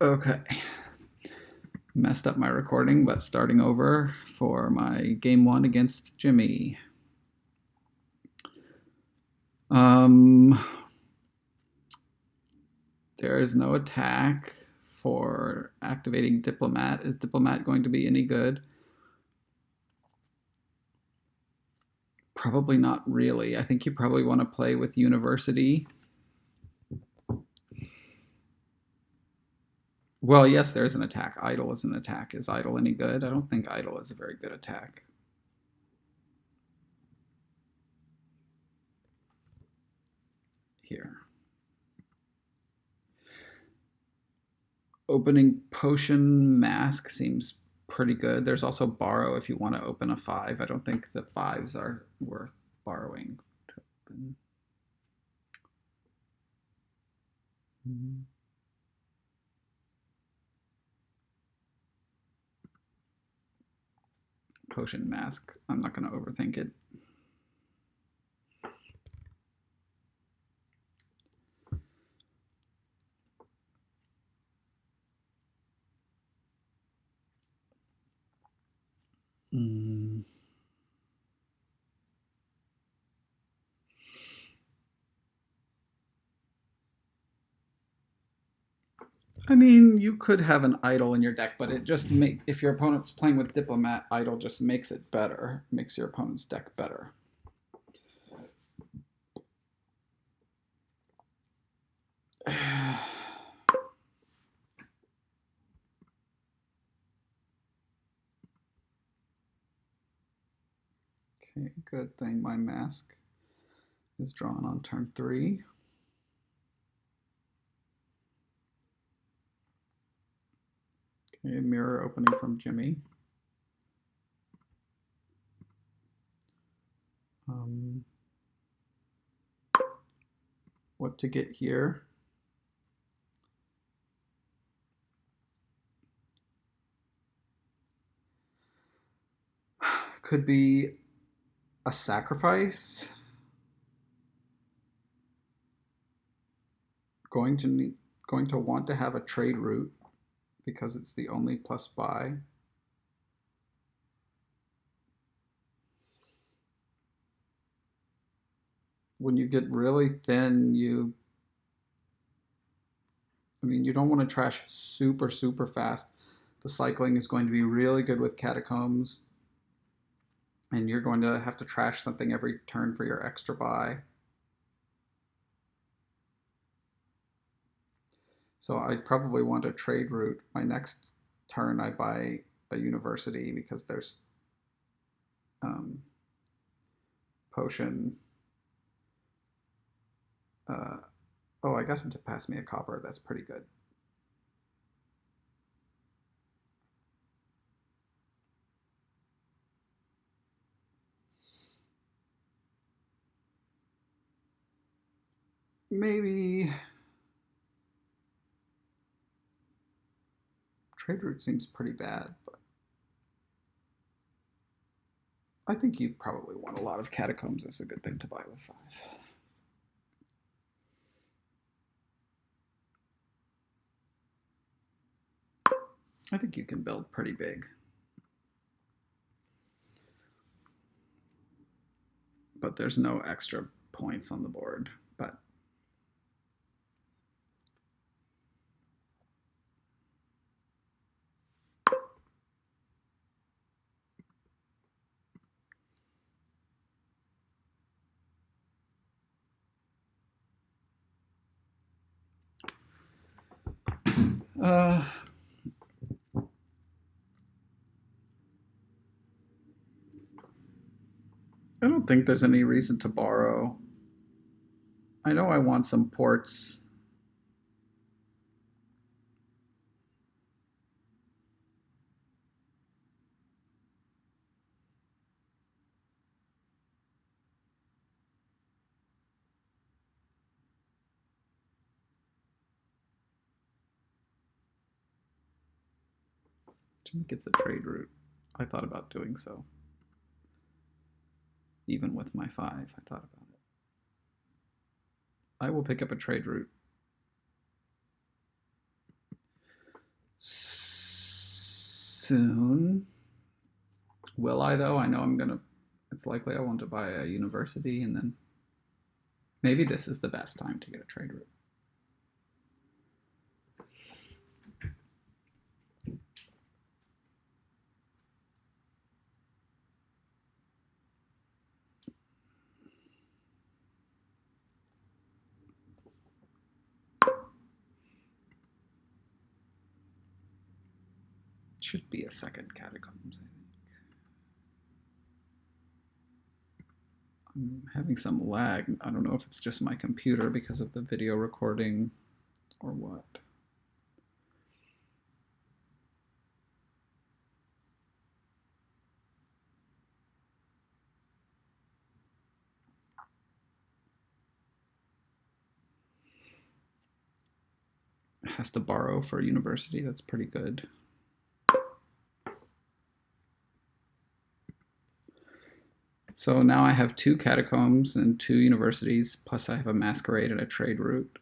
Okay. Messed up my recording, but starting over for my game one against Jimmy. There is no attack for activating Diplomat. Is Diplomat going to be any good? Probably not really. I think you probably want to play with University. Well, yes, there's an attack. Idle is an attack. Is Idle any good? I don't think Idle is a very good attack. Here. Opening Potion Mask seems pretty good. There's also Borrow if you want to open a 5. I don't think the 5s are worth borrowing to open. Potion Mask. I'm not going to overthink it. I mean, you could have an Idle in your deck, but it just if your opponent's playing with Diplomat, Idle just makes it better, makes your opponent's deck better. Okay, good thing my mask is drawn on turn 3. Okay, mirror opening from Jimmy. What to get here? Could be a sacrifice. Going to want to have a trade route because it's the only plus buy. When you get really thin, you don't want to trash super fast. The cycling is going to be really good with Catacombs, and you're going to have to trash something every turn for your extra buy. So I probably want a trade route. My next turn I buy a University because there's potion. Oh, I got him to pass me a copper. That's pretty good. Maybe trade route seems pretty bad, but I think you probably want a lot of Catacombs. That's a good thing to buy with 5. I think you can build pretty big. But there's no extra points on the board. But I don't think there's any reason to borrow. I know I want some ports. Jimmy gets a trade route. I thought about doing so. Even with my 5, I thought about it. I will pick up a trade route. soon. Will I though? I know it's likely I want to buy a university, and then maybe this is the best time to get a trade route. Should be a second catacombs, I think. I'm having some lag. I don't know if it's just my computer because of the video recording or what. It has to borrow for a university. That's pretty good. So now I have 2 catacombs and 2 universities, plus I have a masquerade and a trade route.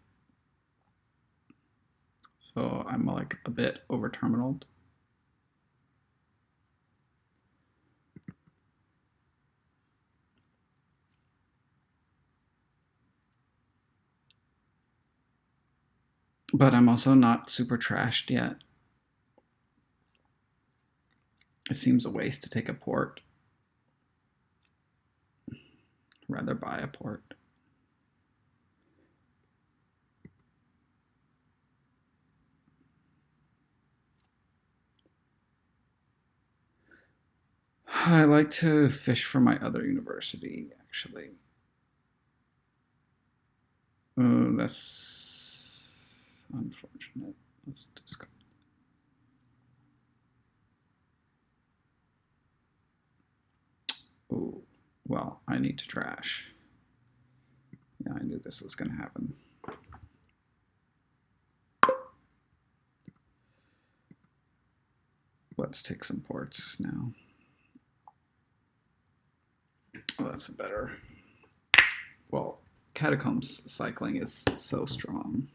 So I'm like a bit over terminaled. But I'm also not super trashed yet. It seems a waste to take a port. Rather buy a port. I like to fish for my other university, actually. Oh, that's unfortunate. Let's discard. Oh, well, I need to trash. Yeah, I knew this was going to happen. Let's take some ports now. Oh, that's better. Well, catacombs cycling is so strong.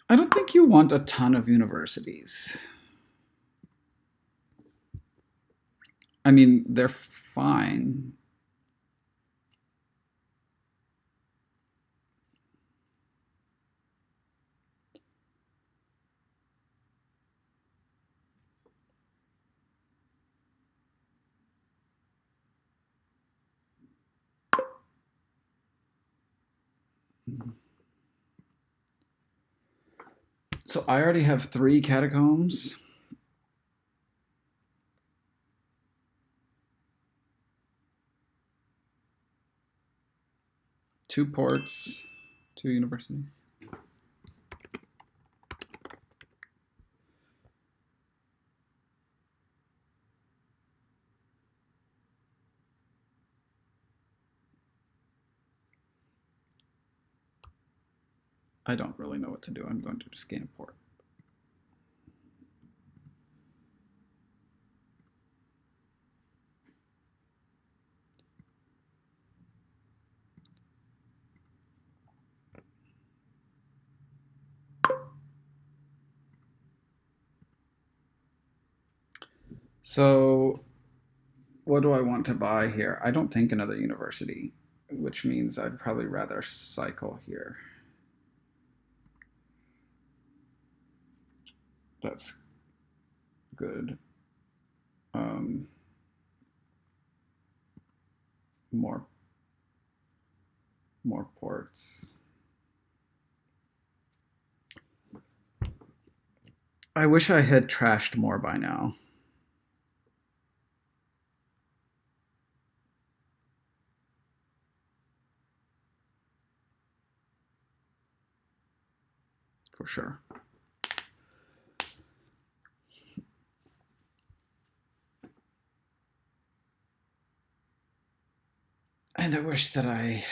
I don't think you want a ton of universities. I mean, they're fine. So I already have 3 catacombs. Two ports, 2 universities. I don't really know what to do. I'm going to just gain a port. So what do I want to buy here? I don't think another university, which means I'd probably rather cycle here. That's good. More ports. I wish I had trashed more by now. For sure. And I wish that I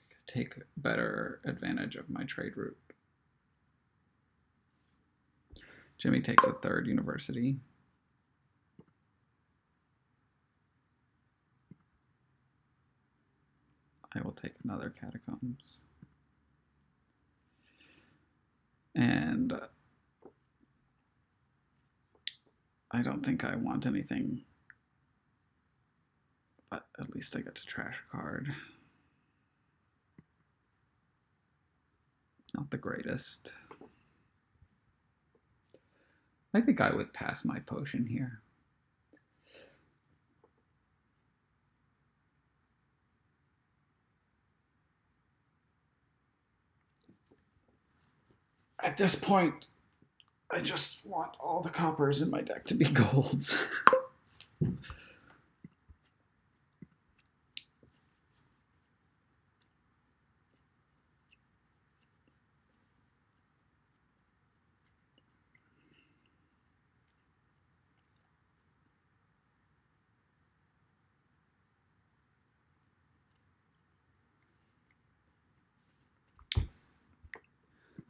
could take better advantage of my trade route. Jimmy takes a 3rd university. take another catacombs. And I don't think I want anything, but at least I get to trash a card. Not the greatest. I think I would pass my potion here. At this point, I just want all the coppers in my deck to be golds.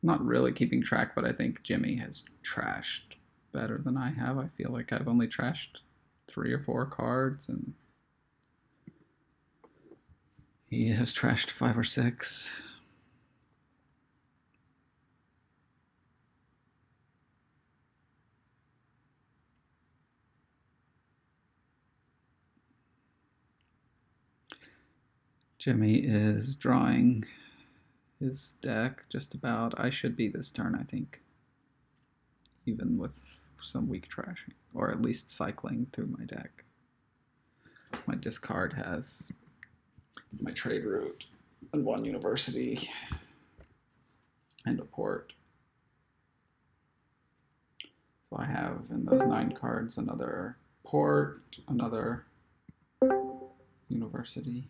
Not really keeping track, but I think Jimmy has trashed better than I have. I feel like I've only trashed 3 or 4 cards, and he has trashed 5 or 6. Jimmy is drawing his deck just about. I should be this turn, I think, even with some weak trashing, or at least cycling through my deck. My discard has my trade route and 1 university and a port. So I have in those 9 cards another port, another university.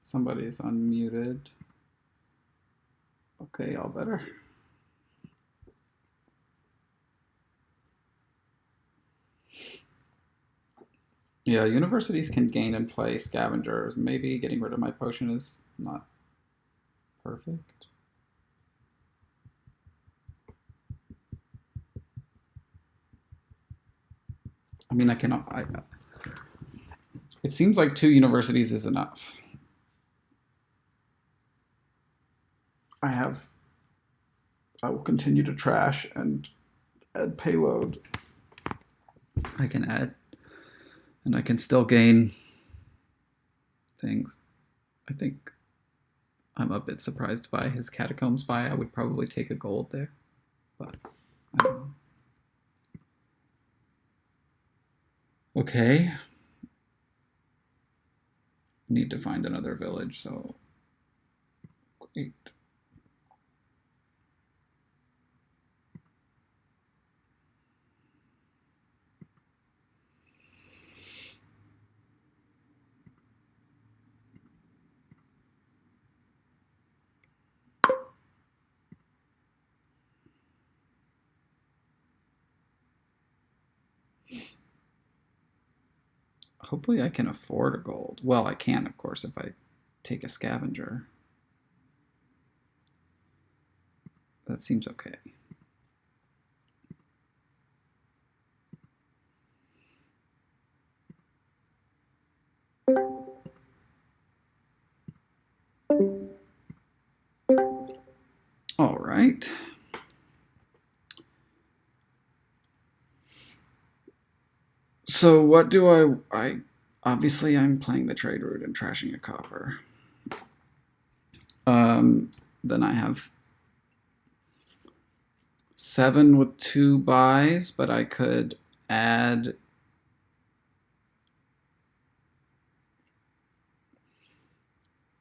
Somebody's unmuted. Okay, y'all better. Yeah, universities can gain and play scavengers. Maybe getting rid of my potion is not perfect. I mean, I cannot. It seems like 2 universities is enough. I will continue to trash and add payload. I can add, and I can still gain things. I think I'm a bit surprised by his catacombs buy. I would probably take a gold there, but I don't know. Okay. Need to find another village, so great. Hopefully I can afford a gold. Well, I can, of course, if I take a scavenger. That seems okay. All right. So what do I obviously I'm playing the trade route and trashing a copper. Then I have 7 with 2 buys, but I could add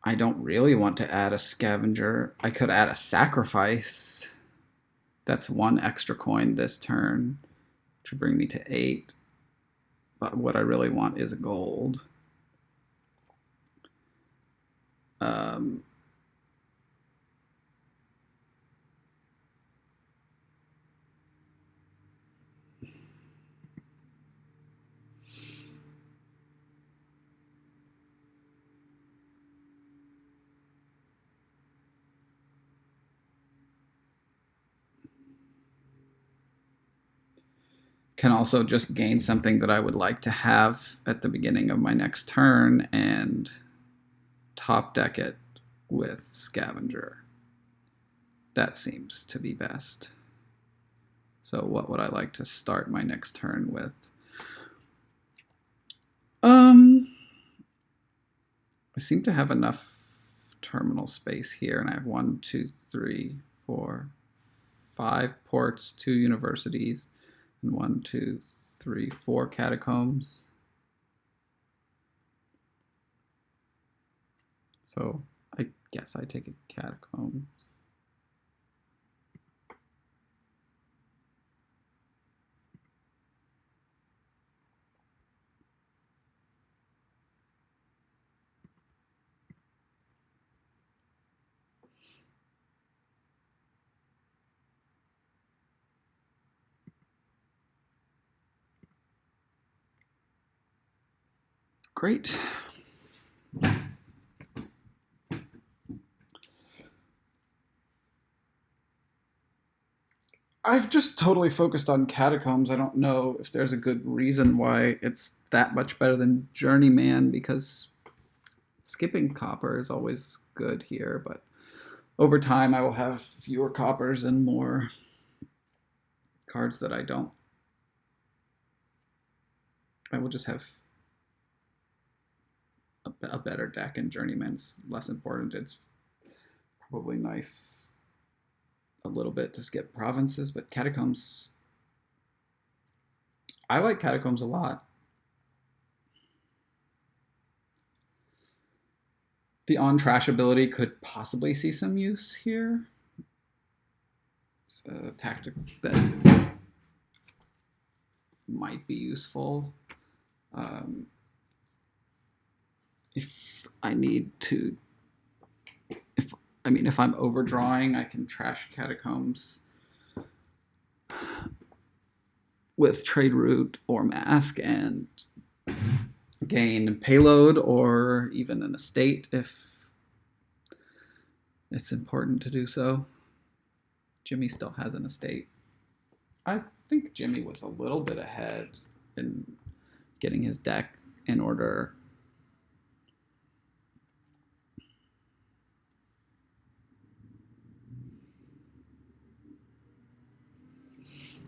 I don't really want to add a scavenger. I could add a sacrifice. That's 1 extra coin this turn, which would bring me to 8. But what I really want is a gold. can also just gain something that I would like to have at the beginning of my next turn and top deck it with Scavenger. That seems to be best. So what would I like to start my next turn with? I seem to have enough terminal space here, and I have 1, 2, 3, 4, 5 ports, 2 universities, and 1, 2, 3, 4 catacombs. So I guess I take a catacombs. Great. I've just totally focused on catacombs. I don't know if there's a good reason why it's that much better than Journeyman, because skipping copper is always good here, but over time I will have fewer coppers and more cards that I don't. I will just have a better deck, and Journeyman's less important. It's probably nice a little bit to skip provinces, but Catacombs, I like Catacombs a lot. The on-trash ability could possibly see some use here. It's a tactic that might be useful. If I need to, if I'm overdrawing, I can trash Catacombs with Trade Route or Mask and gain payload or even an estate if it's important to do so. Jimmy still has an estate. I think Jimmy was a little bit ahead in getting his deck in order.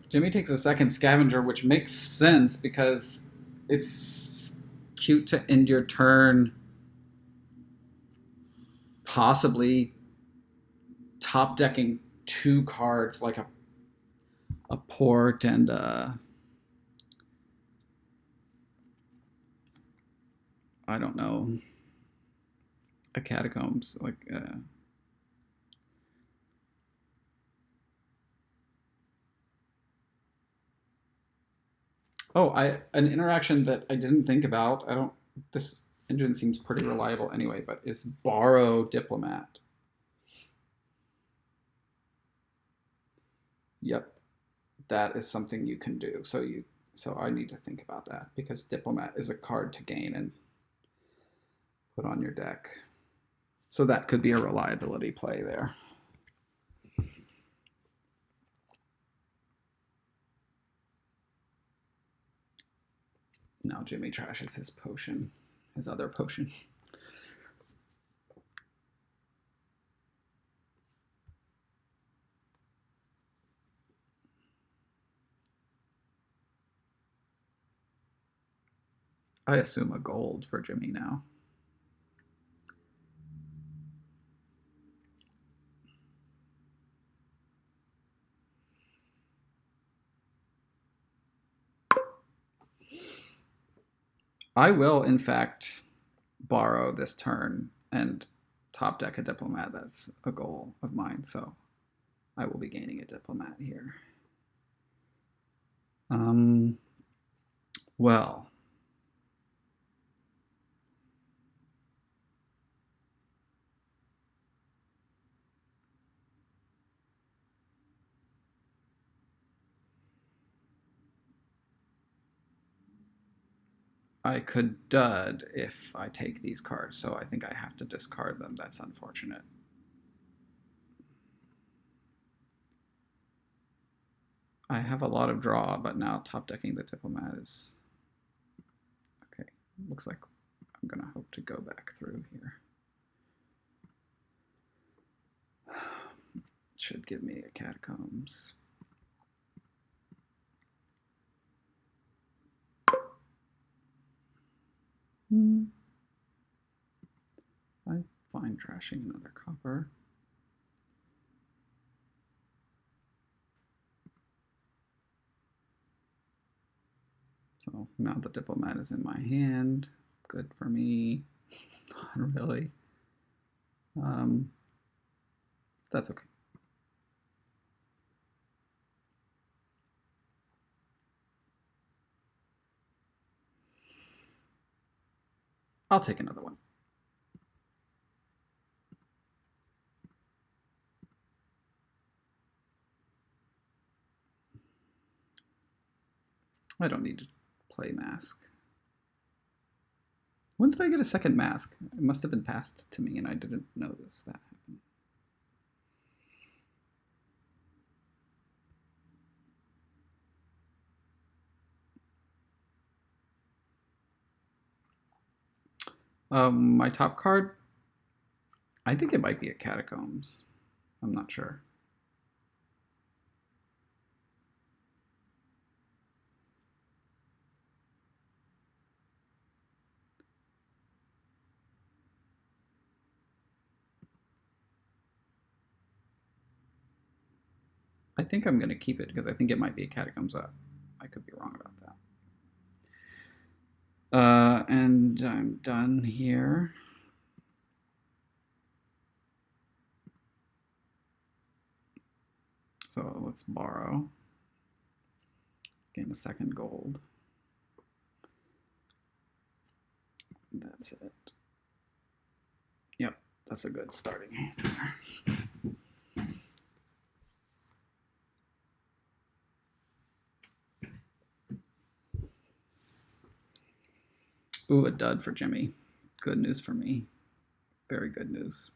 Jimmy takes a second Scavenger, which makes sense because it's cute to end your turn possibly top decking 2 cards like a port and I don't know, a catacombs like an interaction that I didn't think about. I don't. This engine seems pretty reliable anyway, but is borrow diplomat. Yep, that is something you can do. So I need to think about that because diplomat is a card to gain and put on your deck. So that could be a reliability play there. Now Jimmy trashes his potion, his other potion. I assume a gold for Jimmy now. I will, in fact, borrow this turn and top deck a diplomat. That's a goal of mine, so I will be gaining a diplomat here. Well, I could dud if I take these cards, so I think I have to discard them. That's unfortunate. I have a lot of draw, but now top decking the diplomat is okay. Looks like I'm gonna hope to go back through here. Should give me a catacombs. I find trashing another copper. So now the diplomat is in my hand. Good for me. Not really. That's okay. I'll take another one. I don't need to play mask. When did I get a second mask? It must have been passed to me and I didn't notice that happen. My top card, I think it might be a catacombs. I'm not sure. I think I'm going to keep it because I think it might be a catacombs up. I could be wrong about that. And I'm done here. So let's borrow. Gain a second gold. That's it. Yep, that's a good starting hand there. Ooh, a dud for Jimmy. Good news for me. Very good news.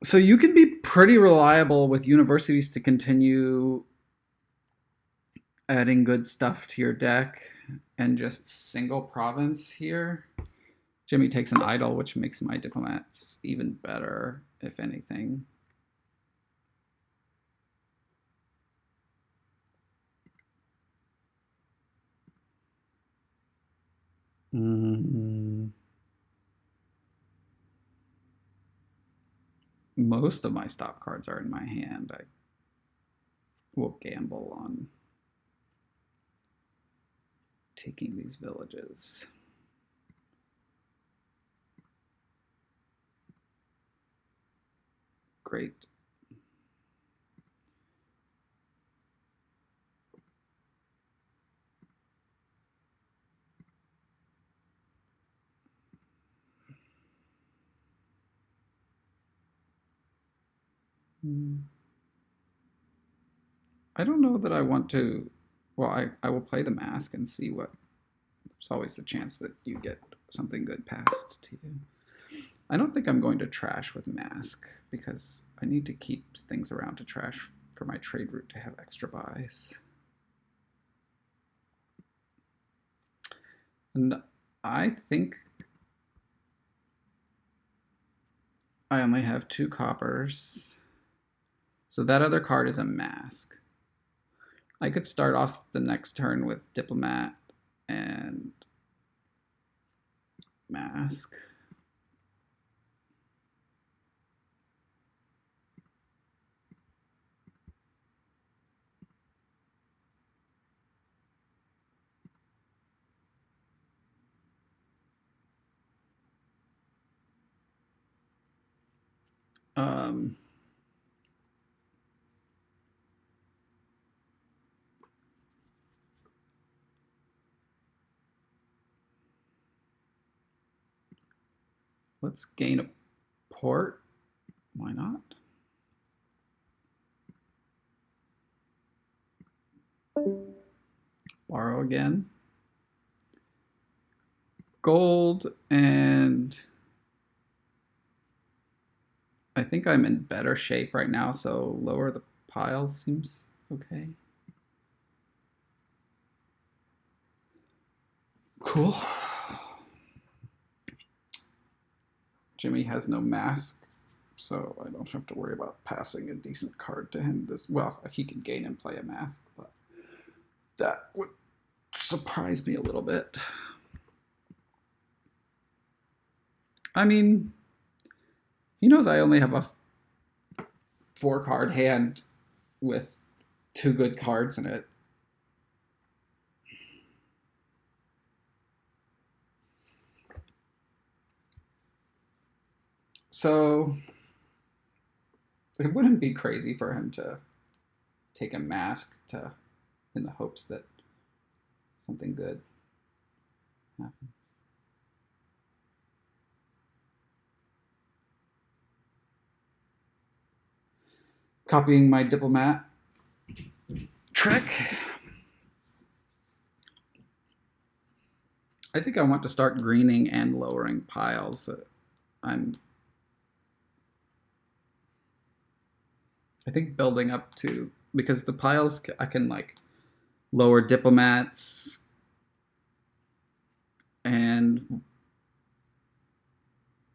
So you can be pretty reliable with universities to continue adding good stuff to your deck and just single province here. Jimmy takes an idol, which makes my diplomats even better, if anything. Most of my stop cards are in my hand. I will gamble on taking these villages. Great. I don't know that I want to. Well, I will play the mask and see what. There's always the chance that you get something good passed to you. I don't think I'm going to trash with mask because I need to keep things around to trash for my trade route to have extra buys. And I think I only have 2 coppers. So that other card is a mask. I could start off the next turn with diplomat and mask. Let's gain a port. Why not? Borrow again. Gold, and I think I'm in better shape right now, so lower the piles seems okay. Cool. Jimmy has no mask, so I don't have to worry about passing a decent card to him. Well, he can gain and play a mask, but that would surprise me a little bit. I mean, he knows I only have a 4-card hand with 2 good cards in it. So it wouldn't be crazy for him to take a mask in the hopes that something good happens. Copying my diplomat trick. I think I want to start greening and lowering piles. I think building up to, because the piles I can like lower diplomats and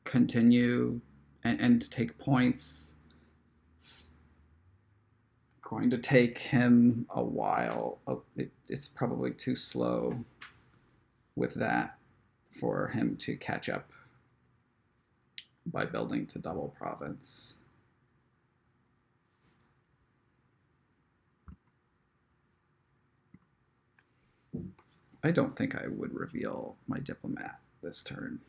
continue and take points. It's going to take him a while. It's probably too slow with that for him to catch up by building to double province. I don't think I would reveal my diplomat this turn.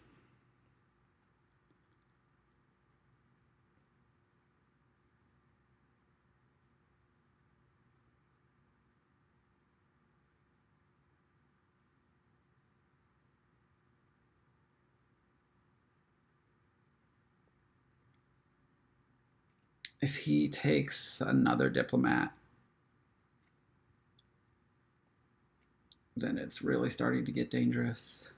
If he takes another diplomat, then it's really starting to get dangerous.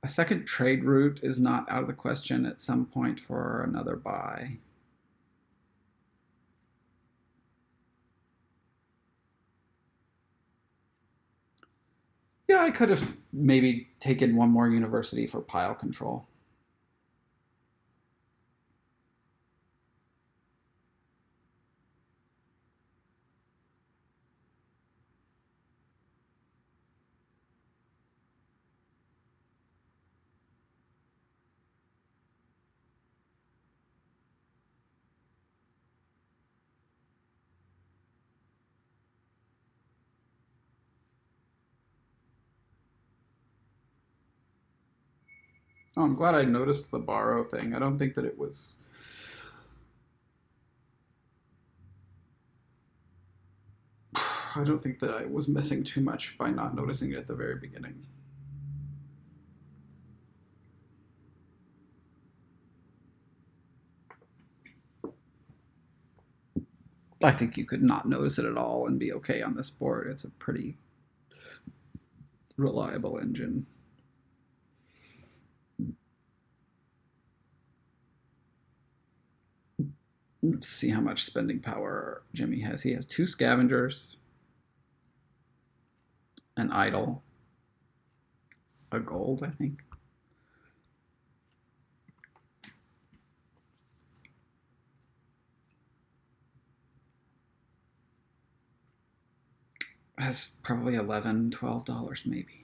A second trade route is not out of the question at some point for another buy. Yeah, I could have maybe taken one more university for pile control. Oh, I'm glad I noticed the borrow thing. I don't think that it was... I don't think that I was missing too much by not noticing it at the very beginning. I think you could not notice it at all and be okay on this board. It's a pretty reliable engine. Let's see how much spending power Jimmy has. He has 2 scavengers, an idol, a gold, I think. Has probably $11, $12 maybe.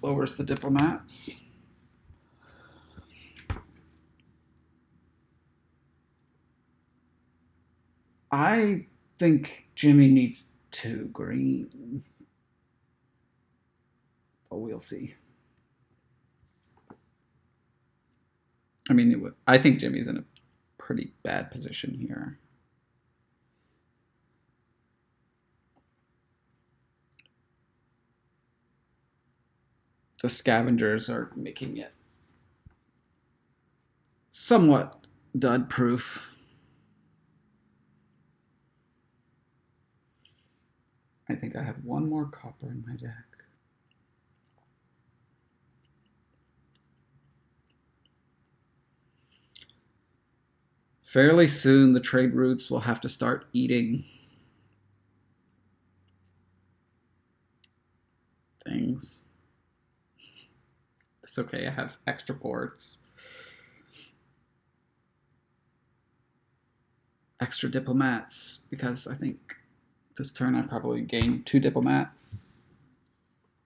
Lowers the diplomats. I think Jimmy needs 2 green. But we'll see. I mean, I think Jimmy's in a pretty bad position here. the scavengers are making it somewhat dud proof. I think I have one more copper in my deck. Fairly soon, the trade routes will have to start eating things. It's okay, I have extra ports. Extra diplomats, because I think this turn I probably gained 2 diplomats.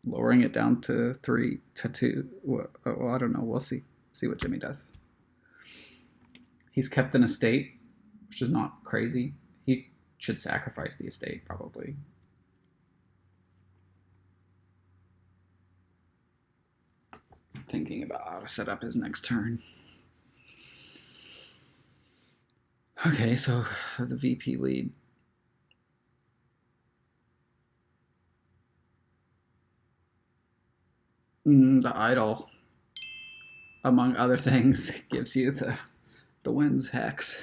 Lowering it down to 3 to 2. Well, I don't know. We'll see. See what Jimmy does. He's kept an estate, which is not crazy. He should sacrifice the estate, probably. Thinking about how to set up his next turn. Okay, so the VP lead. The idol, among other things, gives you the wins hex.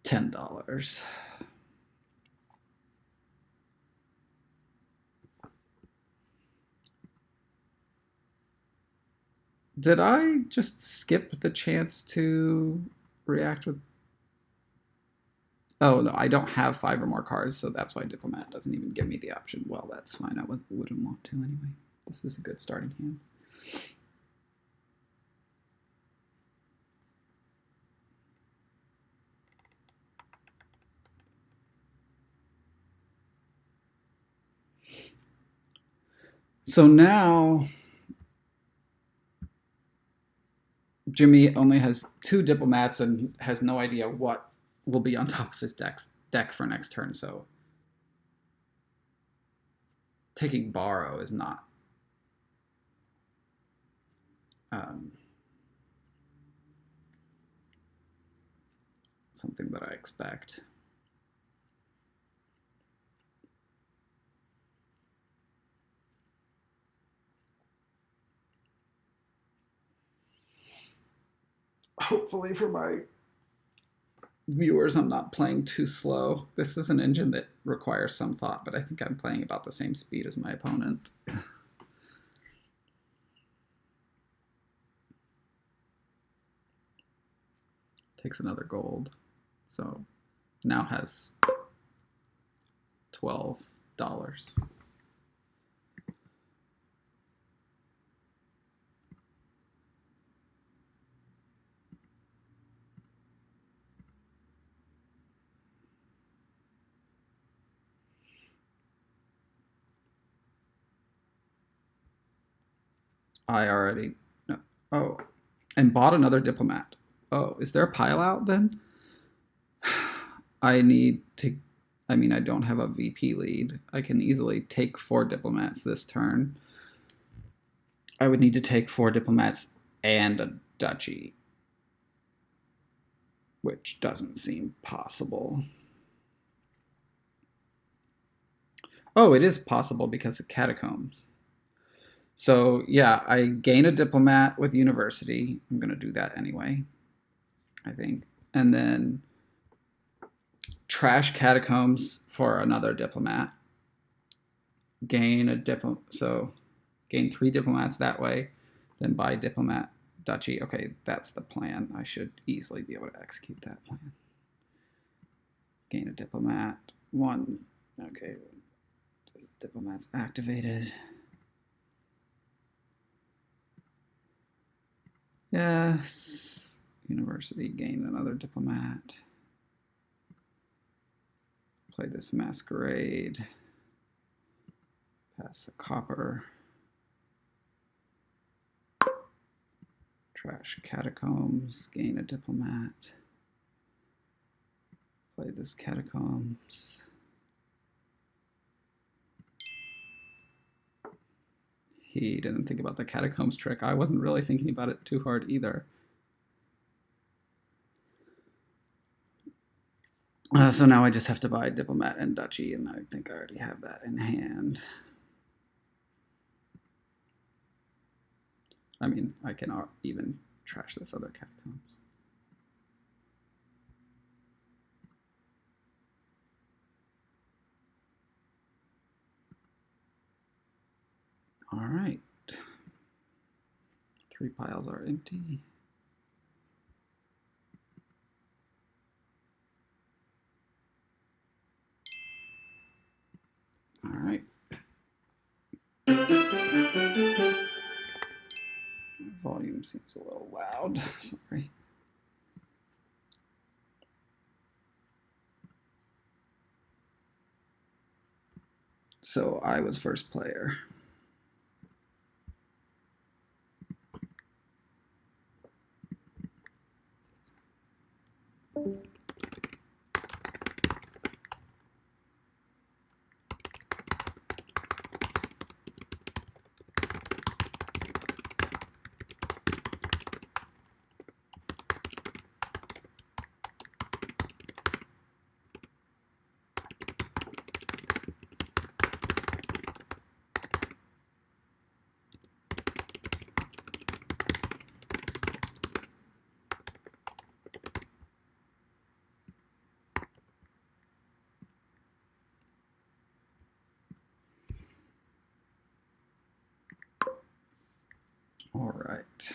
$10. Did I just skip the chance to react with... Oh, no, I don't have 5 or more cards, so that's why Diplomat doesn't even give me the option. Well, that's fine. I wouldn't want to anyway. This is a good starting hand. So now Jimmy only has 2 diplomats and has no idea what will be on top of his deck for next turn. So taking borrow is not something that I expect. Hopefully for my viewers, I'm not playing too slow. This is an engine that requires some thought, but I think I'm playing about the same speed as my opponent. Takes another gold. So now has $12. I already... No. Oh, and bought another diplomat. Oh, is there a pile out then? I need to... I mean, I don't have a VP lead. I can easily take 4 diplomats this turn. I would need to take 4 diplomats and a duchy, which doesn't seem possible. Oh, it is possible because of catacombs. So yeah, I gain a diplomat with university. I'm going to do that anyway, I think. And then trash catacombs for another diplomat. Gain a diplomat. So gain 3 diplomats that way. Then buy diplomat duchy. Okay, that's the plan. I should easily be able to execute that plan. Gain a diplomat. 1. Okay. Diplomat's activated. Yes. University, gain another diplomat. Play this masquerade. Pass the copper. Trash catacombs, gain a diplomat. Play this catacombs. he didn't think about the catacombs trick. I wasn't really thinking about it too hard either. So now I just have to buy Diplomat and Duchy, and I think I already have that in hand. I mean, I can even trash this other catacombs. All right. 3 piles are empty. All right. Volume seems a little loud. Sorry. So I was first player. All right.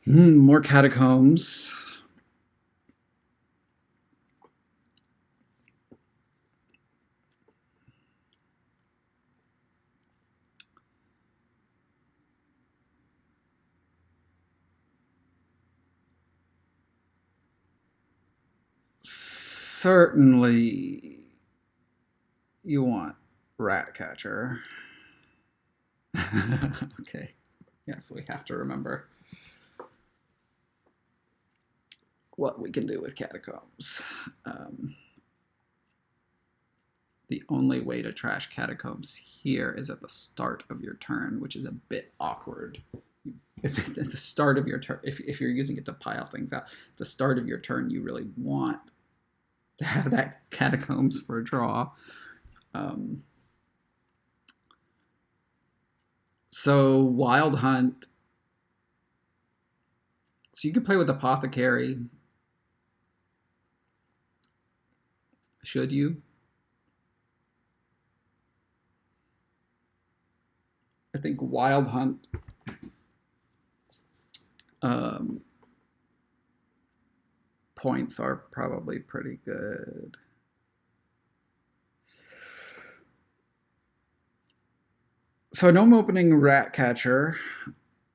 More catacombs. Certainly, you want Ratcatcher. Okay. Yes, we have to remember what we can do with catacombs. The only way to trash catacombs here is at the start of your turn, which is a bit awkward. If at the start of your turn, if you're using it to pile things out, the start of your turn, you really want to have that catacombs for a draw. So Wild Hunt. So you can play with Apothecary. Should you? I think Wild Hunt points are probably pretty good. So I know I'm opening Ratcatcher.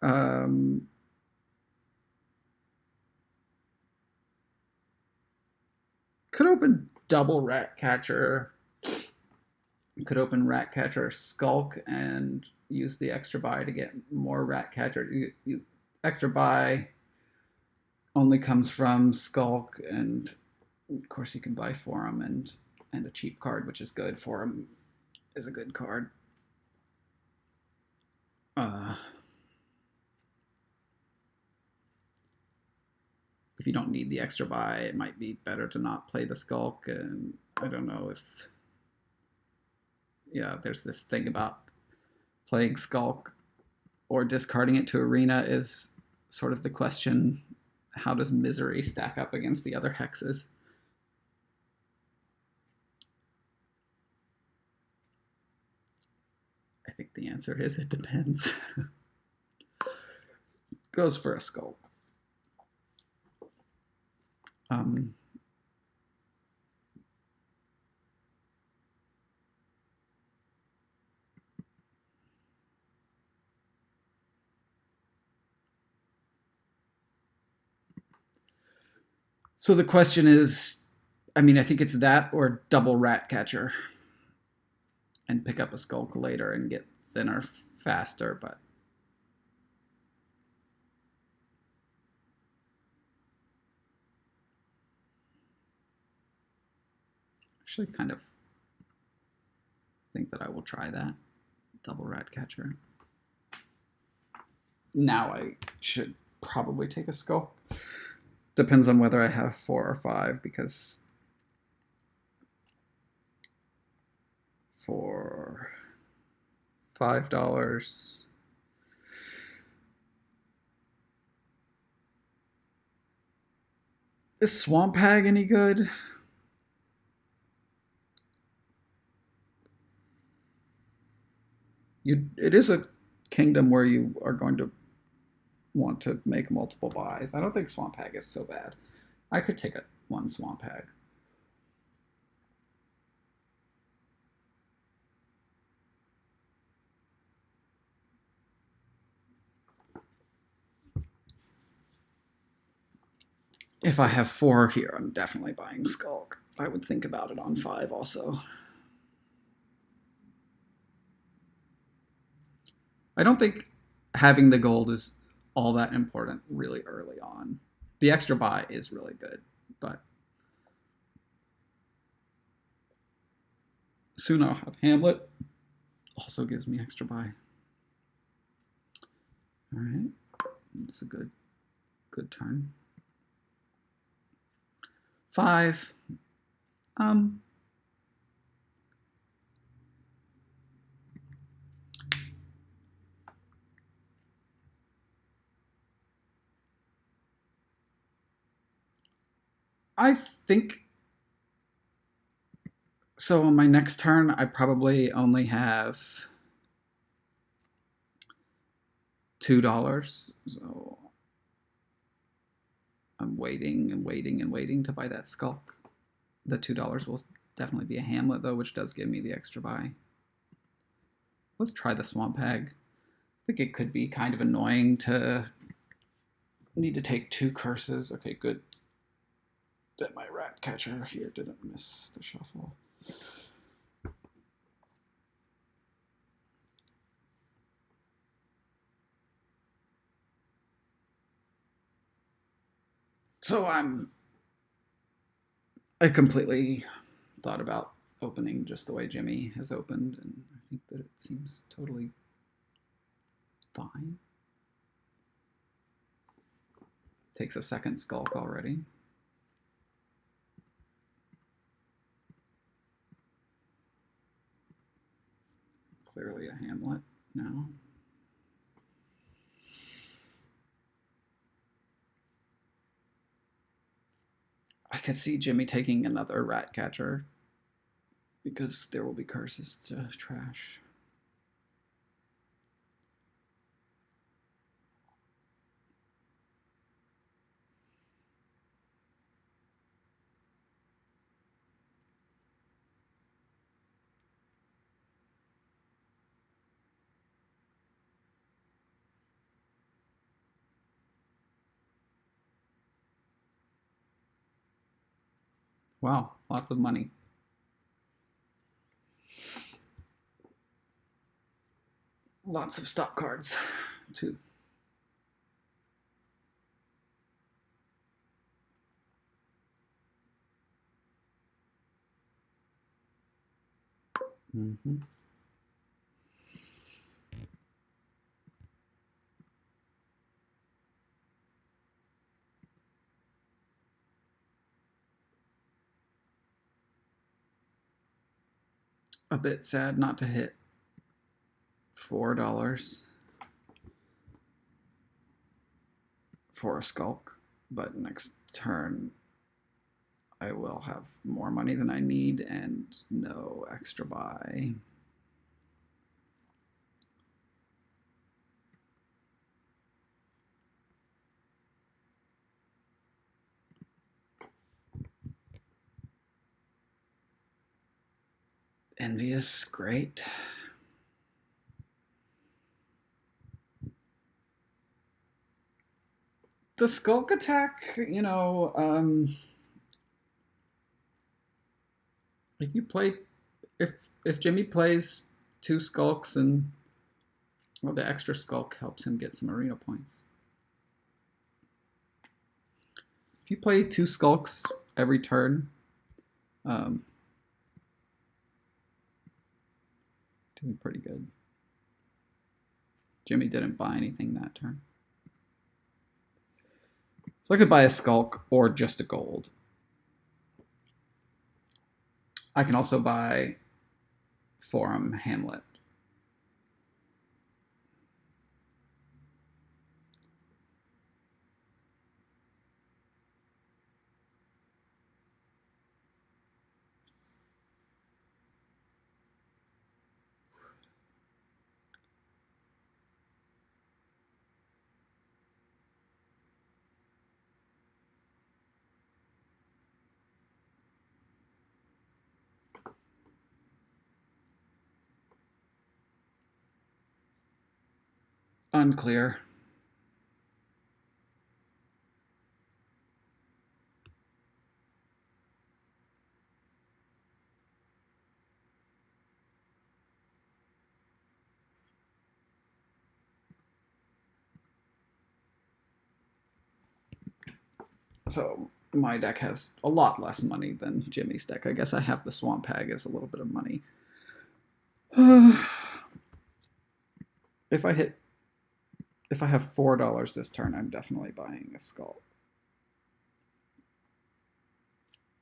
Could open double Ratcatcher. Could open Ratcatcher Skulk and use the extra buy to get more Ratcatcher. Extra buy only comes from Skulk, and of course you can buy Forum and a cheap card, which is good. Forum is a good card. If you don't need the extra buy, it might be better to not play the Skulk. And I don't know if, yeah, there's this thing about playing Skulk or discarding it to Arena is sort of the question. How does Misery stack up against the other hexes? I think the answer is it depends. Goes for a Skulk. So the question is, I mean, I think it's that or double Ratcatcher and pick up a Skulk later and get thinner faster, but actually kind of think that I will try that. Double rat catcher. Now I should probably take a skull. Depends on whether I have 4 or 5, because for $5, is Swamp Hag any good? It is a kingdom where you are going to want to make multiple buys. I don't think Swamp Hag is so bad. I could take one Swamp Hag. If I have 4 here, I'm definitely buying Skulk. I would think about it on 5 also. I don't think having the gold is all that important really early on. The extra buy is really good, but soon I'll have Hamlet. Also gives me extra buy. All right, it's a good turn. 5. I think so. On my next turn, I probably only have $2. So I'm waiting and waiting and waiting to buy that Skulk. The $2 will definitely be a Hamlet, though, which does give me the extra buy. Let's try the Swamp Hag. I think it could be kind of annoying to need to take 2 curses. Okay, good that my rat catcher here didn't miss the shuffle. So I completely thought about opening just the way Jimmy has opened, and I think that it seems totally fine. Takes a second Skulk already. Clearly a Hamlet now. I could see Jimmy taking another rat catcher because there will be curses to trash. Wow, lots of money. Lots of stop cards, too. Mm-hmm. A bit sad not to hit $4 for a Skulk, but next turn I will have more money than I need and no extra buy. Envious, great. The Skulk attack, if you play, if Jimmy plays 2 Skulks, and well, the extra Skulk helps him get some arena points. If you play 2 Skulks every turn, doing pretty good. Jimmy didn't buy anything that turn. So I could buy a Skulk or just a gold. I can also buy Forum Hamlet. Unclear. So my deck has a lot less money than Jimmy's deck. I guess I have the Swamp Hag as a little bit of money. If I have $4 this turn, I'm definitely buying a Skull.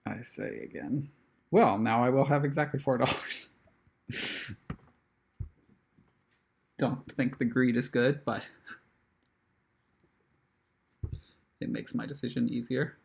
I say again. Well, now I will have exactly $4. Don't think the greed is good, but it makes my decision easier.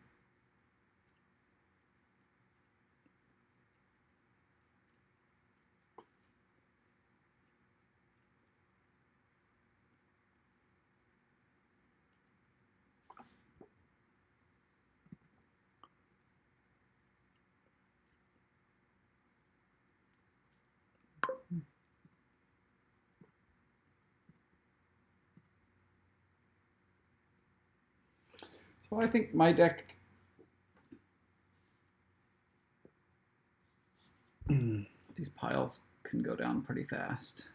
So I think my deck... these piles can go down pretty fast.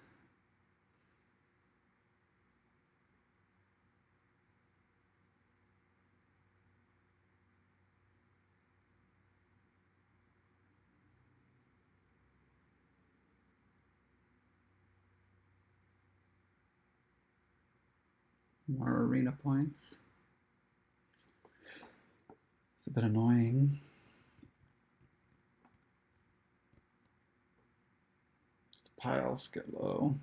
More arena points. It's a bit annoying. The piles get low.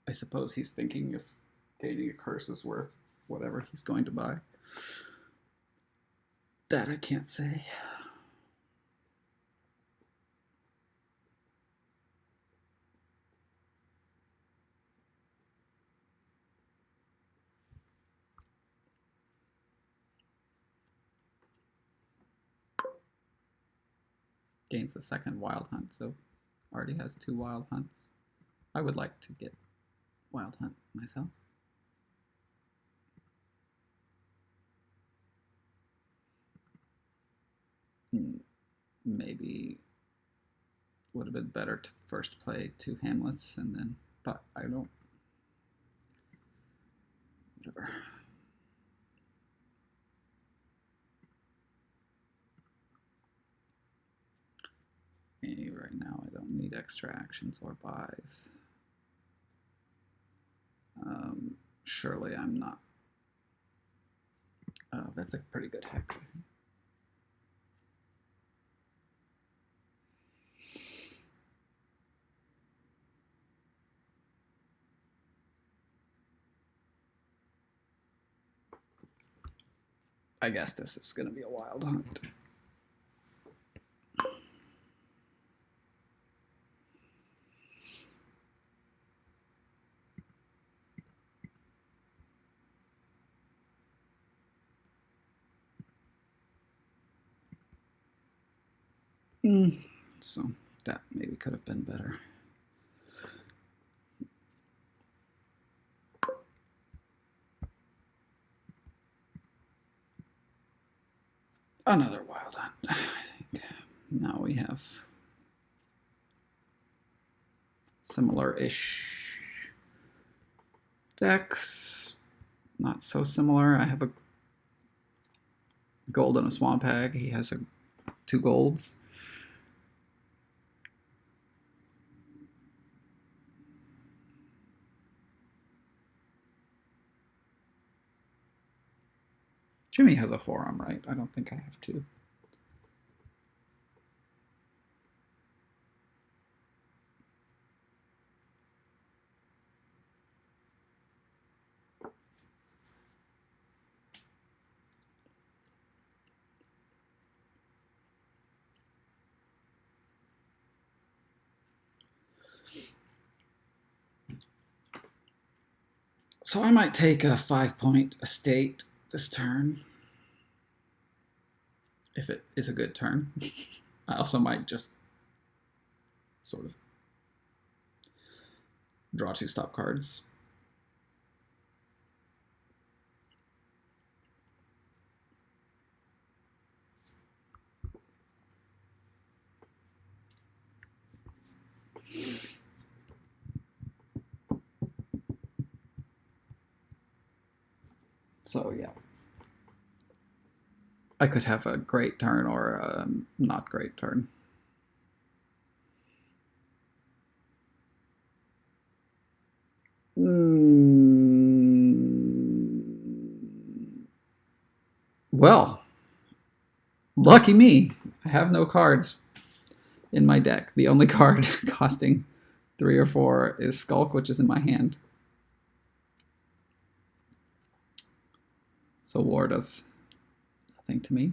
I suppose he's thinking if gaining a curse is worth whatever he's going to buy. That I can't say. Gains the second Wild Hunt, so already has 2 Wild Hunts. I would like to get Wild Hunt myself. Maybe would have been better to first play 2 Hamlets and then, but I don't. Whatever. Right now, I don't need extra actions or buys. Surely I'm not. Oh, that's a pretty good hex, I think. I guess this is going to be a Wild Hunt. So that maybe could have been better. another wild hunt, I think. Now we have similar-ish decks. Not so similar. I have a gold and a swamp hag. He has 2 golds. Jimmy has a forearm, right? I don't think I have 2. So I might take a 5-point estate this turn, if it is a good turn. I also might just sort of draw 2 stop cards. So yeah, I could have a great turn or a not great turn. Well, lucky me. I have no cards in my deck. The only card costing 3 or 4 is Skulk, which is in my hand. So war does nothing to me.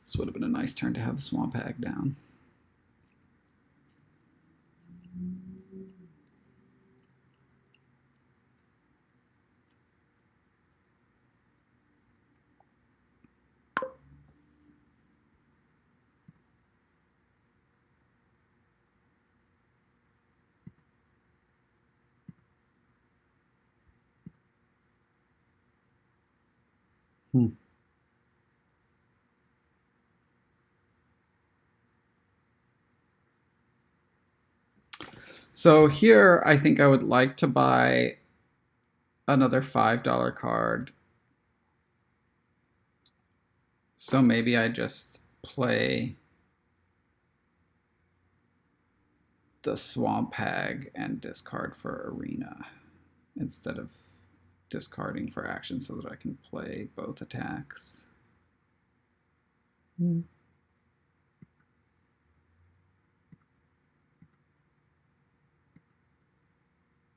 This would have been a nice turn to have the Swamp Hag down. So here, I think I would like to buy another $5 card. So maybe I just play the Swamp Hag and discard for Arena instead of discarding for action so that I can play both attacks.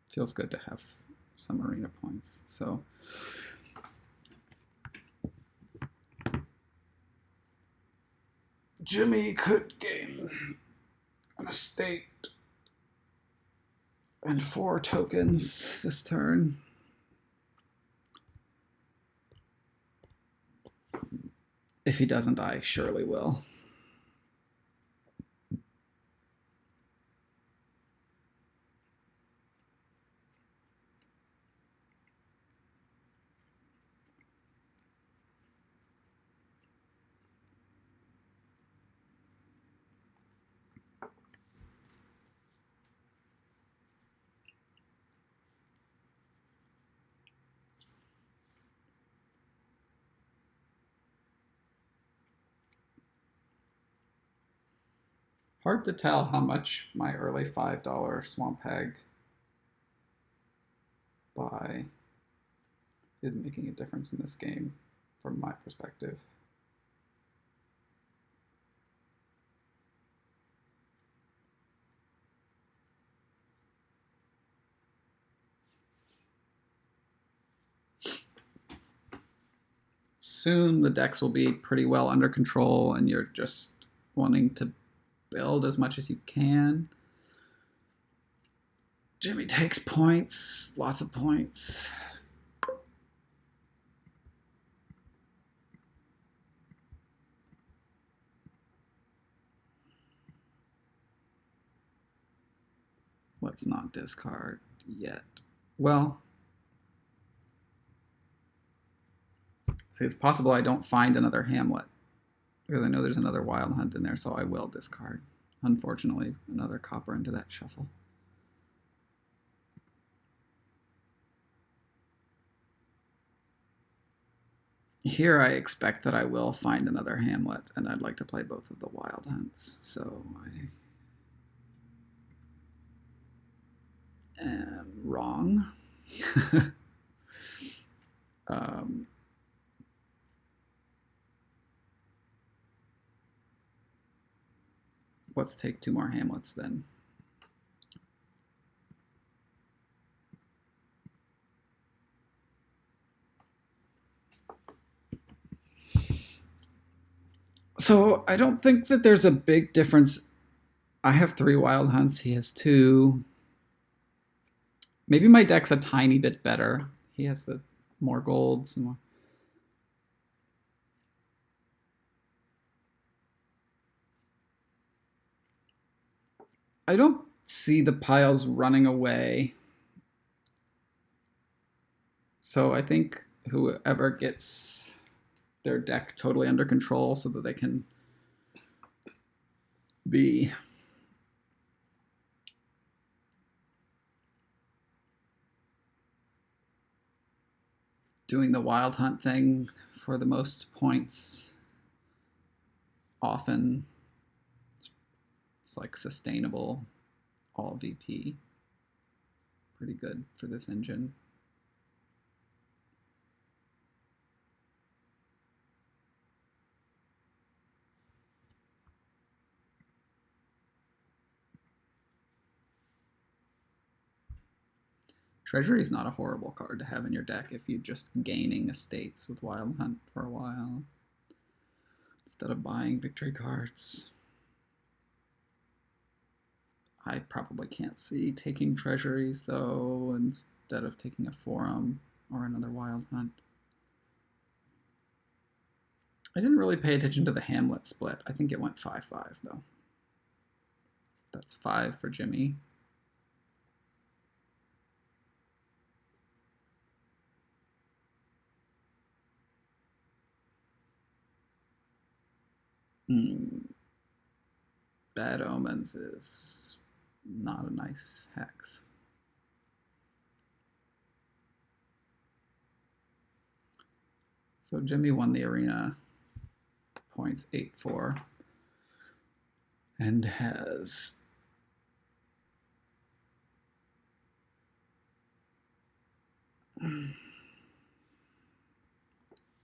Feels good to have some Arena points. So Jimmy could gain an estate and 4 tokens this turn. If he doesn't, I surely will. Hard to tell how much my early $5 Swamp Hag buy is making a difference in this game from my perspective. Soon the decks will be pretty well under control and you're just wanting to build as much as you can. Jimmy takes points, lots of points. Let's not discard yet. Well, see, it's possible I don't find another Hamlet because I know there's another Wild Hunt in there, so I will discard. Unfortunately, another copper into that shuffle. Here I expect that I will find another Hamlet, and I'd like to play both of the Wild Hunts, so I am wrong. Let's take 2 more Hamlets then. So I don't think that there's a big difference. I have 3 Wild Hunts. He has 2. Maybe my deck's a tiny bit better. He has the more golds and more. I don't see the piles running away. So I think whoever gets their deck totally under control so that they can be doing the Wild Hunt thing for the most points often. It's like sustainable all VP. Pretty good for this engine. Treasury is not a horrible card to have in your deck if you're just gaining estates with Wild Hunt for a while instead of buying victory cards. I probably can't see taking treasuries though instead of taking a Forum or another Wild Hunt. I didn't really pay attention to the Hamlet split. I think it went 5-5 though. That's 5 for Jimmy. Bad Omens is not a nice hex. So Jimmy won the arena points 8-4 and has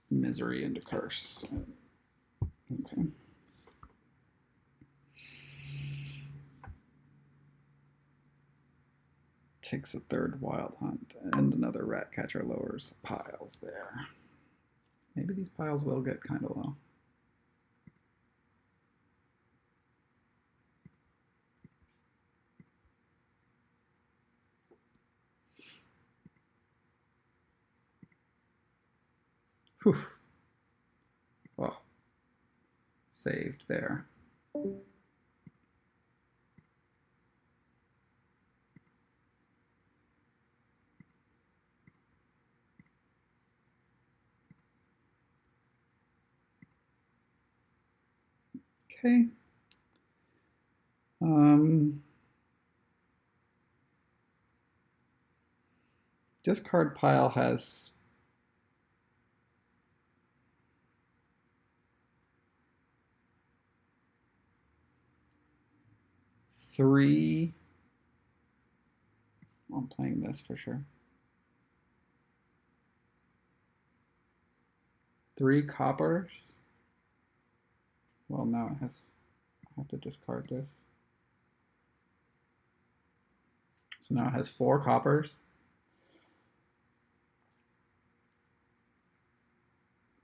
misery into curse. Okay. Takes a 3rd Wild Hunt and another Ratcatcher lowers piles there. Maybe these piles will get kind of low. Whew. Oh, saved there. Okay. Discard pile has 3. I'm playing this for sure. 3 coppers. Well, now it has. I have to discard this. So now it has 4 coppers.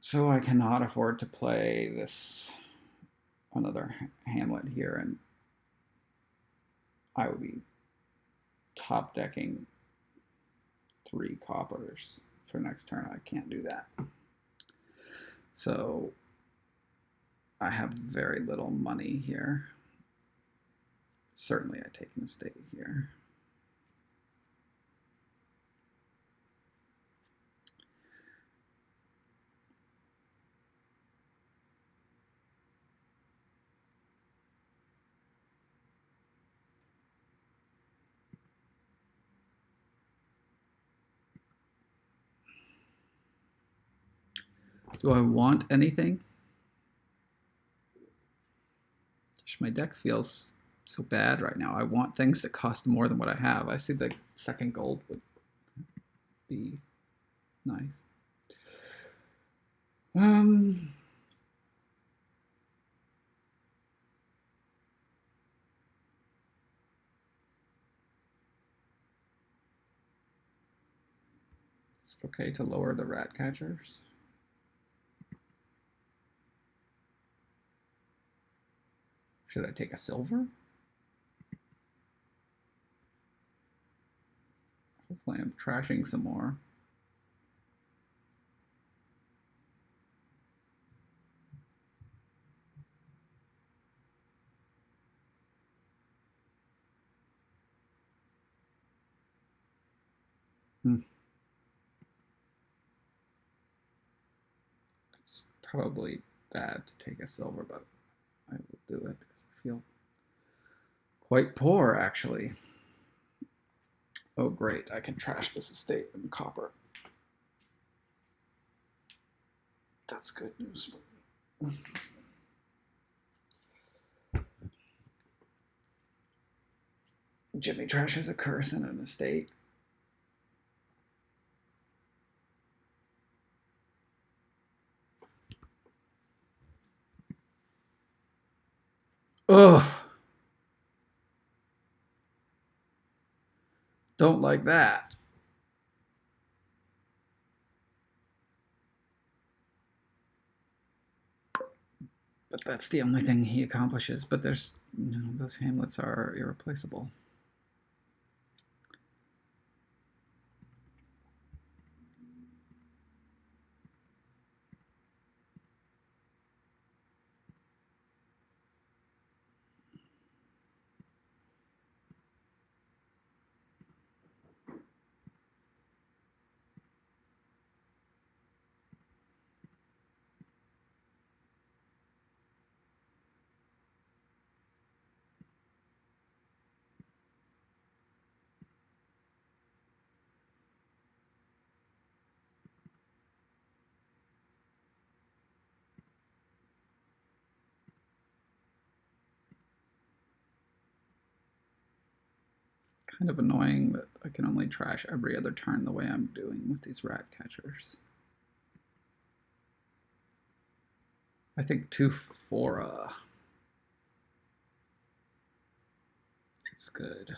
So I cannot afford to play this another Hamlet here, and I would be top decking 3 coppers for next turn. I can't do that. So I have very little money here. Certainly I take an estate here. Do I want anything? My deck feels so bad right now. I want things that cost more than what I have. I see the second gold would be nice. Is it okay to lower the rat catchers? Should I take a silver? Hopefully I'm trashing some more. It's probably bad to take a silver, but I will do it because I feel quite poor, actually. Oh, great. I can trash this estate in copper. That's good news for me. Jimmy trashes a curse and an estate. Ugh. Don't like that. But that's the only thing he accomplishes. But there's, those hamlets are irreplaceable. Kind of annoying that I can only trash every other turn the way I'm doing with these rat catchers. I think 2 Fora is good.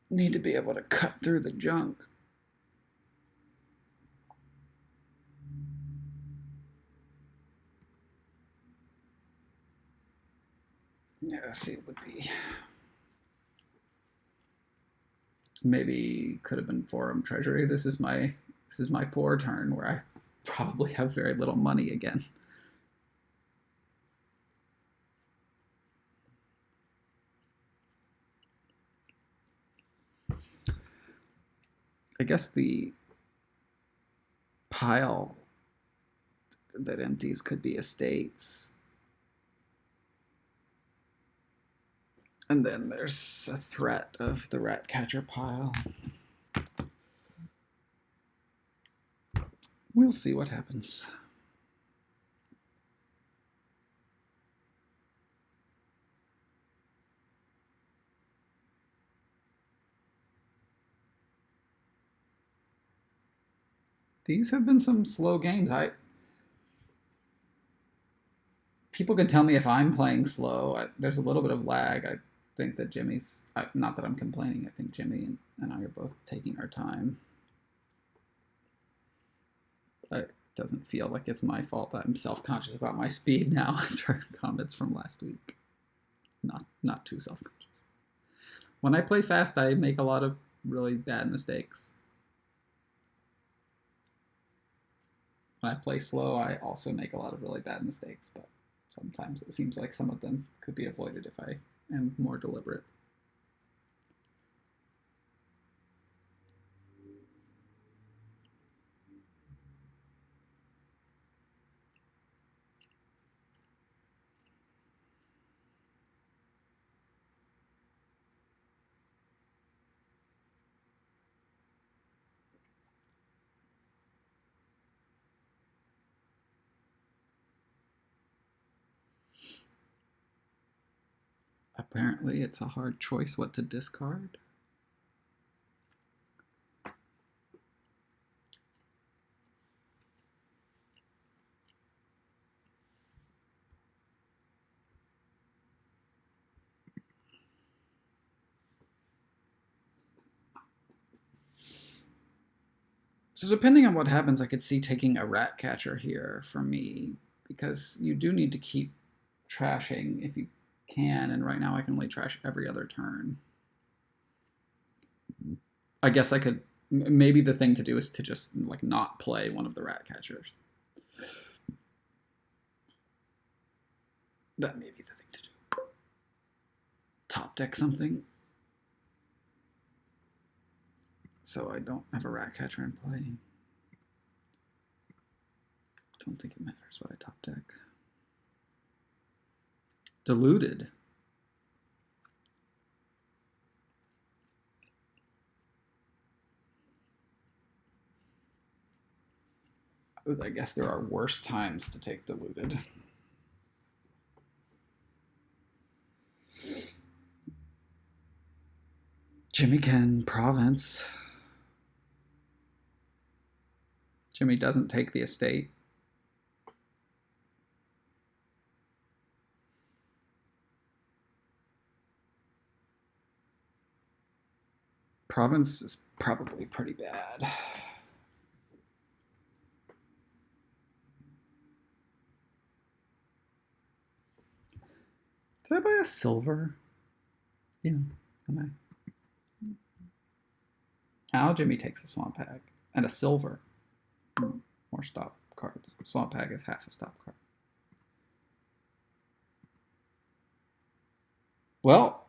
Need to be able to cut through the junk. Yeah, see, it would be. Maybe could have been Forum Treasury. This is my poor turn where I probably have very little money again. I guess the pile that empties could be estates. And then there's a threat of the rat catcher pile. We'll see what happens. These have been some slow games. People can tell me if I'm playing slow. There's a little bit of lag. I think that Jimmy's, not that I'm complaining, I think Jimmy and I are both taking our time. It doesn't feel like it's my fault. I'm self-conscious about my speed now after comments from last week. Not too self-conscious. When I play fast, I make a lot of really bad mistakes. When I play slow, I also make a lot of really bad mistakes, but sometimes it seems like some of them could be avoided if I am more deliberate. Apparently, it's a hard choice what to discard. So depending on what happens, I could see taking a rat catcher here for me, because you do need to keep trashing if you can, and right now I can only trash every other turn. I guess I could. Maybe the thing to do is to just like not play one of the rat catchers. That may be the thing to do. Top deck something, so I don't have a rat catcher in play. Don't think it matters what I top deck. Diluted. I guess there are worse times to take diluted. Jimmy can province. Jimmy doesn't take the estate. Province is probably pretty bad. Did I buy a silver? Yeah, am I? Now Jimmy takes a swamp hag and a silver. More stop cards. Swamp hag is half a stop card. Well,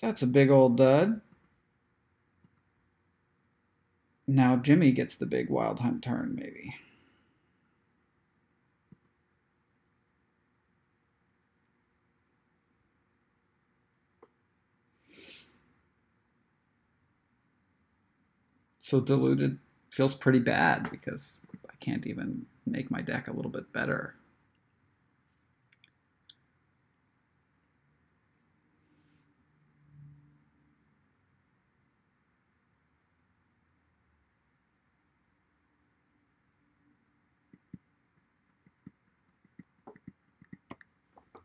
that's a big old dud. Now Jimmy gets the big wild hunt turn, maybe. So diluted feels pretty bad because I can't even make my deck a little bit better.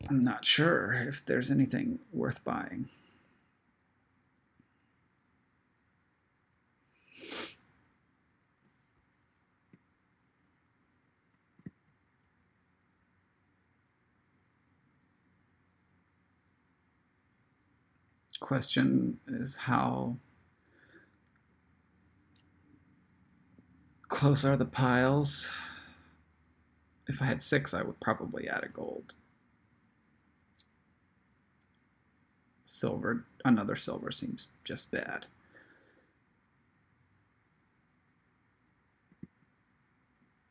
I'm not sure if there's anything worth buying. Question is how close are the piles? If I had 6, I would probably add a gold. Silver, another silver seems just bad.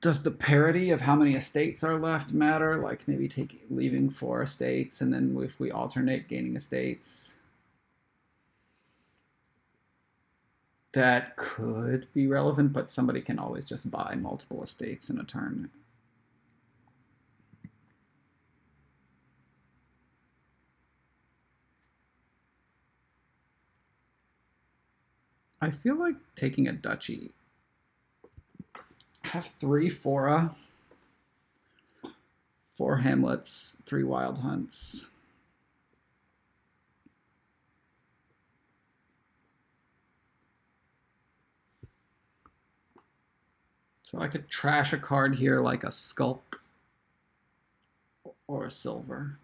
Does the parity of how many estates are left matter? Like maybe leaving 4 estates, and then if we alternate gaining estates, that could be relevant, but somebody can always just buy multiple estates in a turn. I feel like taking a duchy. I have 3 fora, 4 hamlets, 3 wild hunts. So I could trash a card here like a skulk or a silver.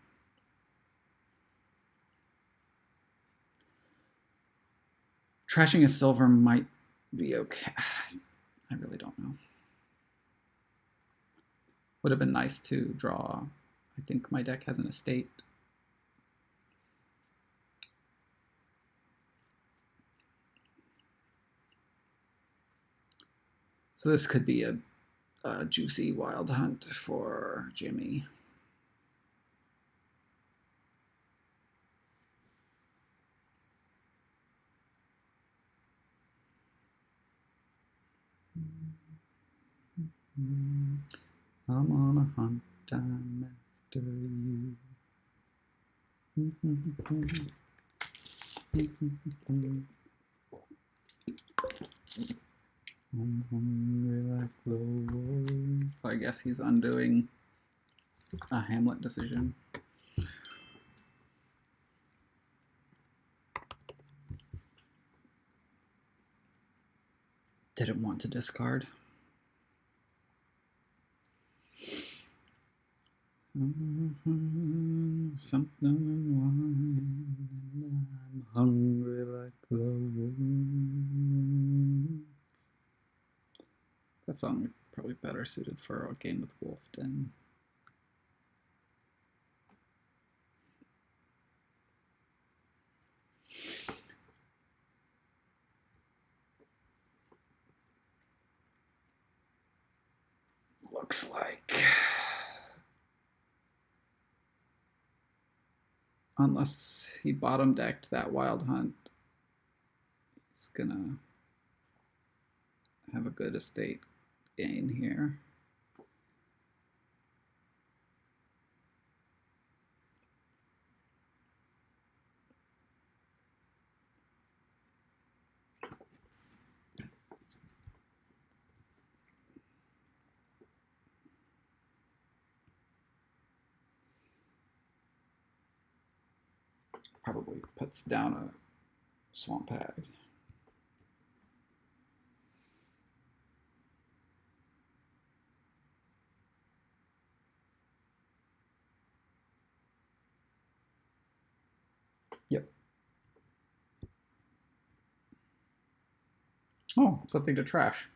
Trashing a silver might be okay. I really don't know. Would have been nice to draw. I think my deck has an estate. So this could be a juicy wild hunt for Jimmy. I'm on a hunt, I'm after you. I'm hungry like the wolf. I guess he's undoing a Hamlet decision. Didn't want to discard. Something in wine, and I'm hungry like the wolf. That song is probably better suited for a game with Wolf Den. Looks like, unless he bottom decked that wild hunt, he's gonna have a good estate gain here. Probably puts down a swamp hag. Yep. Oh, something to trash.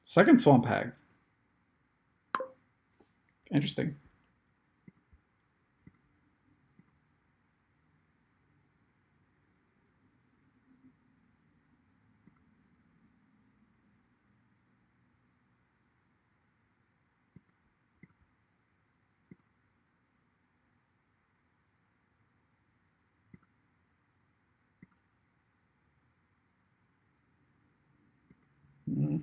Second swamp hag. Interesting. Mm.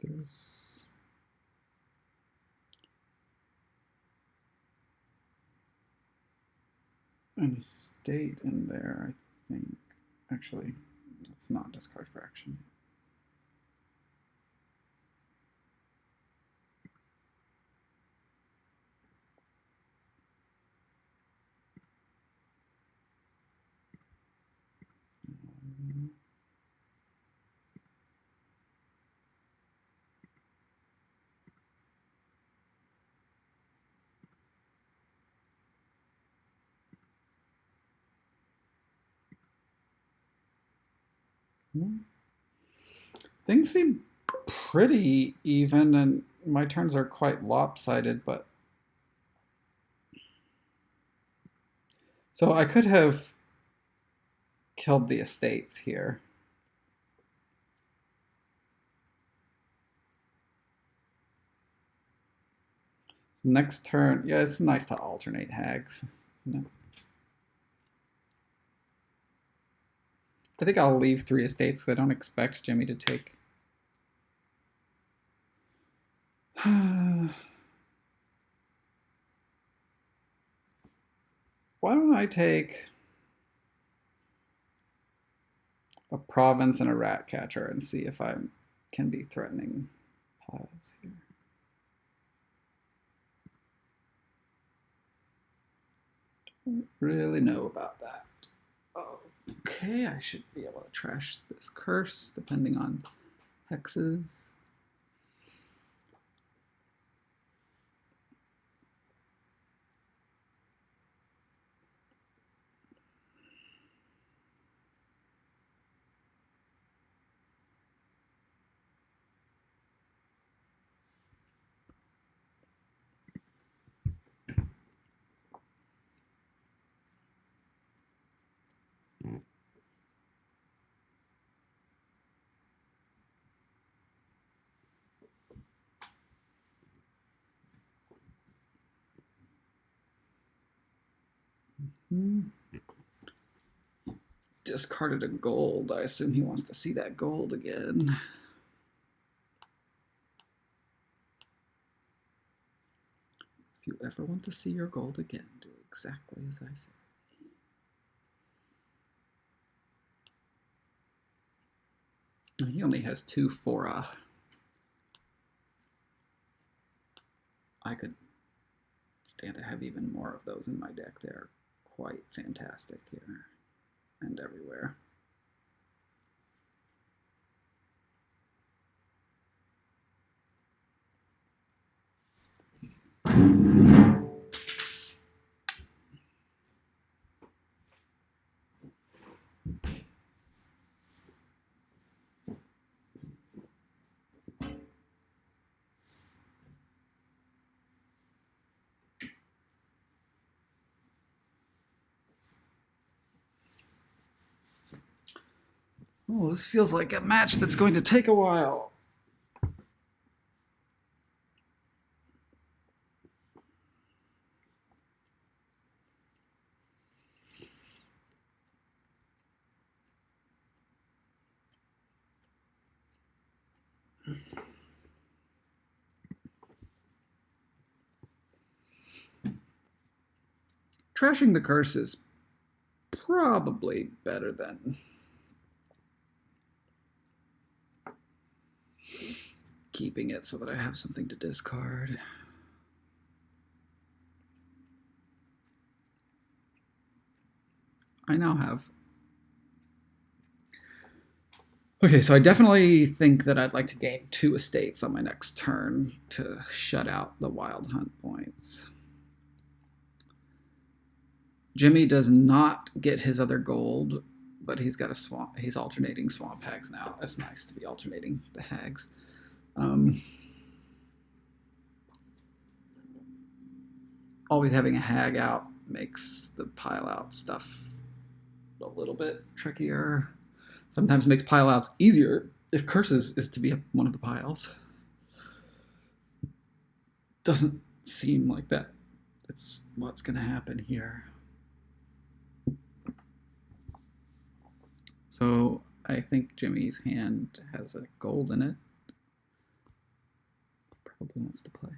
There's an estate in there, I think. Actually, let's not discard for action. Things seem pretty even, and my turns are quite lopsided, but so I could have killed the estates here. So next turn, yeah, it's nice to alternate hags. I think I'll leave 3 estates because I don't expect Jimmy to take. Why don't I take a province and a rat catcher and see if I can be threatening piles here. Don't really know about that. Okay, I should be able to trash this curse depending on hexes. Discarded a gold. I assume he wants to see that gold again. If you ever want to see your gold again, do exactly as I say. He only has 2 fora. I could stand to have even more of those in my deck. They're quite fantastic here and everywhere. Oh, this feels like a match that's going to take a while. Trashing the curse is probably better than keeping it so that I have something to discard. I now have. Okay, so I definitely think that I'd like to gain 2 estates on my next turn to shut out the wild hunt points. Jimmy does not get his other gold, but he's got a swamp. He's alternating swamp hags now. It's nice to be alternating the hags. Always having a hag out makes the pile out stuff a little bit trickier. Sometimes makes pile outs easier if curses is to be one of the piles. Doesn't seem like that. It's what's going to happen here. So I think Jimmy's hand has a gold in it. Probably wants to play.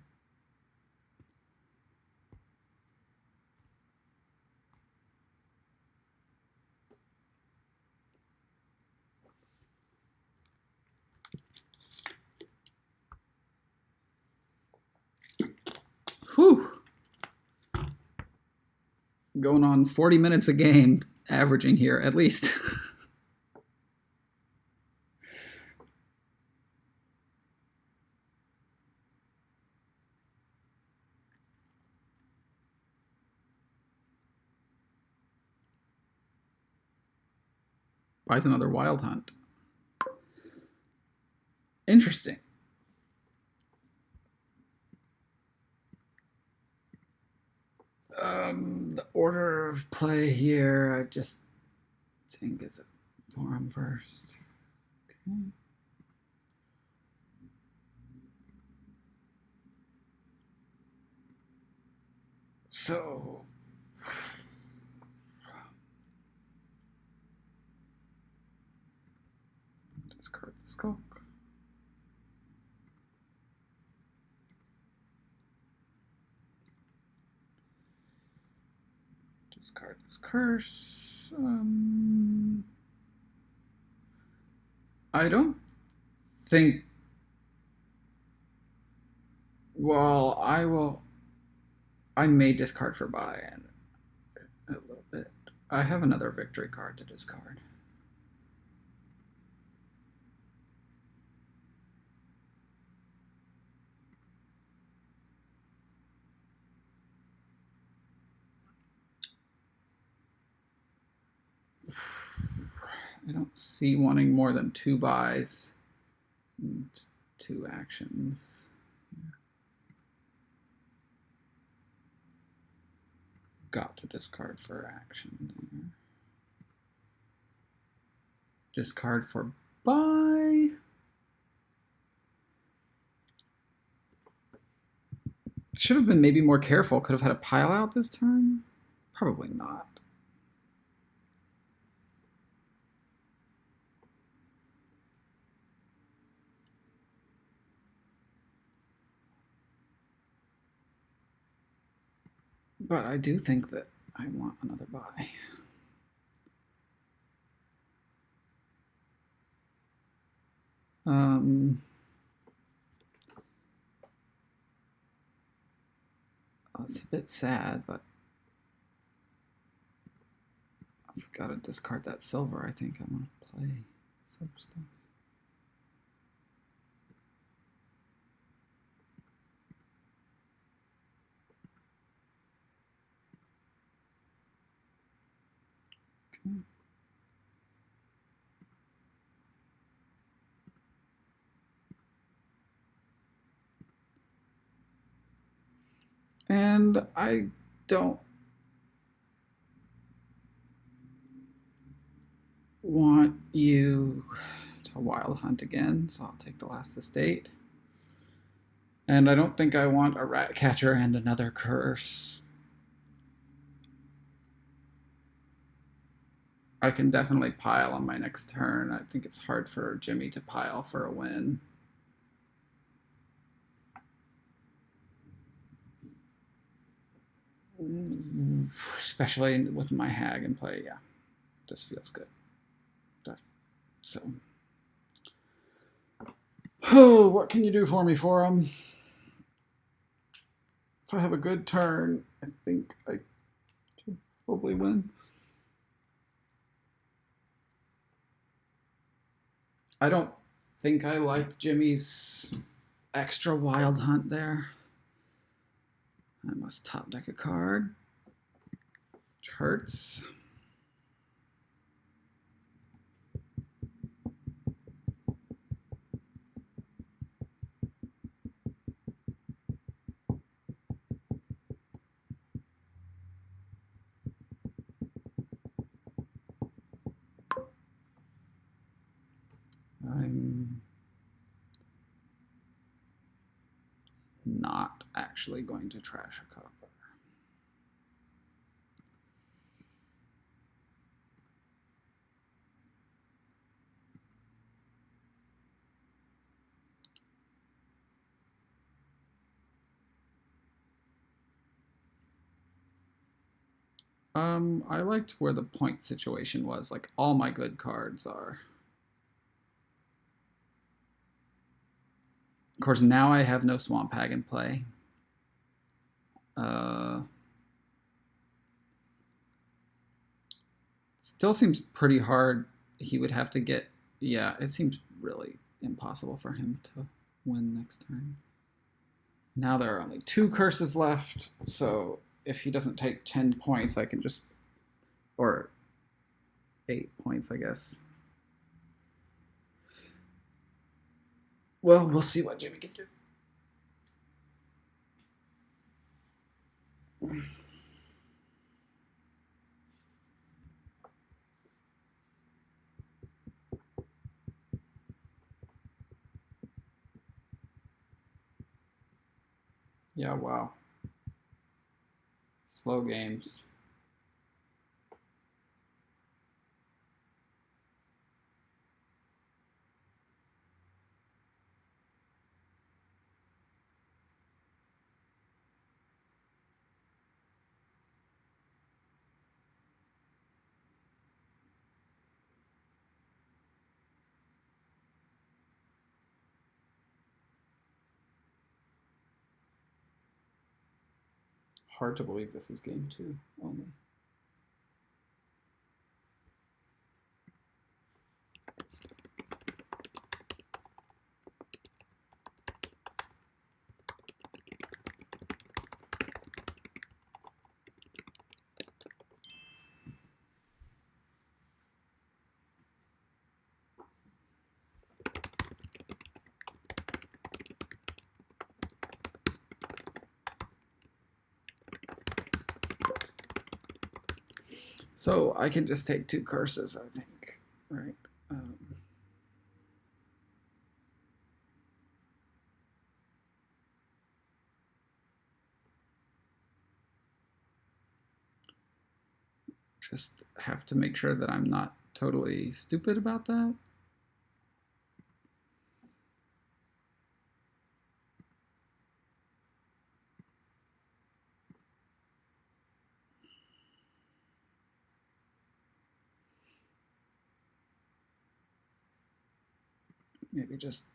Whew. Going on 40 minutes a game, averaging here at least. Buys another wild hunt. Interesting. The order of play here, I just think it's a forum first. Okay. So Skulk. Discard this curse. I don't think. Well, I will. I may discard for buy-in a little bit. I have another victory card to discard. I don't see wanting more than 2 buys and 2 actions. Got to discard for action there. Discard for buy. Should have been maybe more careful. Could have had a pile out this turn. Probably not. But I do think that I want another buy. It's a bit sad, but I've got to discard that silver. I think I want to play silver stuff. Okay. And I don't want you to wild hunt again, so I'll take the last estate. And I don't think I want a rat catcher and another curse. I can definitely pile on my next turn. I think it's hard for Jimmy to pile for a win. Especially with my hag in play, yeah. Just feels good. So, oh, what can you do for me, Forum? If I have a good turn, I think I can probably win. I don't think I like Jimmy's extra wild hunt there. I must top deck a card, which hurts. I'm not actually going to trash a copper. I liked where the point situation was. Like, all my good cards are. Of course, now I have no Swamp Hag in play. Still seems pretty hard. He would have to get... Yeah, it seems really impossible for him to win next turn. Now there are only 2 curses left, so if he doesn't take 10 points, I can just... Or 8 points, I guess. Well, we'll see what Jimmy can do. Yeah, wow. Slow games. hard to believe this is game 2 only. So I can just take 2 curses, I think, right? Just have to make sure that I'm not totally stupid about that. Maybe just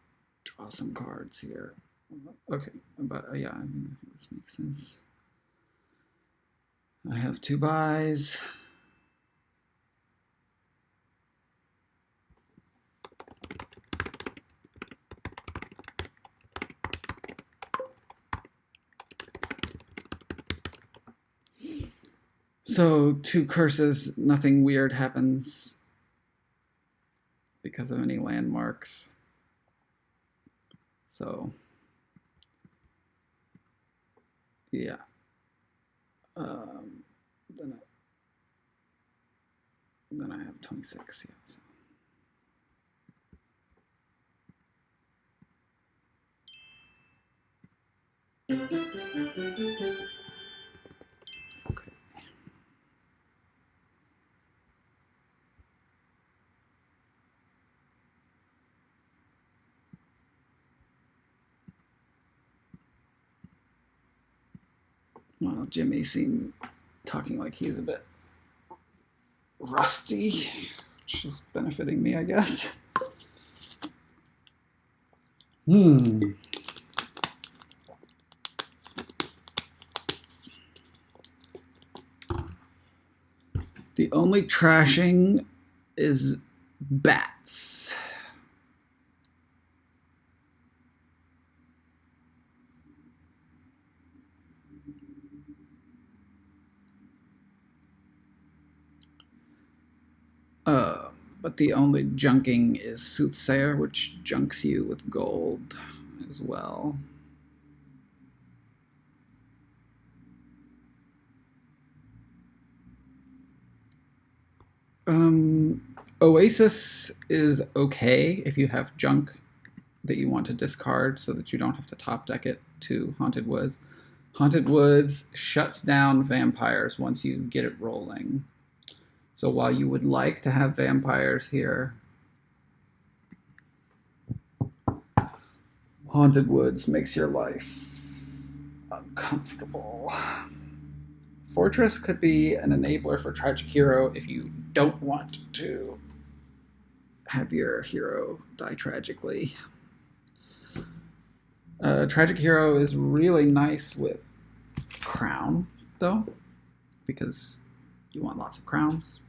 draw some cards here. Okay, but yeah, I think this makes sense. I have 2 buys. So 2 curses, nothing weird happens because of any landmarks. So yeah. Then I have 26. Yeah. So. Okay. Well, Jimmy seemed talking like he's a bit rusty, which is benefiting me, I guess. The only trashing is bats. But the only junking is Soothsayer, which junks you with gold as well. Oasis is okay if you have junk that you want to discard so that you don't have to top deck it to Haunted Woods. Haunted Woods shuts down vampires once you get it rolling. So while you would like to have vampires here, Haunted Woods makes your life uncomfortable. Fortress could be an enabler for Tragic Hero if you don't want to have your hero die tragically. Tragic Hero is really nice with Crown, though, because you want lots of crowns.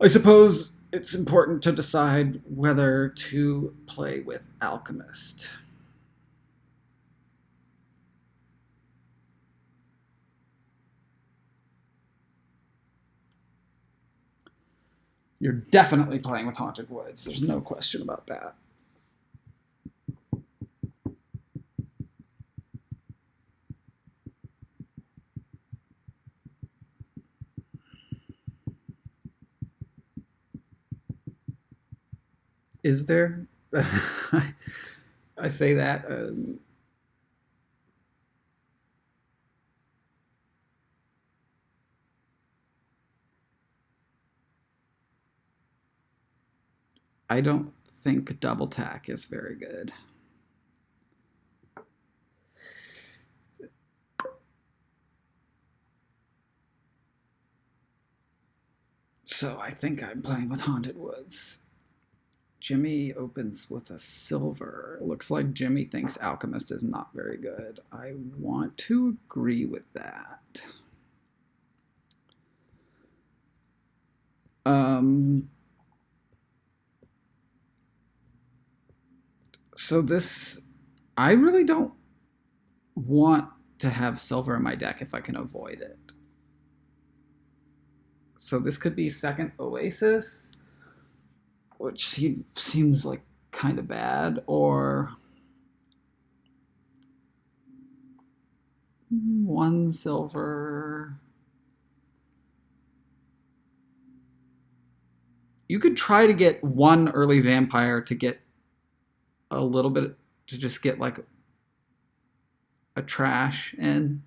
I suppose it's important to decide whether to play with Alchemist. You're definitely playing with Haunted Woods. There's no question about that. Is there? I say that. I don't think double tack is very good. So I think I'm playing with Haunted Woods. Jimmy opens with a silver. Looks like Jimmy thinks Alchemist is not very good. I want to agree with that. So this, I really don't want to have silver in my deck if I can avoid it. So this could be second Oasis, which seems like kind of bad, or one silver. You could try to get one early vampire to get a little bit, to just get like a trash in.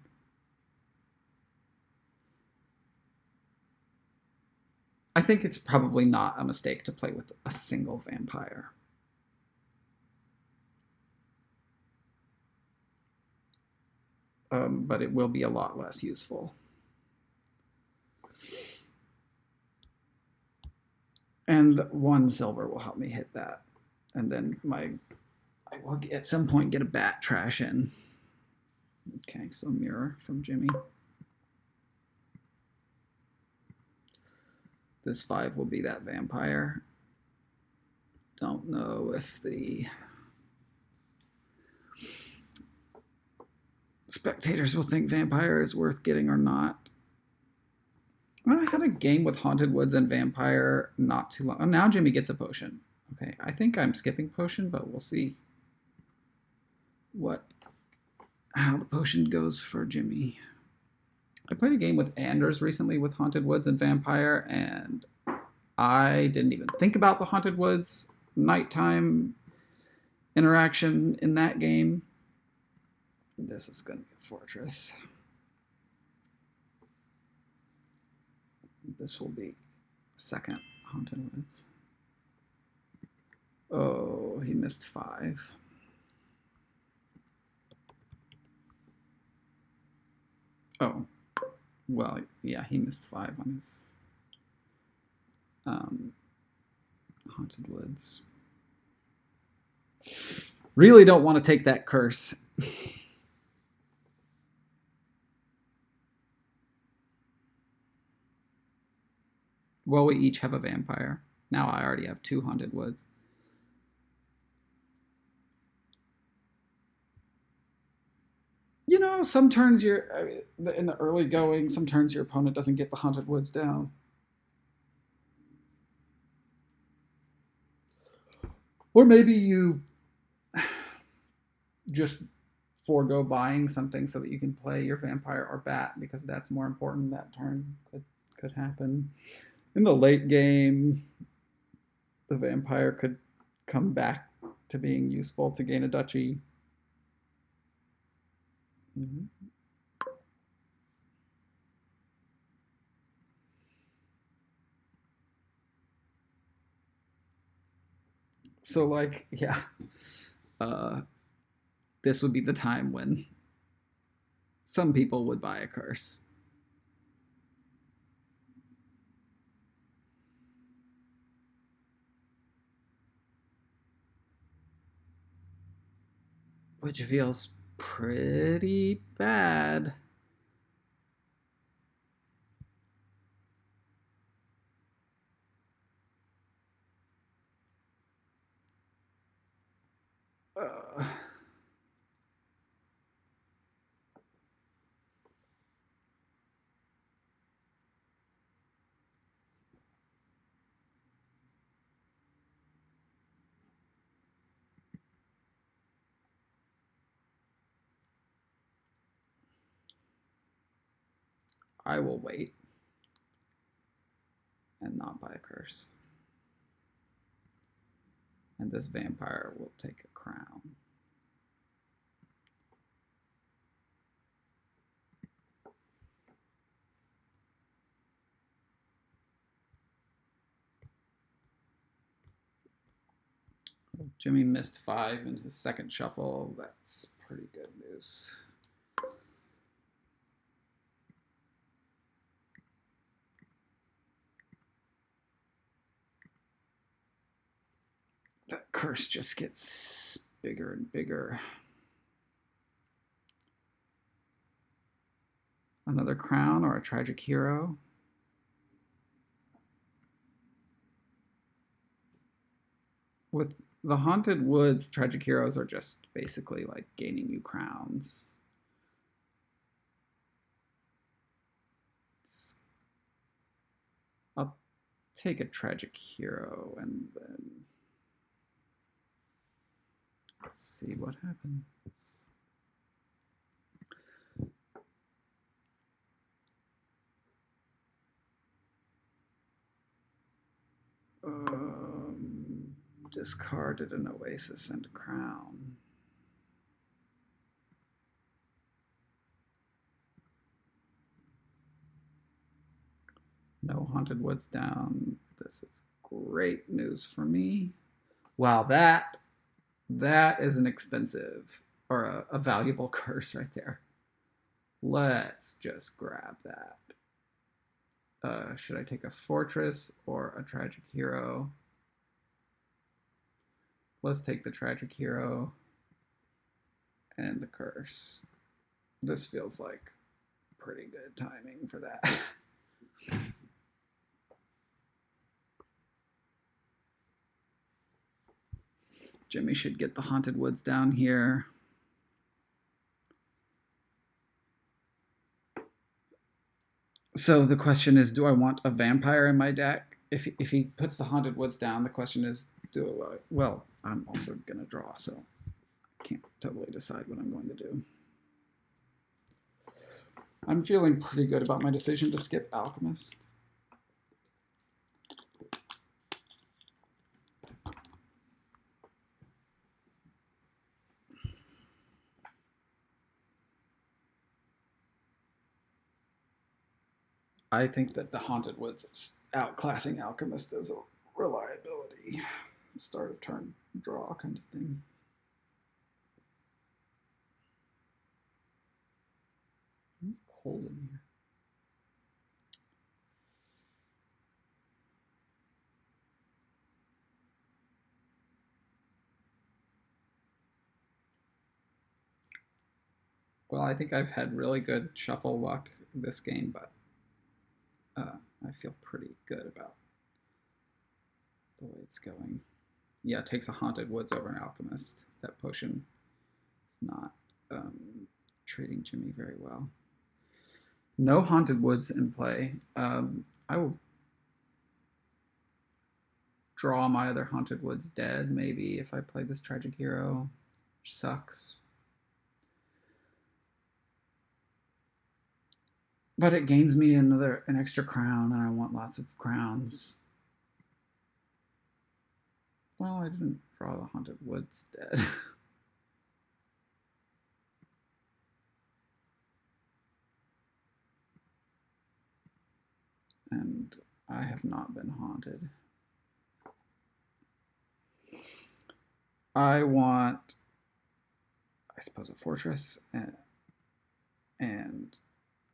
I think it's probably not a mistake to play with a single vampire. But it will be a lot less useful. And one silver will help me hit that. And then I will at some point get a bat trash in. Okay, so mirror from Jimmy. This 5 will be that vampire. Don't know if the spectators will think vampire is worth getting or not. I had a game with Haunted Woods and Vampire not too long. Oh, now Jimmy gets a potion. Okay, I think I'm skipping potion, but we'll see how the potion goes for Jimmy. I played a game with Anders recently with Haunted Woods and Vampire, and I didn't even think about the Haunted Woods nighttime interaction in that game. This is going to be a fortress. This will be second Haunted Woods. Oh, he missed 5. Oh, well, yeah, he missed 5 on his Haunted Woods. Really don't want to take that curse. Well, we each have a vampire. Now I already have 2 Haunted Woods. You know, some turns in the early going, some turns your opponent doesn't get the Haunted Woods down. Or maybe you just forego buying something so that you can play your vampire or bat, because that's more important that turn. Could happen. In the late game, the vampire could come back to being useful to gain a duchy. Mm-hmm. So, like, yeah, this would be the time when some people would buy a curse. Which feels pretty bad. I will wait and not buy a curse. And this vampire will take a crown. Jimmy missed 5 in his second shuffle. That's pretty good news. curse just gets bigger and bigger. Another crown or a tragic hero. With the Haunted Woods, tragic heroes are just basically like gaining you crowns. I'll take a tragic hero and then see what happens. Discarded an Oasis and a crown. No Haunted Woods down. This is great news for me. Wow, that is an expensive or a valuable curse right there. Let's just grab that. Should I take a fortress or a tragic hero? Let's take the tragic hero and the curse. This feels like pretty good timing for that. Jimmy should get the Haunted Woods down here. So the question is, do I want a vampire in my deck? If he puts the Haunted Woods down, the question is, well, I'm also going to draw, so I can't totally decide what I'm going to do. I'm feeling pretty good about my decision to skip Alchemist. I think that the Haunted Woods is outclassing Alchemist as a reliability. Start of turn draw kind of thing. It's cold in here. Well, I think I've had really good shuffle luck this game, but I feel pretty good about the way it's going. Yeah, it takes a Haunted Woods over an Alchemist. That potion is not treating Jimmy very well. No Haunted Woods in play. I will draw my other Haunted Woods dead, maybe, if I play this Tragic Hero, which sucks. But it gains me an extra crown, and I want lots of crowns. Well, I didn't draw the Haunted Woods dead. And I have not been haunted. I want, I suppose, a fortress and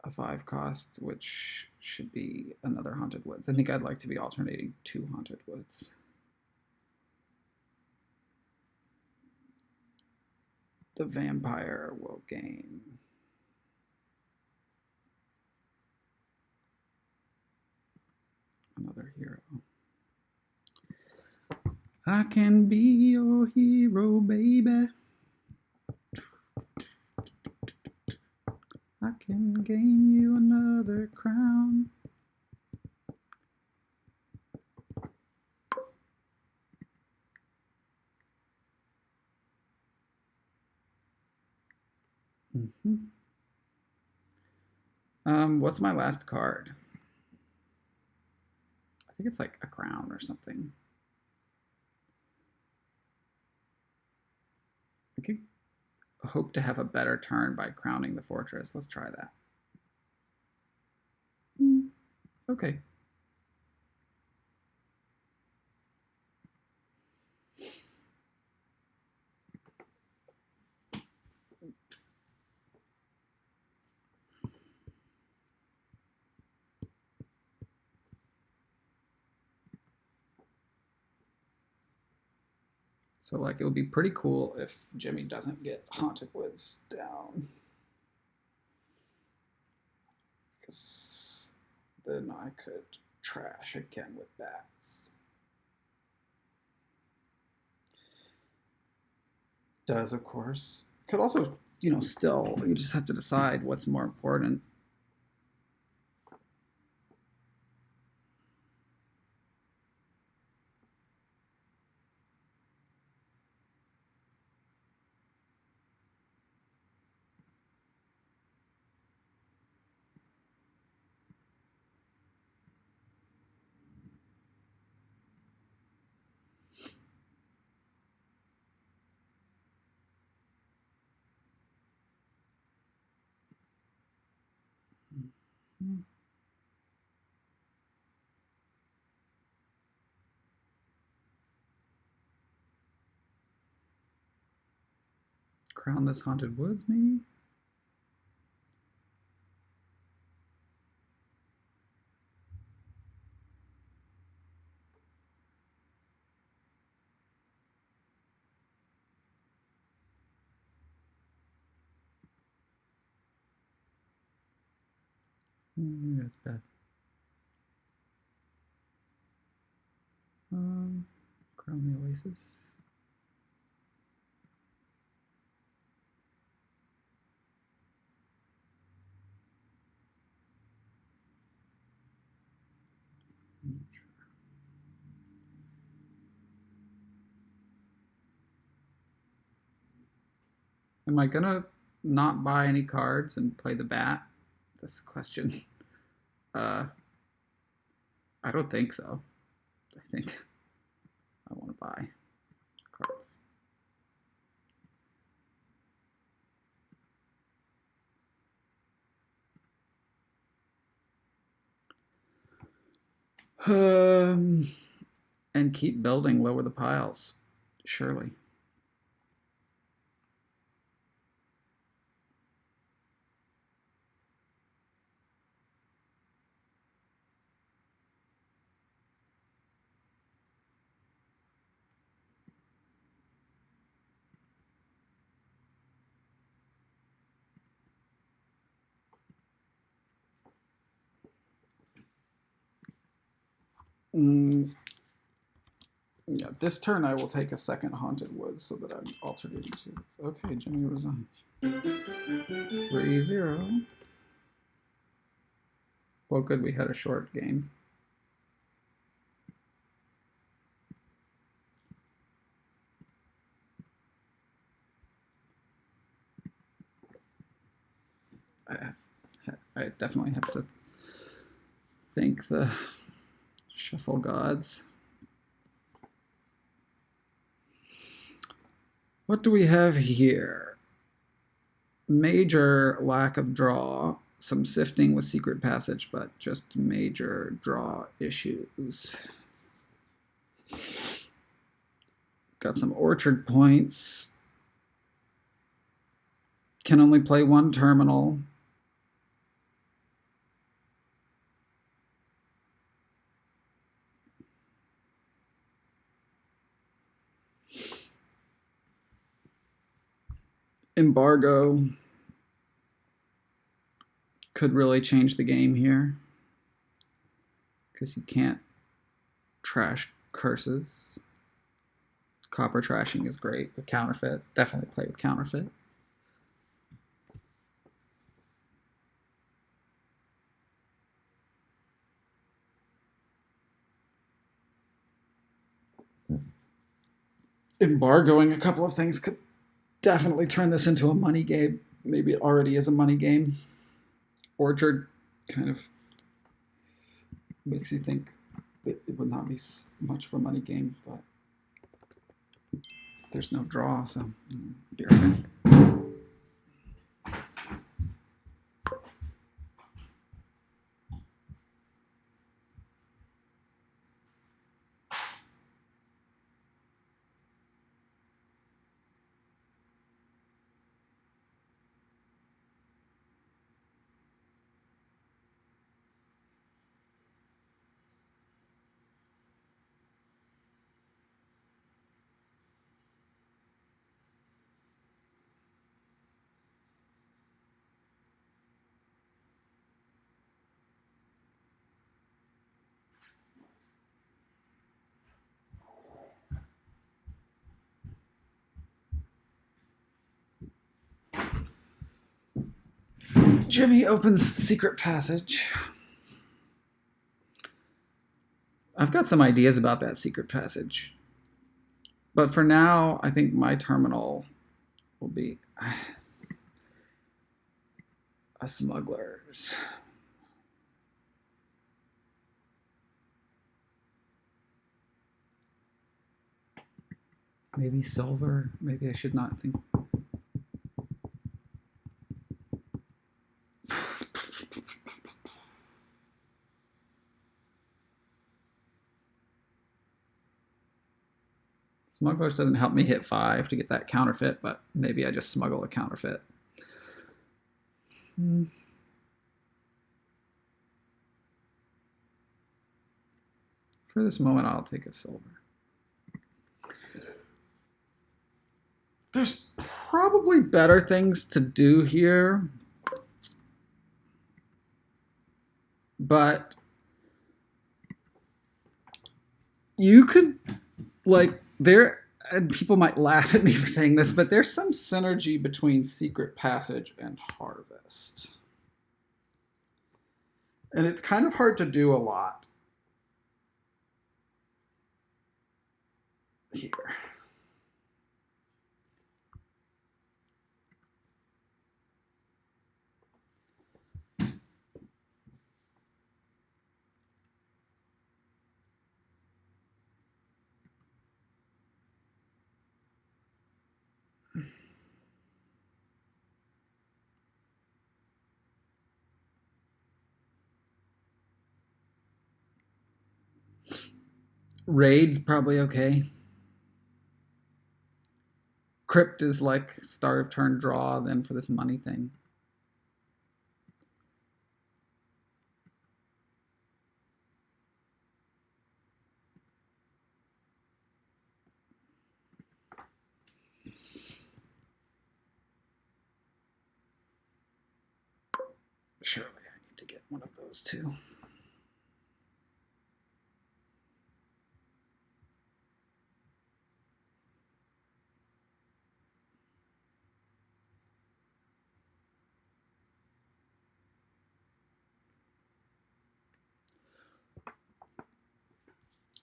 a 5 cost, which should be another Haunted Woods. I think I'd like to be alternating 2 Haunted Woods. The vampire will gain another hero. I can be your hero, baby. I can gain you another crown. What's my last card? I think it's like a crown or something. I could hope to have a better turn by crowning the fortress. Let's try that. Okay. So like it would be pretty cool if Jimmy doesn't get Haunted Woods down. Because then I could trash again with bats. Does, of course. Could also, still, you just have to decide what's more important. Crown this Haunted Woods, maybe? Maybe that's bad. Crown the Oasis. Am I gonna not buy any cards and play the bat? This question. Uh, I don't think so. I think I want to buy cards. And keep building, lower the piles. Surely. Yeah, this turn I will take a second Haunted Woods so that I'm alternating to. Okay, Jimmy resigns. 3-0. Well, good, we had a short game. I definitely have to thank the shuffle gods. What do we have here? Major lack of draw, some sifting with secret passage, but just major draw issues. Got some orchard points. Can only play one terminal. Embargo could really change the game here because you can't trash curses. Copper trashing is great with counterfeit. Definitely play with counterfeit. Embargoing a couple of things could definitely turn this into a money game. Maybe it already is a money game. Orchard kind of makes you think that it would not be much of a money game, but there's no draw, so be right back. Jimmy opens secret passage. I've got some ideas about that secret passage. But for now, I think my terminal will be a smuggler's. Maybe silver. Maybe I should not think. Smugglers doesn't help me hit 5 to get that counterfeit, but maybe I just smuggle a counterfeit. For this moment, I'll take a silver. There's probably better things to do here, but you could, like, there, and people might laugh at me for saying this, but there's some synergy between Secret Passage and Harvest. And it's kind of hard to do a lot here. Raid's probably okay. Crypt is like start of turn draw, then for this money thing. Surely I need to get one of those too.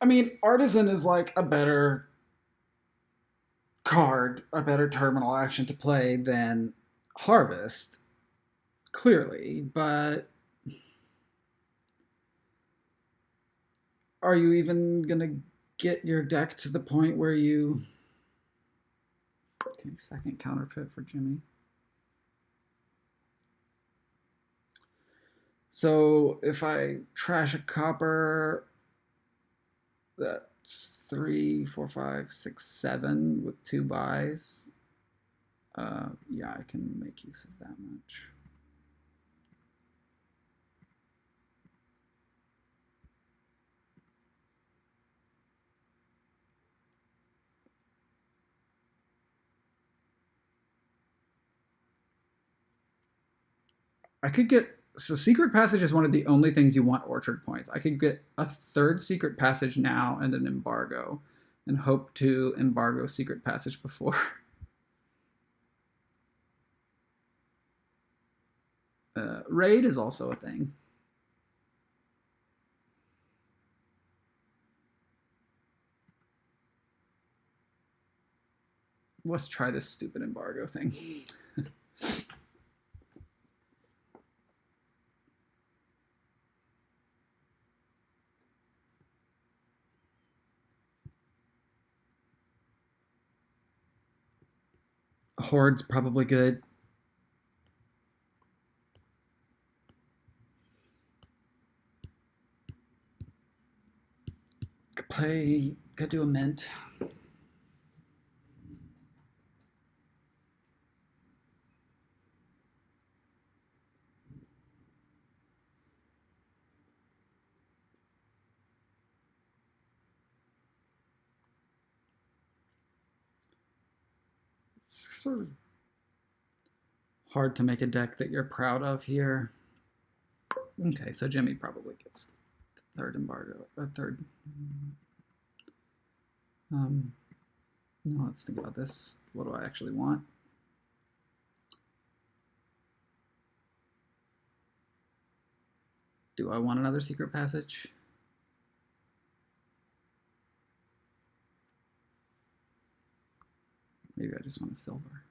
I mean, Artisan is like a better card, a better terminal action to play than Harvest, clearly, but are you even gonna get your deck to the point where you... Okay, second counterfeit for Jimmy. So if I trash a copper, that's 3, 4, 5, 6, 7 with 2 buys. Yeah, I can make use of that much. I could get... So Secret Passage is one of the only things you want Orchard points. I could get a third Secret Passage now and an Embargo, and hope to embargo Secret Passage before. Raid is also a thing. Let's try this stupid embargo thing. Horde's probably good. Could do a mint. It's sort of hard to make a deck that you're proud of here. Okay, so Jimmy probably gets third embargo, third. No, let's think about this. What do I actually want? Do I want another secret passage? Maybe I just want a silver.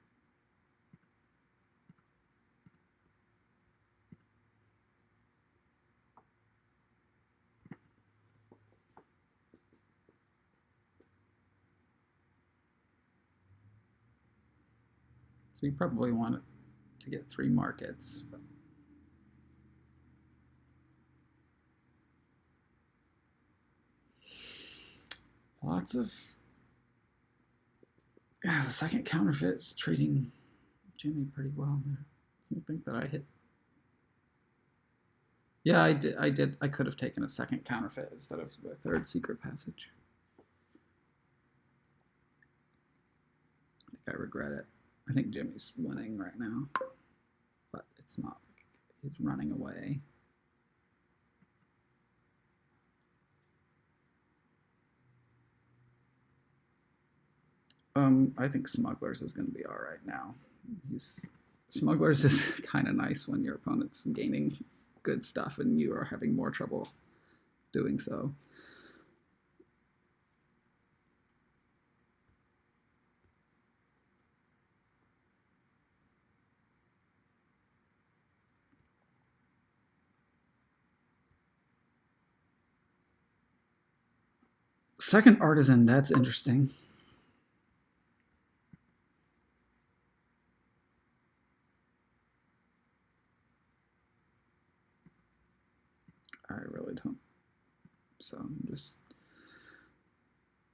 So you probably want it to get 3 markets. But lots of... Yeah, the second counterfeit is treating Jimmy pretty well there. I think that I hit... Yeah, I did. I could have taken a second counterfeit instead of the third secret passage. I think I regret it. I think Jimmy's winning right now, but it's not. He's running away. I think Smugglers is going to be all right now. Smugglers is kind of nice when your opponent's gaining good stuff and you are having more trouble doing so. Second Artisan, that's interesting. I really don't. So I'm just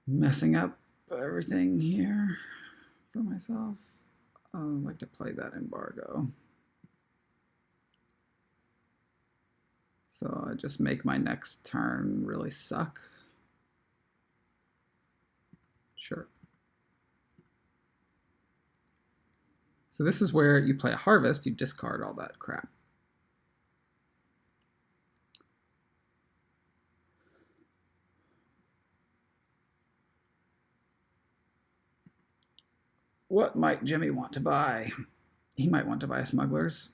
messing up everything here for myself. I'd like to play that embargo. So I just make my next turn really suck. Sure. So this is where you play a harvest, you discard all that crap. What might Jimmy want to buy? He might want to buy Smugglers.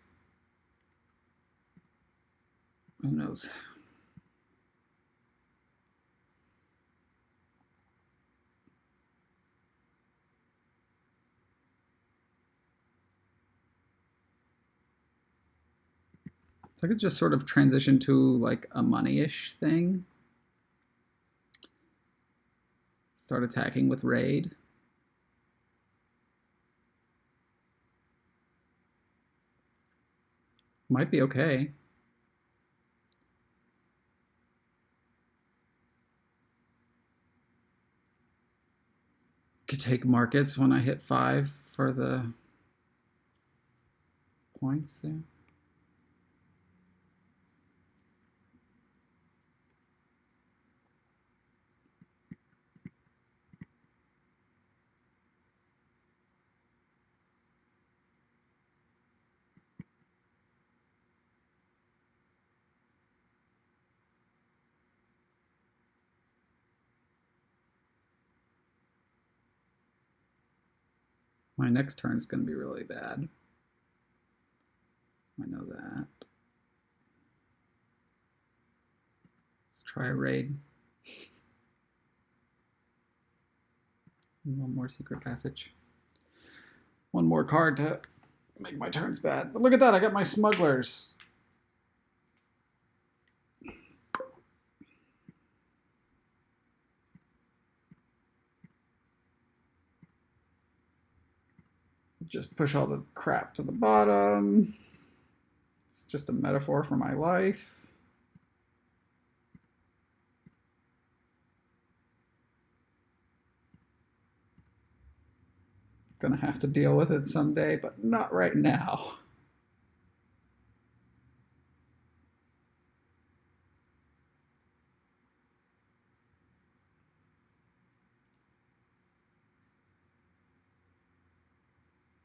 Who knows? So I could just sort of transition to like a money-ish thing. Start attacking with Raid. Might be okay. Could take markets when I hit 5 for the points there. My next turn is going to be really bad. I know that. Let's try a Raid. One more secret passage. One more card to make my turns bad. But look at that, I got my Smugglers. Just push all the crap to the bottom. It's just a metaphor for my life. Gonna have to deal with it someday, but not right now.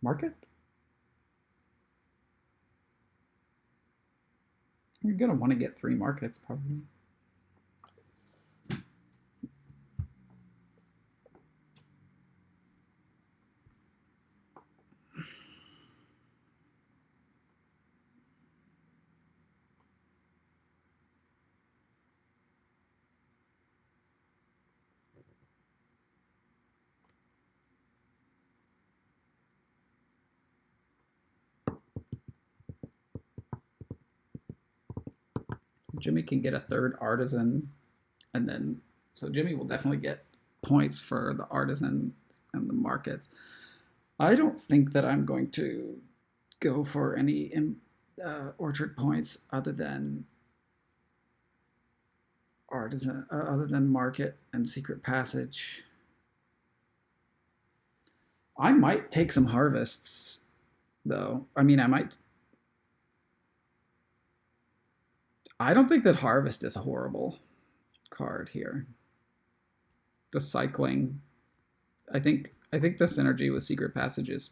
Market? You're gonna want to get 3 markets, probably. Jimmy can get a third artisan, and then so Jimmy will definitely get points for the artisan and the markets. I don't think that I'm going to go for any orchard points other than artisan, other than market and secret passage. I might take some harvests, though. I mean, I might. I don't think that harvest is a horrible card here. The cycling, I think the synergy with secret passage is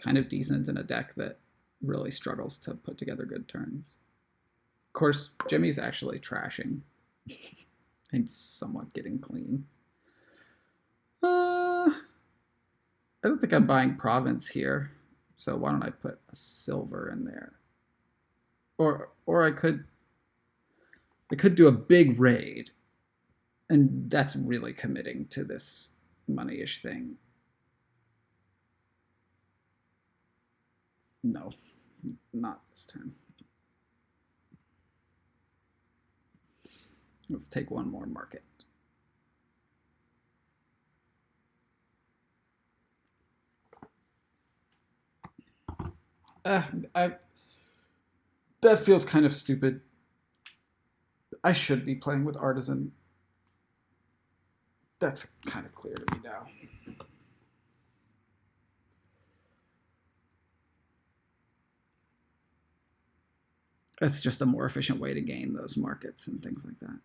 kind of decent in a deck that really struggles to put together good turns. Of course, Jimmy's actually trashing and somewhat getting clean. I don't think I'm buying province here, so why don't I put a silver in there? Or I could do a big raid, and that's really committing to this money-ish thing. No, not this turn. Let's take one more market. That feels kind of stupid. I should be playing with artisan. That's kind of clear to me now. It's just a more efficient way to gain those markets and things like that.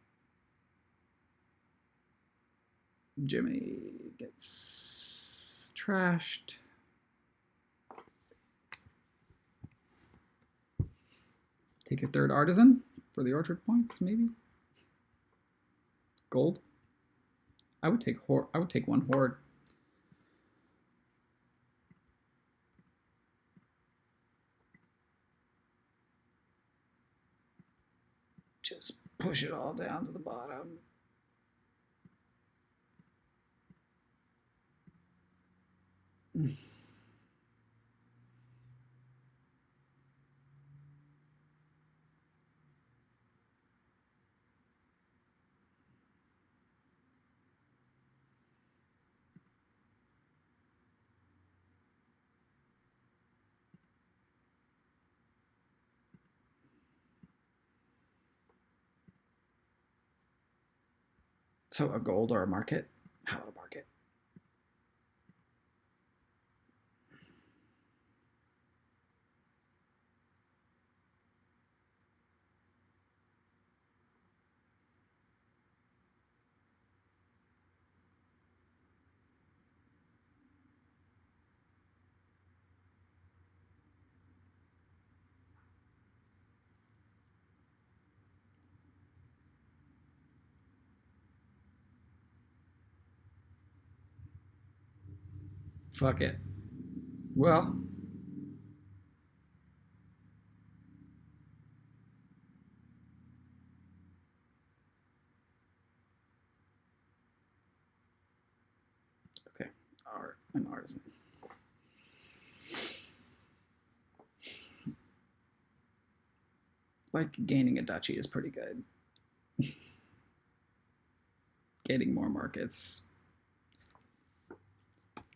Jimmy gets trashed. Take your third artisan for the orchard points, maybe. Gold. I would take one horde. Just push it all down to the bottom. So a gold or a market? How about a market? Fuck it. Well, okay. An artisan. Like gaining a duchy is pretty good. Gaining more markets is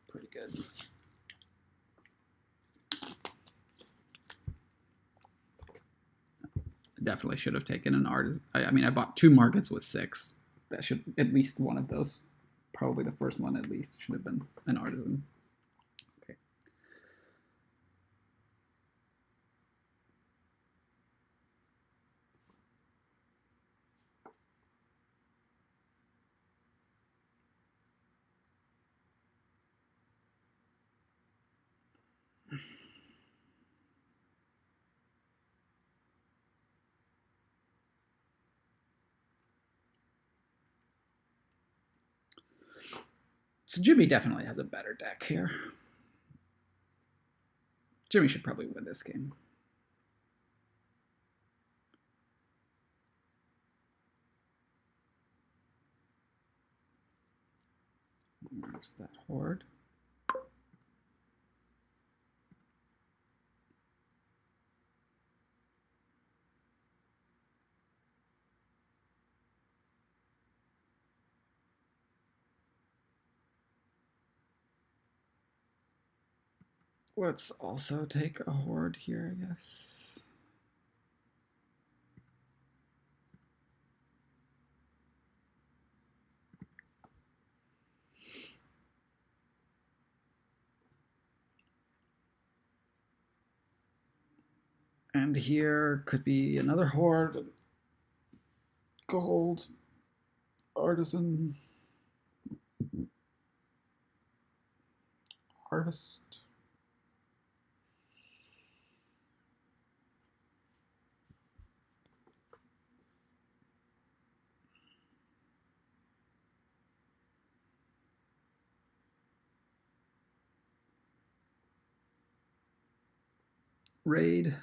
pretty good. Definitely should have taken an artisan. I mean, I bought 2 markets with 6. That should, at least one of those, probably the first one at least, should have been an artisan. Okay. So Jimmy definitely has a better deck here. Jimmy should probably win this game. Where's that horde? Let's also take a horde here, I guess. And here could be another horde. Gold. Artisan. Harvest. Raid.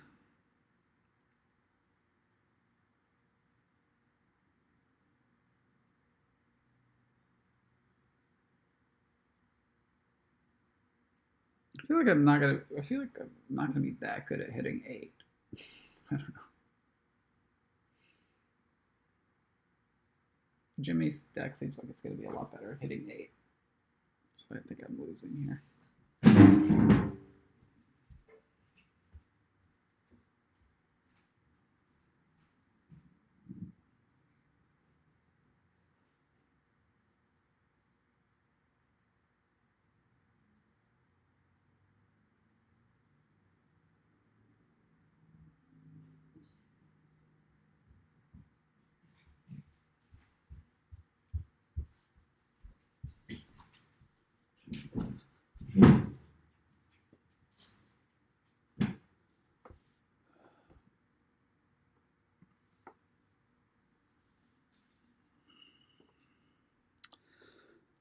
I feel like I'm not gonna be that good at hitting 8. I don't know. Jimmy's deck seems like it's gonna be a lot better at hitting 8. So I think I'm losing here.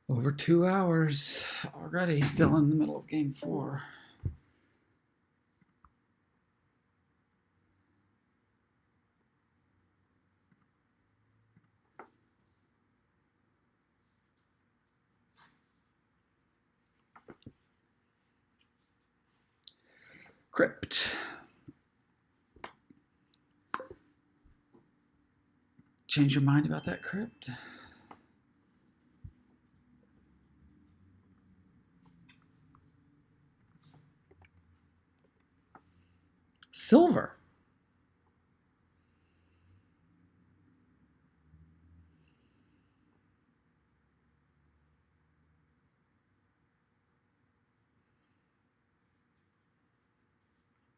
Over 2 hours already, still in the middle of game 4. Crypt. Change your mind about that crypt? Silver.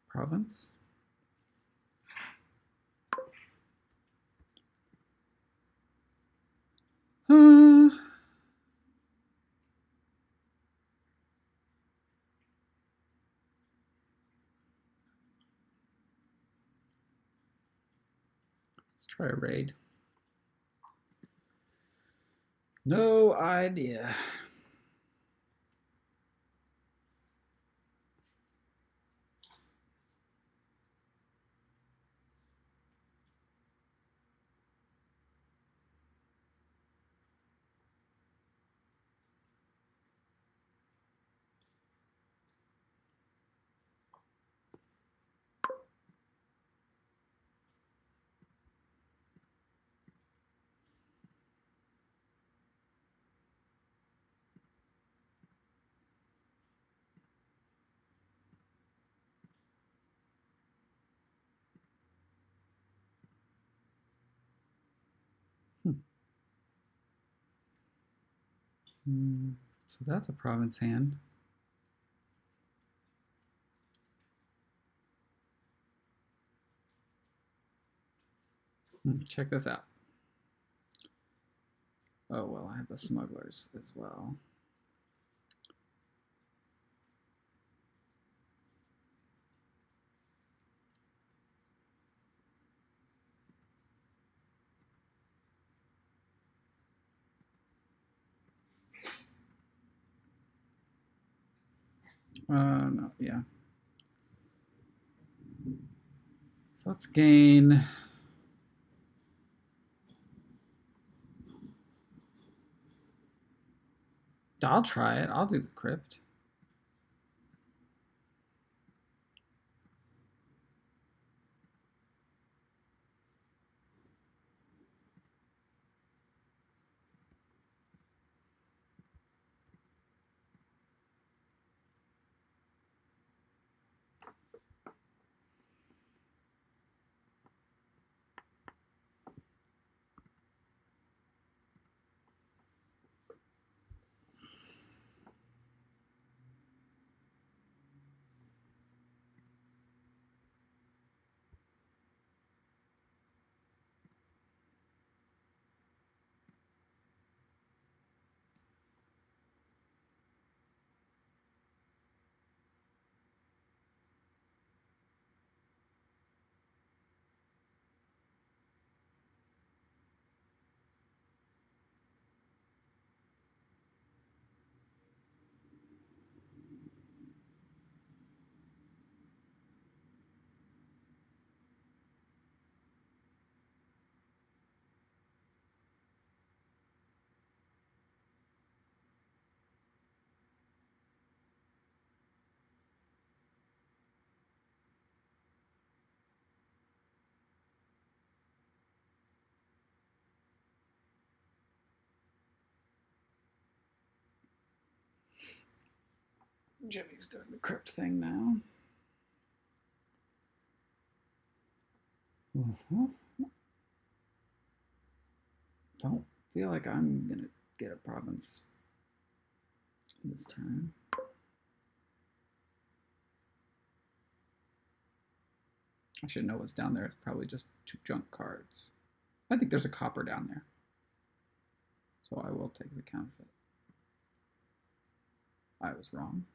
Province. Let's try a raid. No idea. So that's a province hand. Check this out. Oh, well, I have the smugglers as well. No, yeah. So let's gain. I'll try it. I'll do the crypt. Jimmy's doing the crypt thing now. Don't feel like I'm gonna get a province this turn. I should know what's down there. It's probably just 2 junk cards. I think there's a copper down there. So I will take the counterfeit. I was wrong.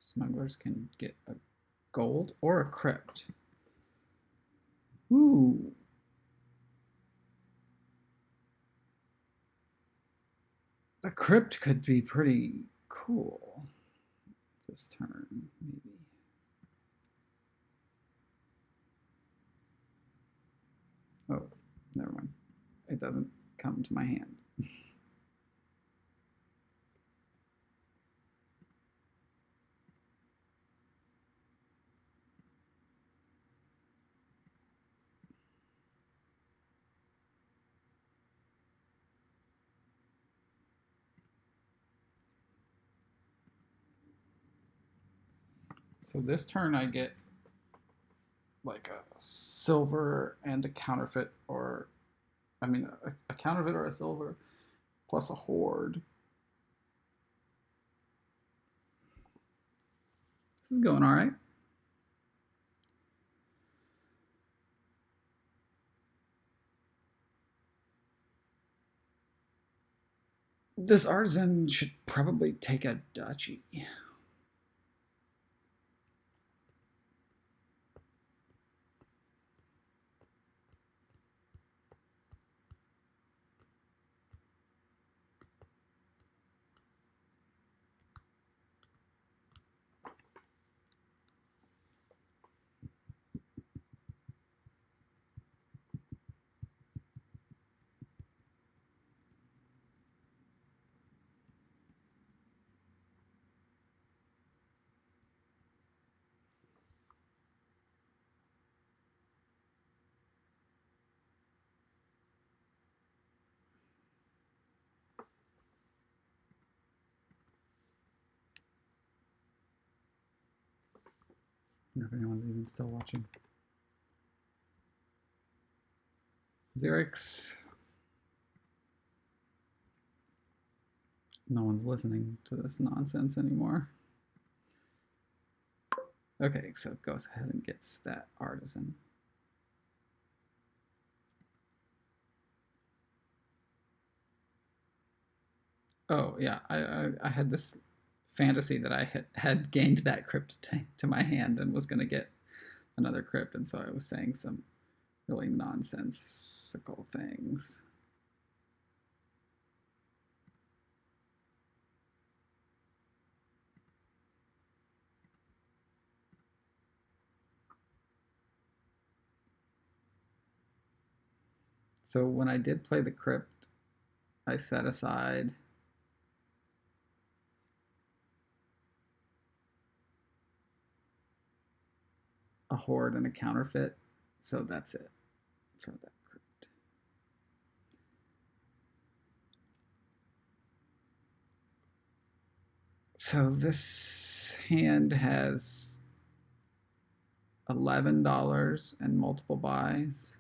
Smugglers can get a gold or a crypt. Ooh. A crypt could be pretty cool this turn, maybe. Oh, never mind. It doesn't come to my hand. So this turn I get like a silver and a counterfeit, or I mean a counterfeit or a silver plus a horde. This is going all right. This artisan should probably take a duchy. I wonder if anyone's even still watching. Xerix. No one's listening to this nonsense anymore. Okay, so it goes ahead and gets that artisan. Oh yeah, I had this fantasy that I had gained that crypt to my hand and was going to get another crypt, and so I was saying some really nonsensical things. So when I did play the crypt, I set aside a horde and a counterfeit, so that's it for that crypt. So this hand has $11 and multiple buys.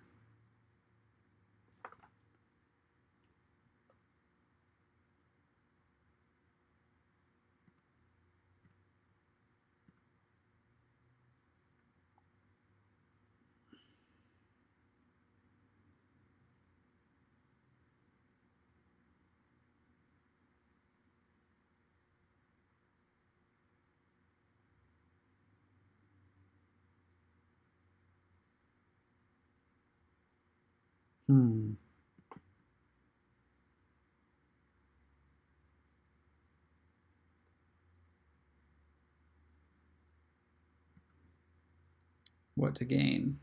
What to gain?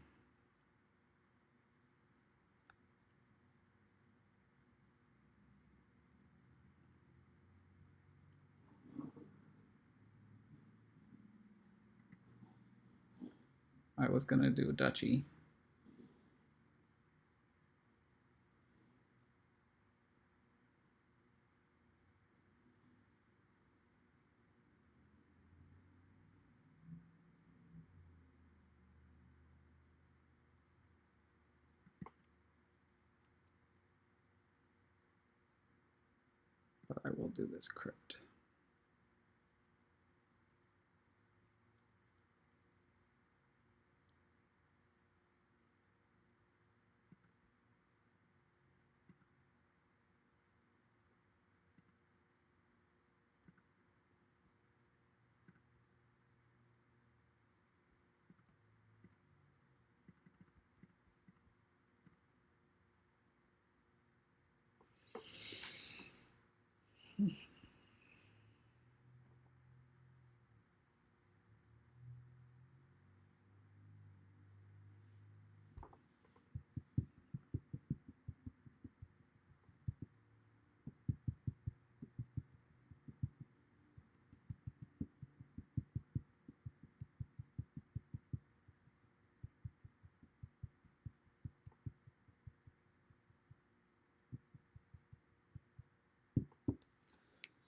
I was gonna do a duchy. But I will do this crypt.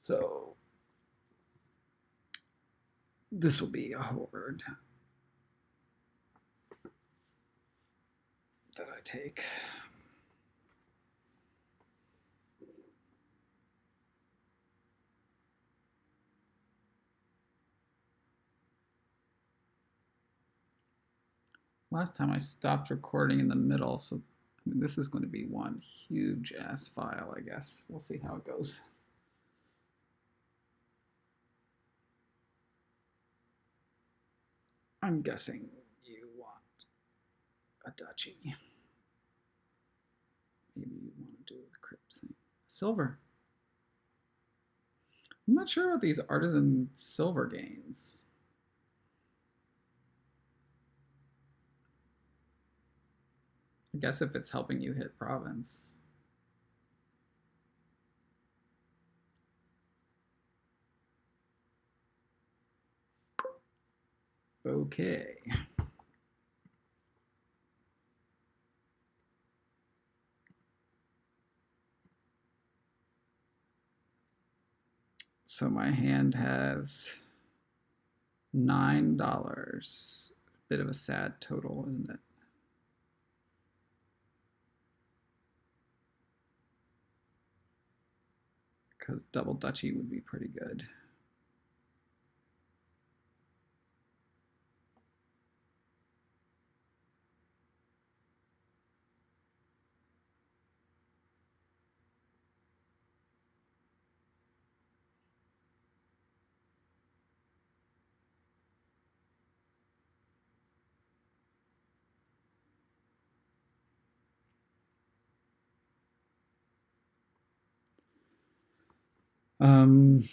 So this will be a horde that I take. Last time I stopped recording in the middle, so I mean, this is going to be one huge ass file, I guess. We'll see how it goes. I'm guessing you want a duchy. Maybe you want to do the crypt thing. Silver. I'm not sure about these artisan silver gains. I guess if it's helping you hit province. Okay. So my hand has $9. Bit of a sad total, isn't it? Because double duchy would be pretty good. Um,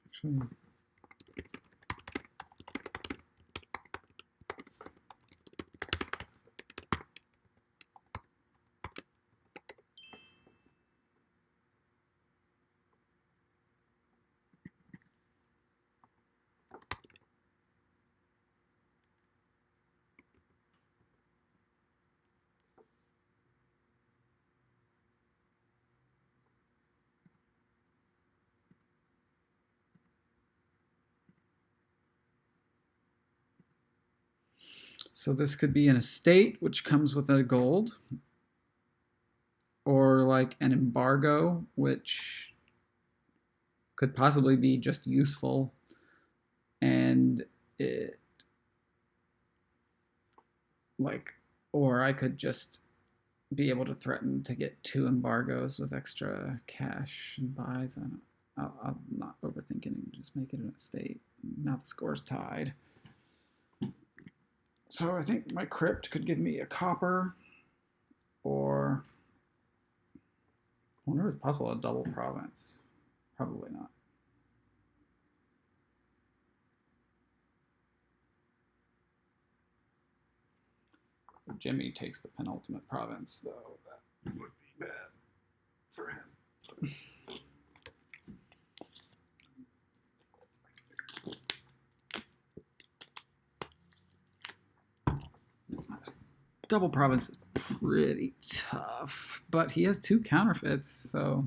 actually, so this could be an estate, which comes with a gold, or like an embargo, which could possibly be just useful, and it like, or I could just be able to threaten to get 2 embargoes with extra cash and buys. I'm not overthinking and just make it an estate. Now the score's tied. So I think my crypt could give me a copper or I wonder if it's possible a double province. Probably not. If Jimmy takes the penultimate province, though, that would be bad for him. Double province is pretty tough, but he has 2 counterfeits, so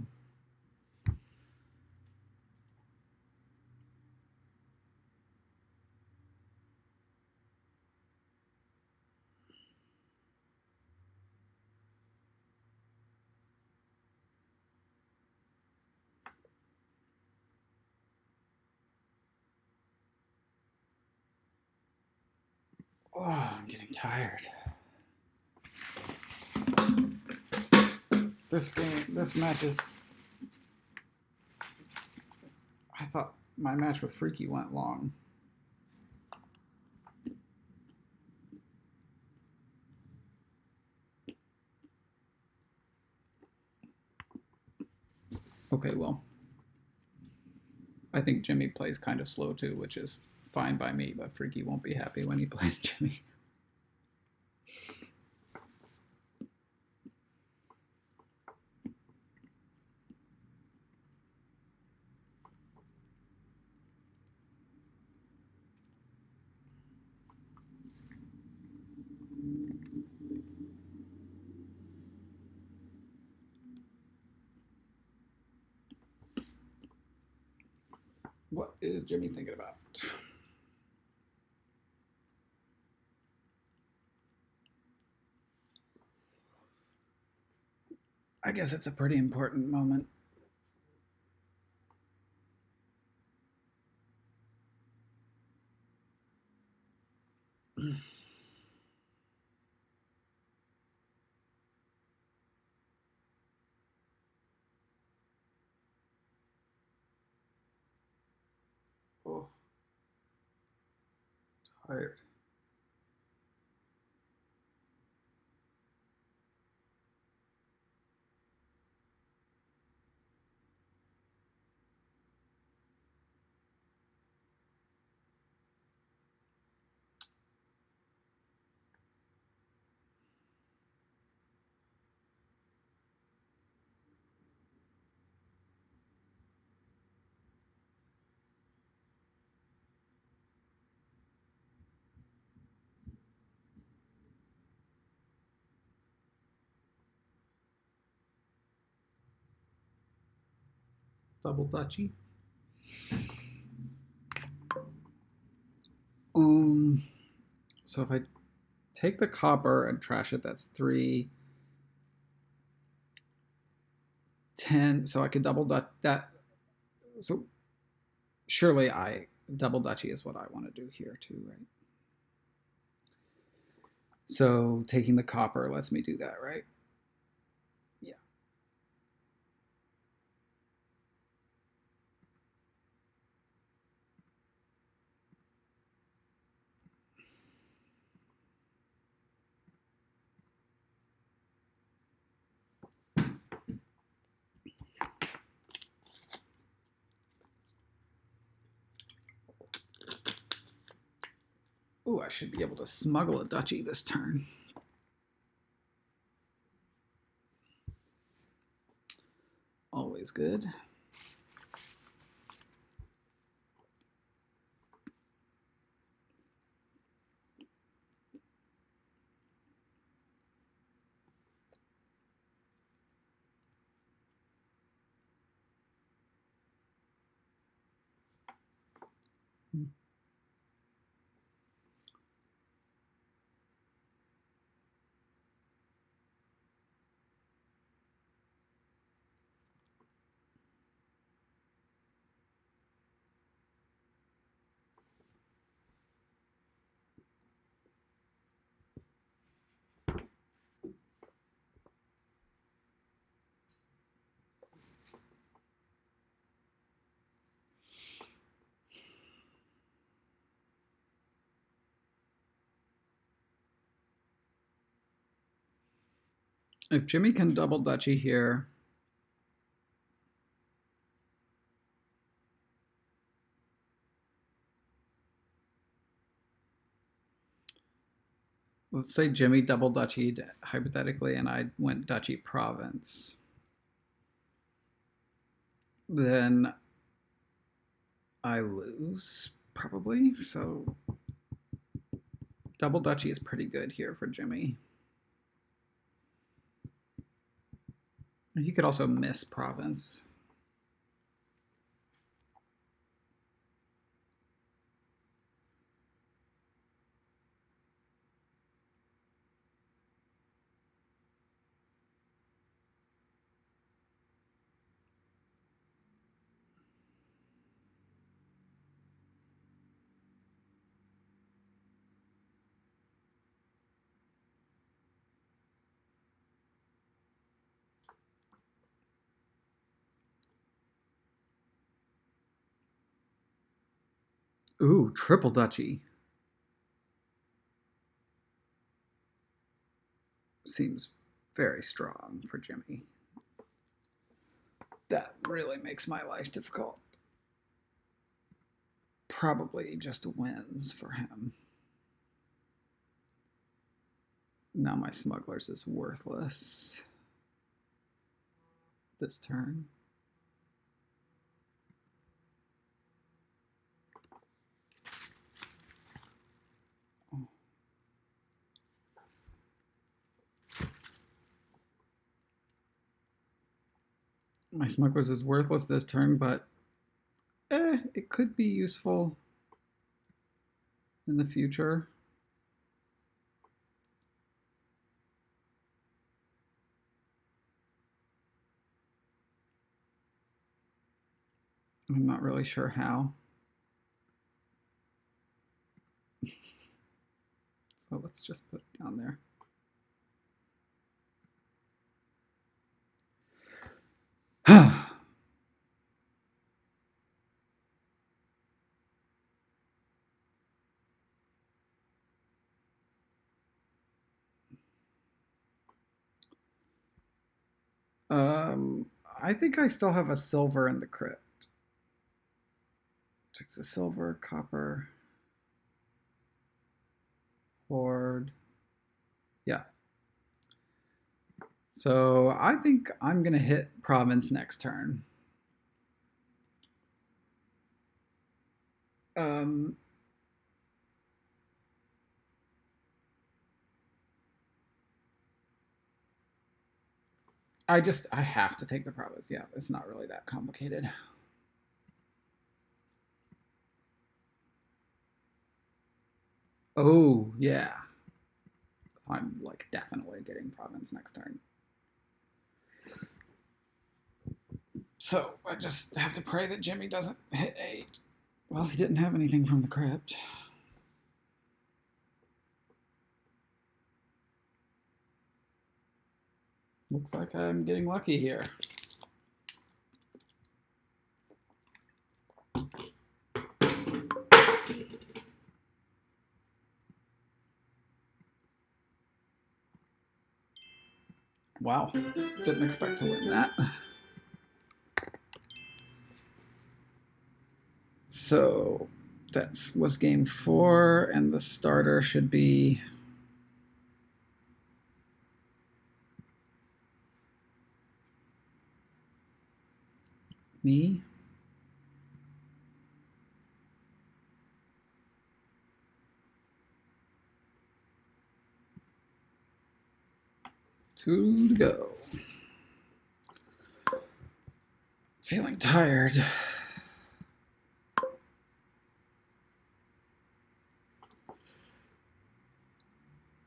oh, I'm getting tired. This match is. I thought my match with Freaky went long. Okay, well, I think Jimmy plays kind of slow too, which is fine by me, but Freaky won't be happy when he plays Jimmy. What is Jimmy thinking about? I guess it's a pretty important moment. Oh, tired. Double Dutchy. So if I take the copper and trash it, that's 3, 10. So I could double dutch that. So surely double Dutchy is what I want to do here too, right? So taking the copper lets me do that, right? Yeah. Ooh, I should be able to smuggle a Dutchy this turn. Always good. If Jimmy can double Dutchy here, let's say Jimmy double duchy hypothetically, and I went duchy province. Then I lose probably. So double duchy is pretty good here for Jimmy. He could also miss province. Ooh, triple duchy. Seems very strong for Jimmy. That really makes my life difficult. Probably just wins for him. Now my smugglers is worthless this turn. My smugglers is worthless this turn, but it could be useful in the future. I'm not really sure how. So let's just put it down there. I think I still have a silver in the crypt. Takes a silver, copper, hoard. Yeah. So I think I'm going to hit province next turn. I have to take the province. Yeah, it's not really that complicated. Oh, yeah. I'm like definitely getting province next turn. So I just have to pray that Jimmy doesn't hit 8. Well, he didn't have anything from the crypt. Looks like I'm getting lucky here. Wow, didn't expect to win that. So that was game 4, and the starter should be me. Two to go. Feeling tired.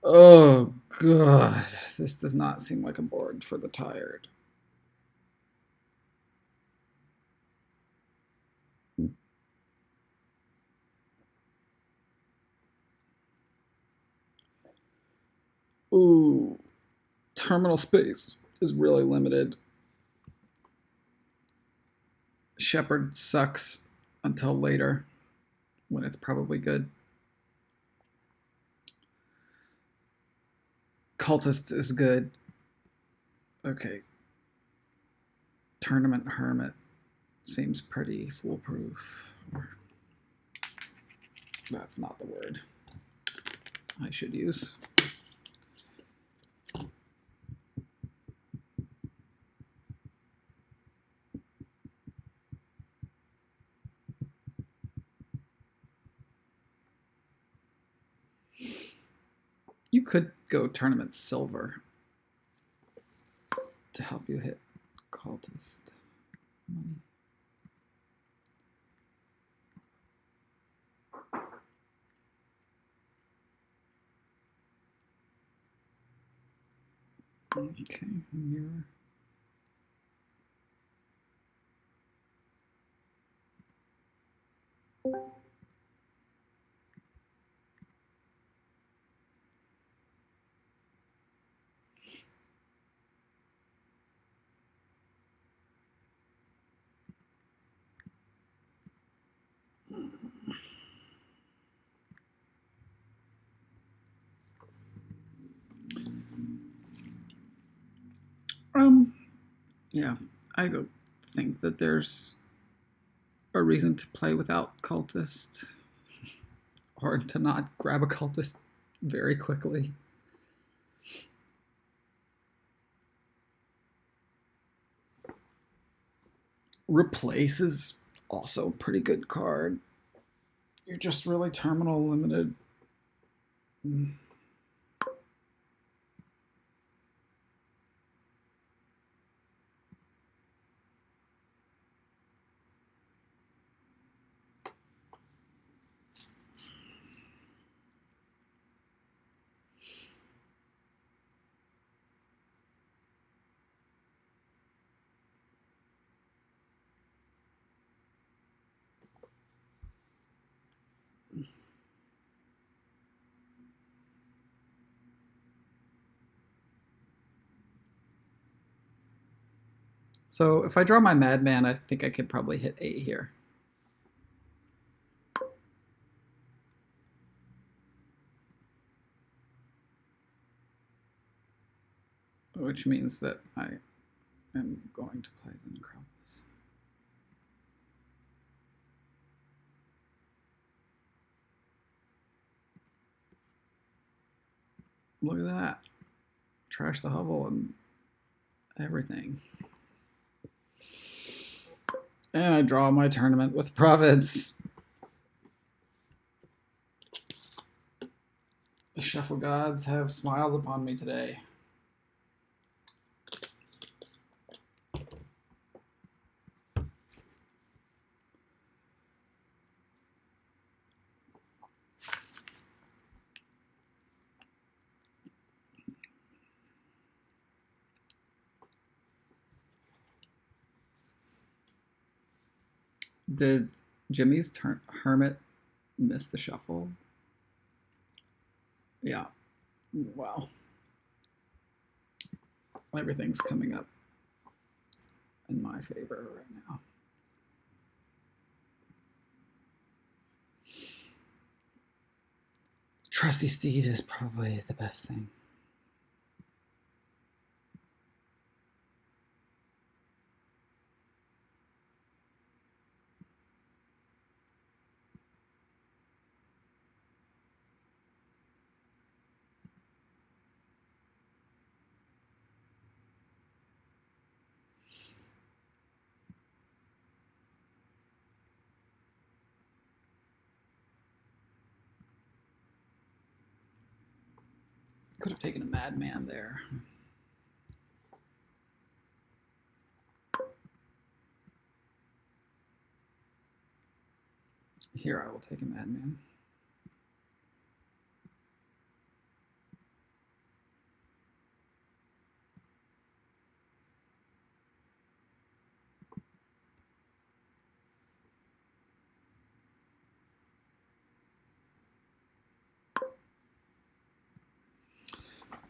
Oh, God. This does not seem like a board for the tired. Ooh. Terminal space is really limited. Shepherd sucks until later, when it's probably good. Cultist is good. Okay. Tournament Hermit seems pretty foolproof. That's not the word I should use. You could go tournament silver to help you hit cultist money. Okay, mirror. Yeah, I don't think that there's a reason to play without cultist or to not grab a cultist very quickly. Replace is also a pretty good card. You're just really terminal limited. So if I draw my Madman, I think I could probably hit 8 here. Which means that I am going to play the Necropolis. Look at that. Trash the hovel and everything. And I draw my tournament with Providence. The Shuffle Gods have smiled upon me today. Did Jimmy's Hermit miss the shuffle? Yeah. Wow. Everything's coming up in my favor right now. Trusty Steed is probably the best thing. Could have taken a Madman there. Here I will take a Madman.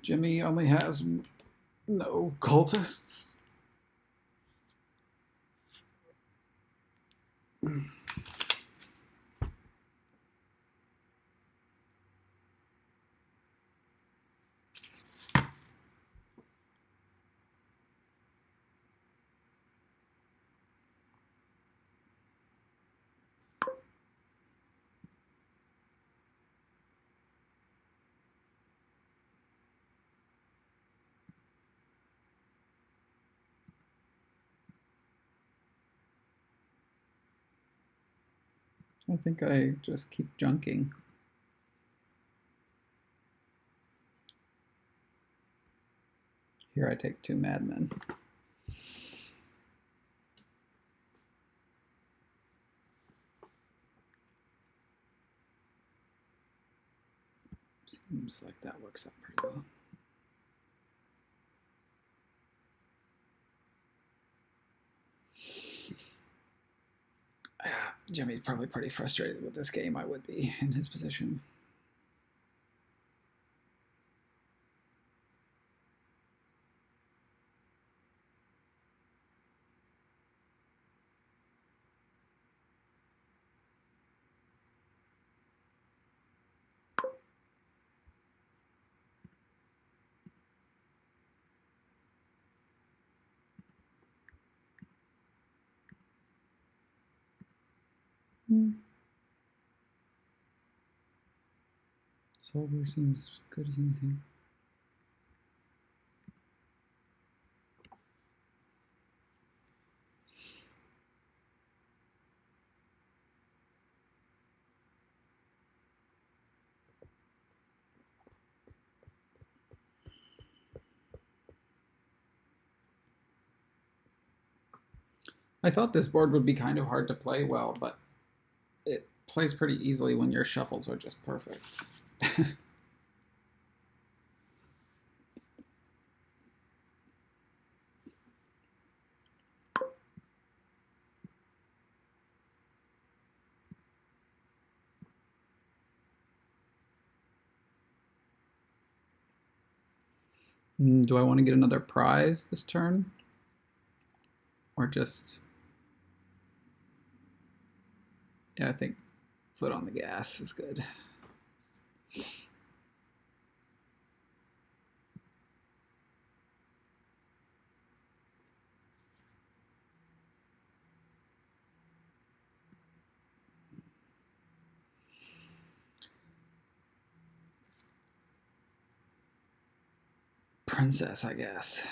Jimmy only has no cultists. I think I just keep junking. Here I take 2 madmen. Seems like that works out pretty well. Jimmy's probably pretty frustrated with this game. I would be in his position. Solver seems good as anything. I thought this board would be kind of hard to play well, but it plays pretty easily when your shuffles are just perfect. Do I want to get another prize this turn? Or just... Yeah, I think foot on the gas is good. Princess, I guess.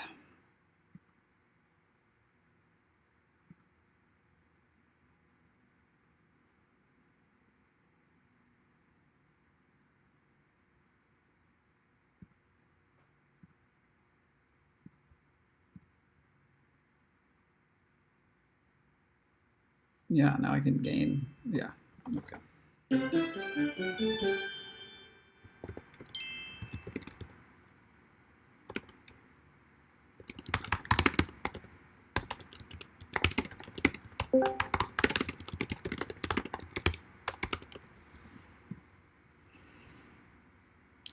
Yeah, now I can gain. Yeah, okay.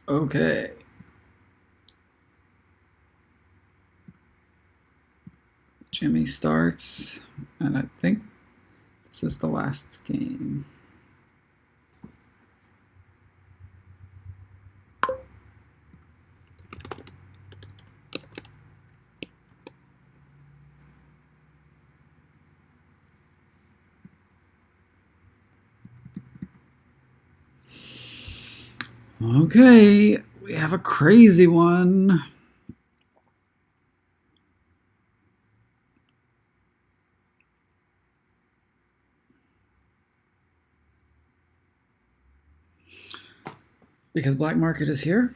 Okay. Jimmy starts, and I think this is the last game. Okay, we have a crazy one. Because black market is here.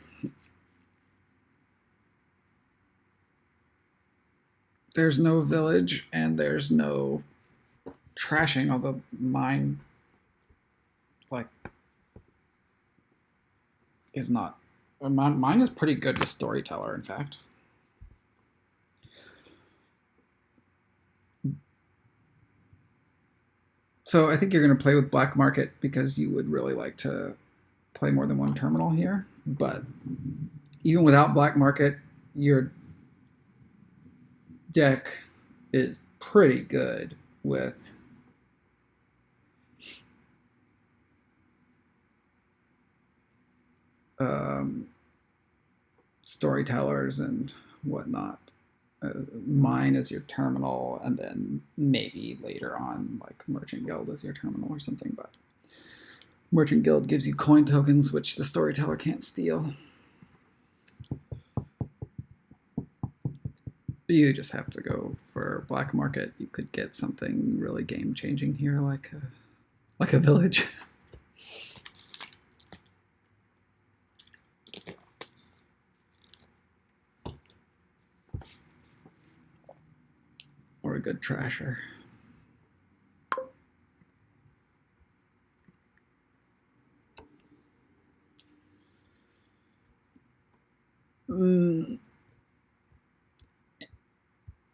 There's no village and there's no trashing, although mine is not. Mine is pretty good with storyteller, in fact. So I think you're going to play with black market because you would really like to play more than one terminal here. But even without black market, your deck is pretty good with storytellers and whatnot. Mine is your terminal, and then maybe later on, like Merchant Guild is your terminal or something. But Merchant Guild gives you coin tokens, which the storyteller can't steal. You just have to go for black market. You could get something really game changing here, like a village. a good trasher.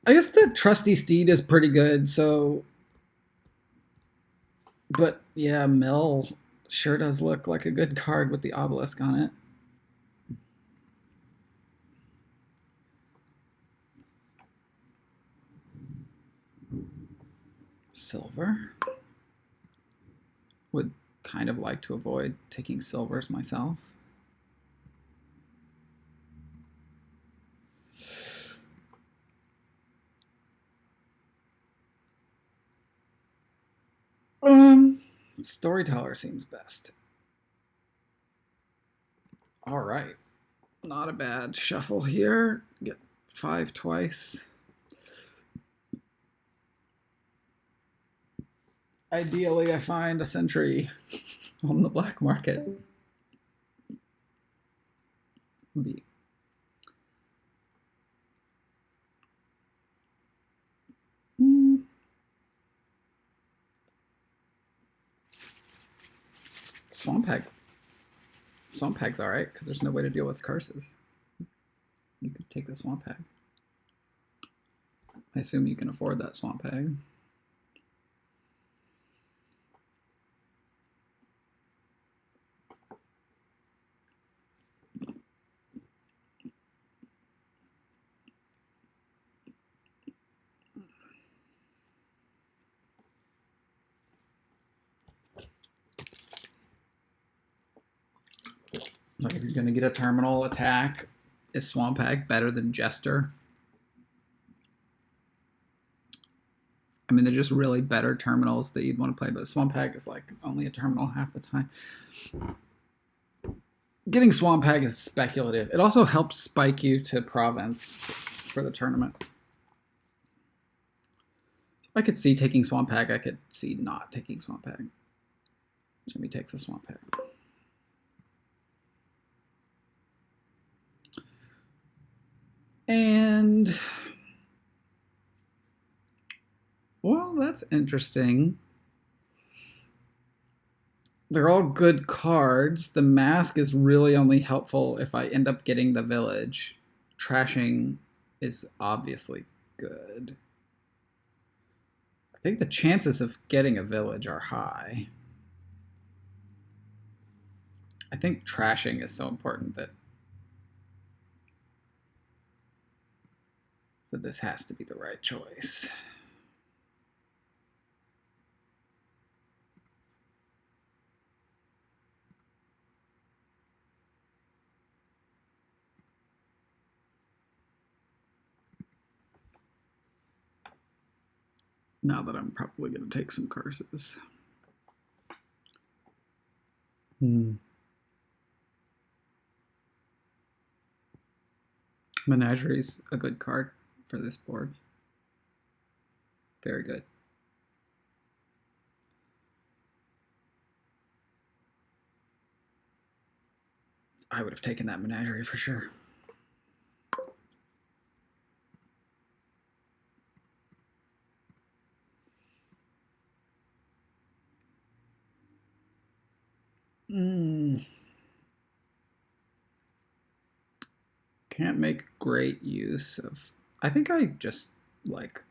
I guess the Trusty Steed is pretty good, so. But yeah, Mill sure does look like a good card with the obelisk on it. Silver. Would kind of like to avoid taking silvers myself. Storyteller seems best. All right. Not a bad shuffle here. Get 5 twice. Ideally, I find a sentry on the black market. B. Swamp Hag's alright, because there's no way to deal with curses. You could take the Swamp Hag. I assume you can afford that Swamp Hag. Like if you're going to get a terminal attack, is Swamp Hag better than Jester? I mean, they're just really better terminals that you'd want to play, but Swamp Hag is like only a terminal half the time. Getting Swamp Hag is speculative. It also helps spike you to Province for the tournament. I could see taking Swamp Hag. I could see not taking Swamp Hag. Jimmy takes a Swamp Hag. And, well, that's interesting. They're all good cards. The mask is really only helpful if I end up getting the village. Trashing is obviously good. I think the chances of getting a village are high. I think trashing is so important that this has to be the right choice. Now that I'm probably going to take some curses. Menagerie's a good card for this board. Very good. I would have taken that Menagerie for sure. Can't make great use of. I think I just like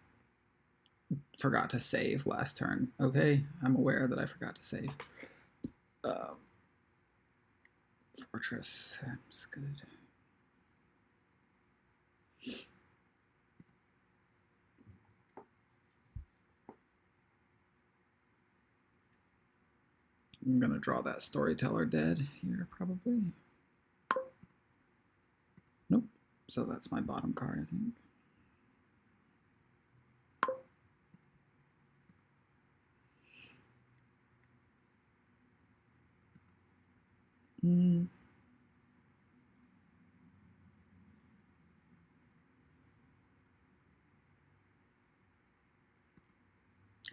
forgot to save last turn. Okay, I'm aware that I forgot to save. Fortress, that's good. I'm gonna draw that Storyteller dead here, probably. Nope. So that's my bottom card, I think.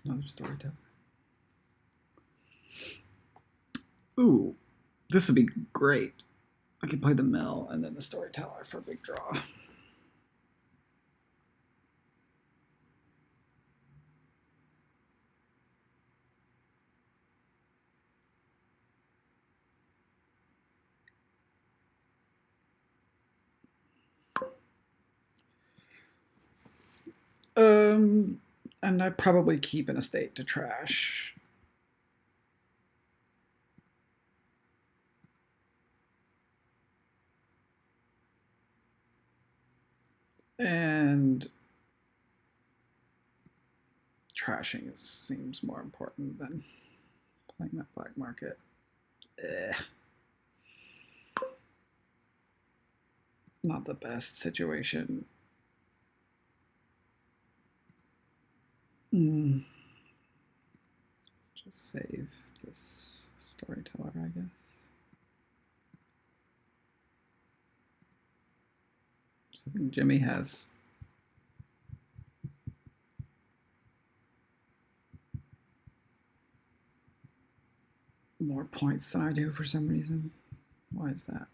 Another Storyteller. Ooh, this would be great. I could play the Mill and then the Storyteller for a big draw. And I'd probably keep an estate to trash. And trashing seems more important than playing that black market. Not the best situation. Let's just save this storyteller, I guess. So I think Jimmy has more points than I do for some reason. Why is that?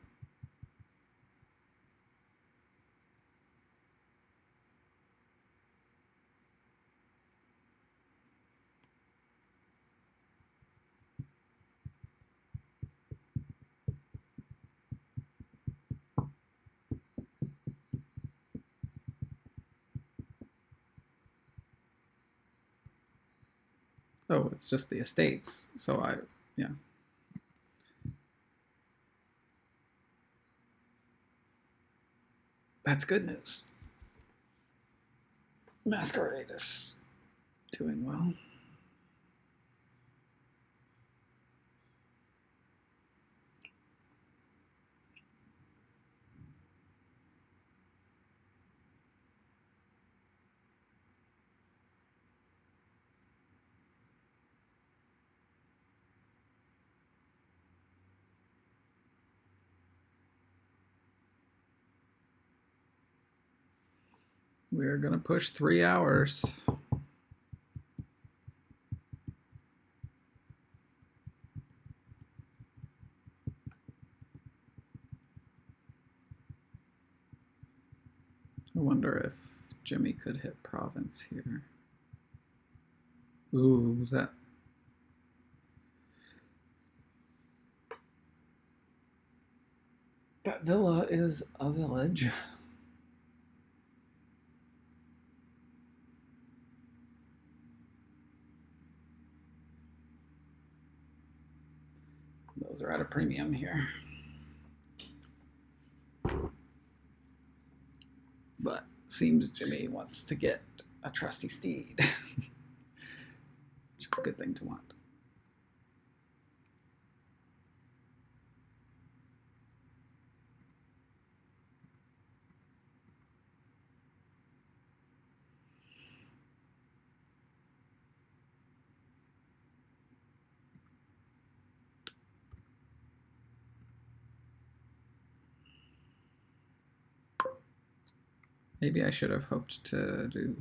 Oh, it's just the estates. So yeah. That's good news. Masquerade is doing well. We're going to push 3 hours. I wonder if Jimmy could hit province here. Ooh, was that? That villa is a village. Those are at a premium here. But seems Jimmy wants to get a trusty steed, which is a good thing to want. Maybe I should have hoped to do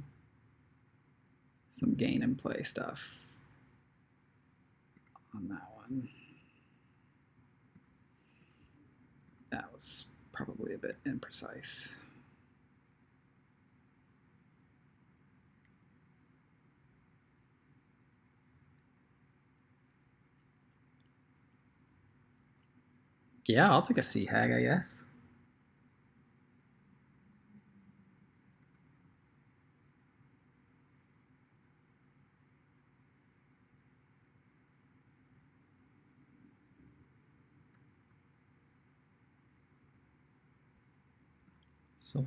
some gain and play stuff on that one. That was probably a bit imprecise. Yeah, I'll take a sea hag, I guess. So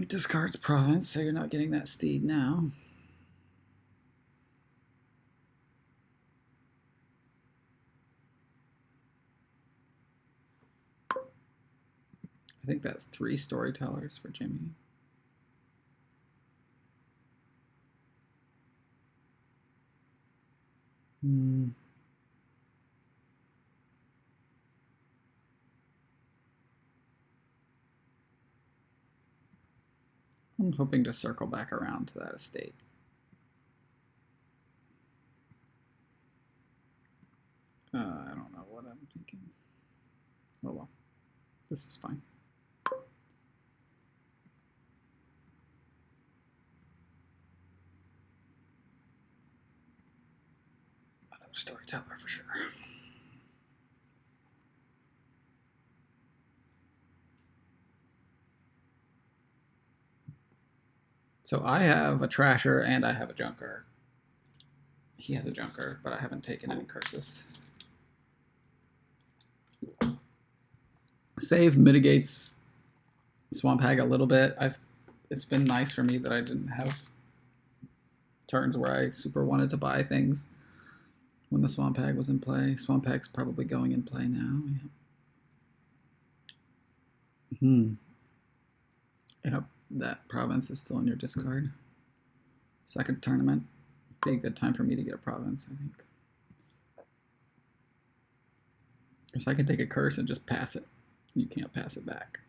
discards province, so you're not getting that steed now. I think that's 3 storytellers for Jimmy. I'm hoping to circle back around to that estate. I don't know what I'm thinking. Oh well, this is fine. storyteller for sure. So I have a trasher and I have a junker. He has a junker, but I haven't taken any curses. Save mitigates Swamp Hag a little bit. It's been nice for me that I didn't have turns where I super wanted to buy things when the Swamp Hag was in play. Swamp Hag's probably going in play now. Yep, that province is still in your discard. Second tournament. Be a good time for me to get a province, I think. Because I can take a curse and just pass it. You can't pass it back.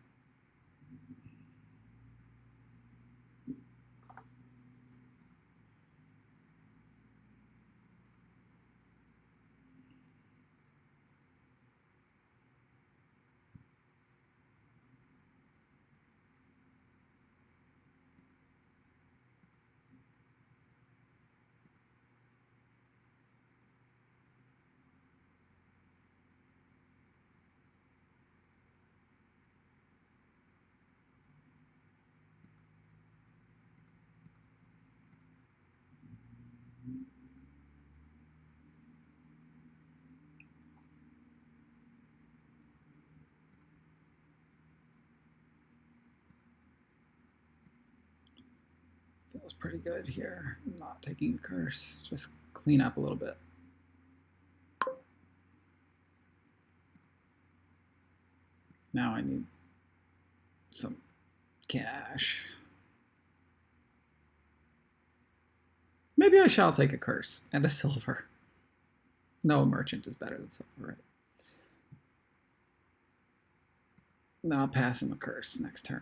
Feels pretty good here. Not taking a curse. Just clean up a little bit. Now I need some cash. Maybe I shall take a curse and a silver. No, a merchant is better than silver, right? Then I'll pass him a curse next turn.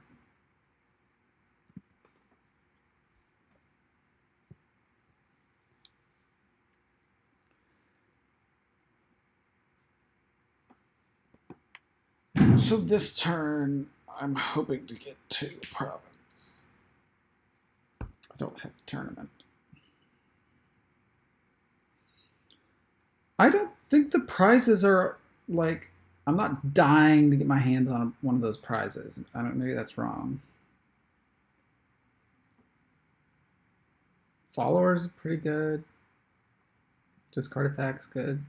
So this turn, I'm hoping to get 2 province. I don't have a tournament. I don't think the prizes are like, I'm not dying to get my hands on one of those prizes. I don't. Maybe that's wrong. Followers are pretty good. Discard attack's good.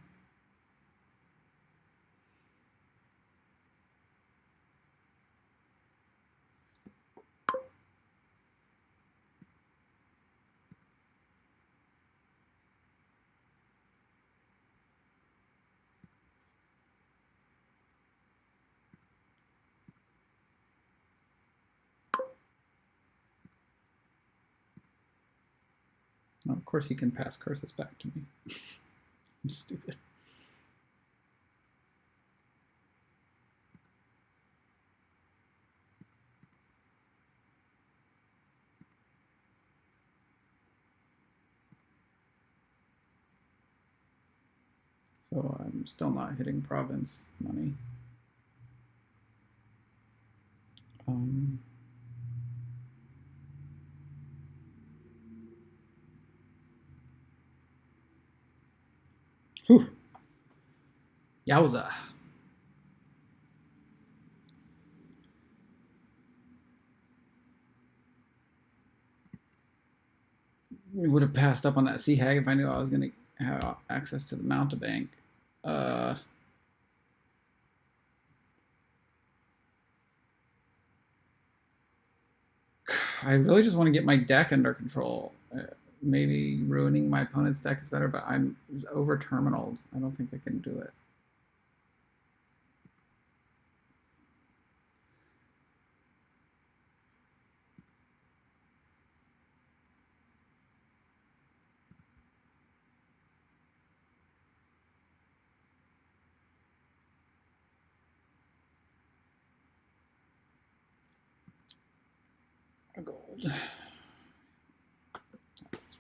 Well, of course, you can pass curses back to me. I'm stupid. So I'm still not hitting province money. Whew. Yowza. Would have passed up on that Sea Hag if I knew I was going to have access to the Mountebank. I really just want to get my deck under control. Maybe ruining my opponent's deck is better, but I'm over terminaled. I don't think I can do it. A gold. That's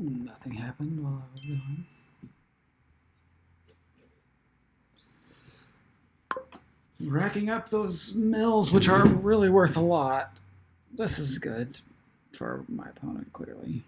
Nothing happened while I was gone. Racking up those mills, which are really worth a lot. This is good for my opponent, clearly.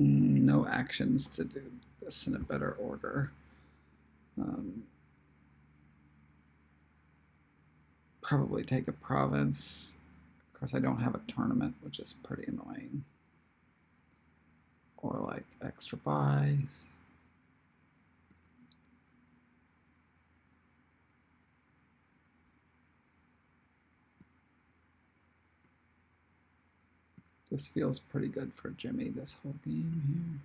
No actions to do this in a better order. Probably take a province. Of course, I don't have a tournament, which is pretty annoying. Or like extra buys. This feels pretty good for Jimmy this whole game here.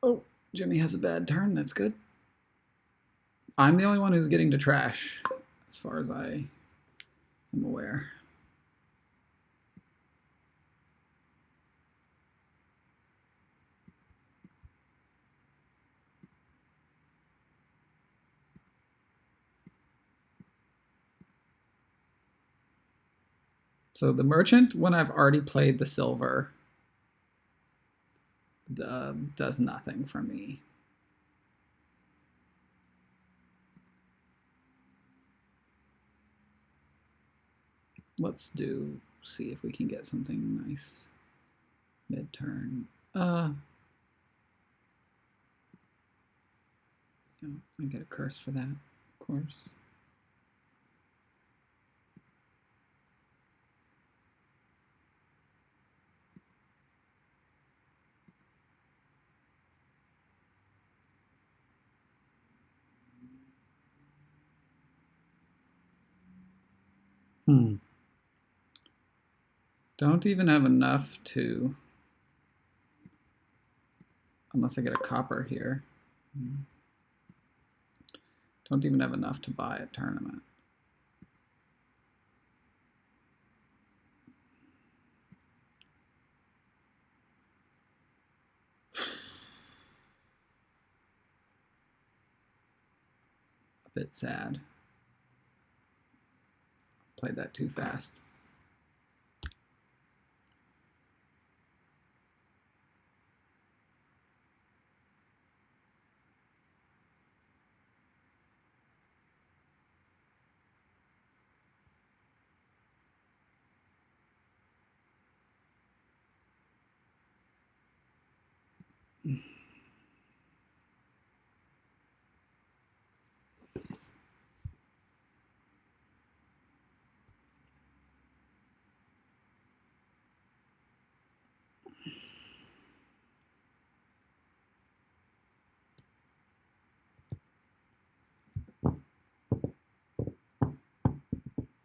Oh, Jimmy has a bad turn. That's good. I'm the only one who's getting to trash, as far as I am aware. So the merchant, when I've already played the silver, does nothing for me. Let's see if we can get something nice mid-turn. Yeah, I get a curse for that, of course. Don't even have enough to, unless I get a copper here. Don't even have enough to buy a tournament. A bit sad. Played that too fast.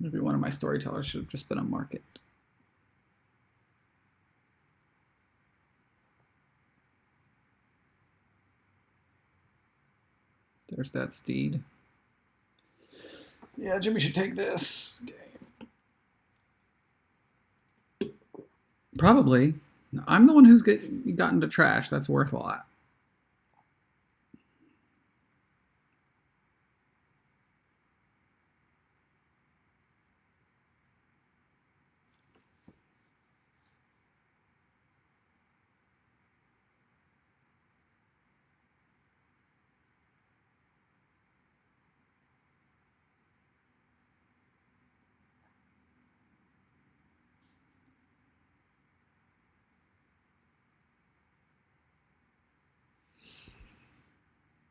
Maybe one of my storytellers should have just been a market. There's that steed. Yeah, Jimmy should take this game. Probably. I'm the one who's gotten to trash. That's worth a lot.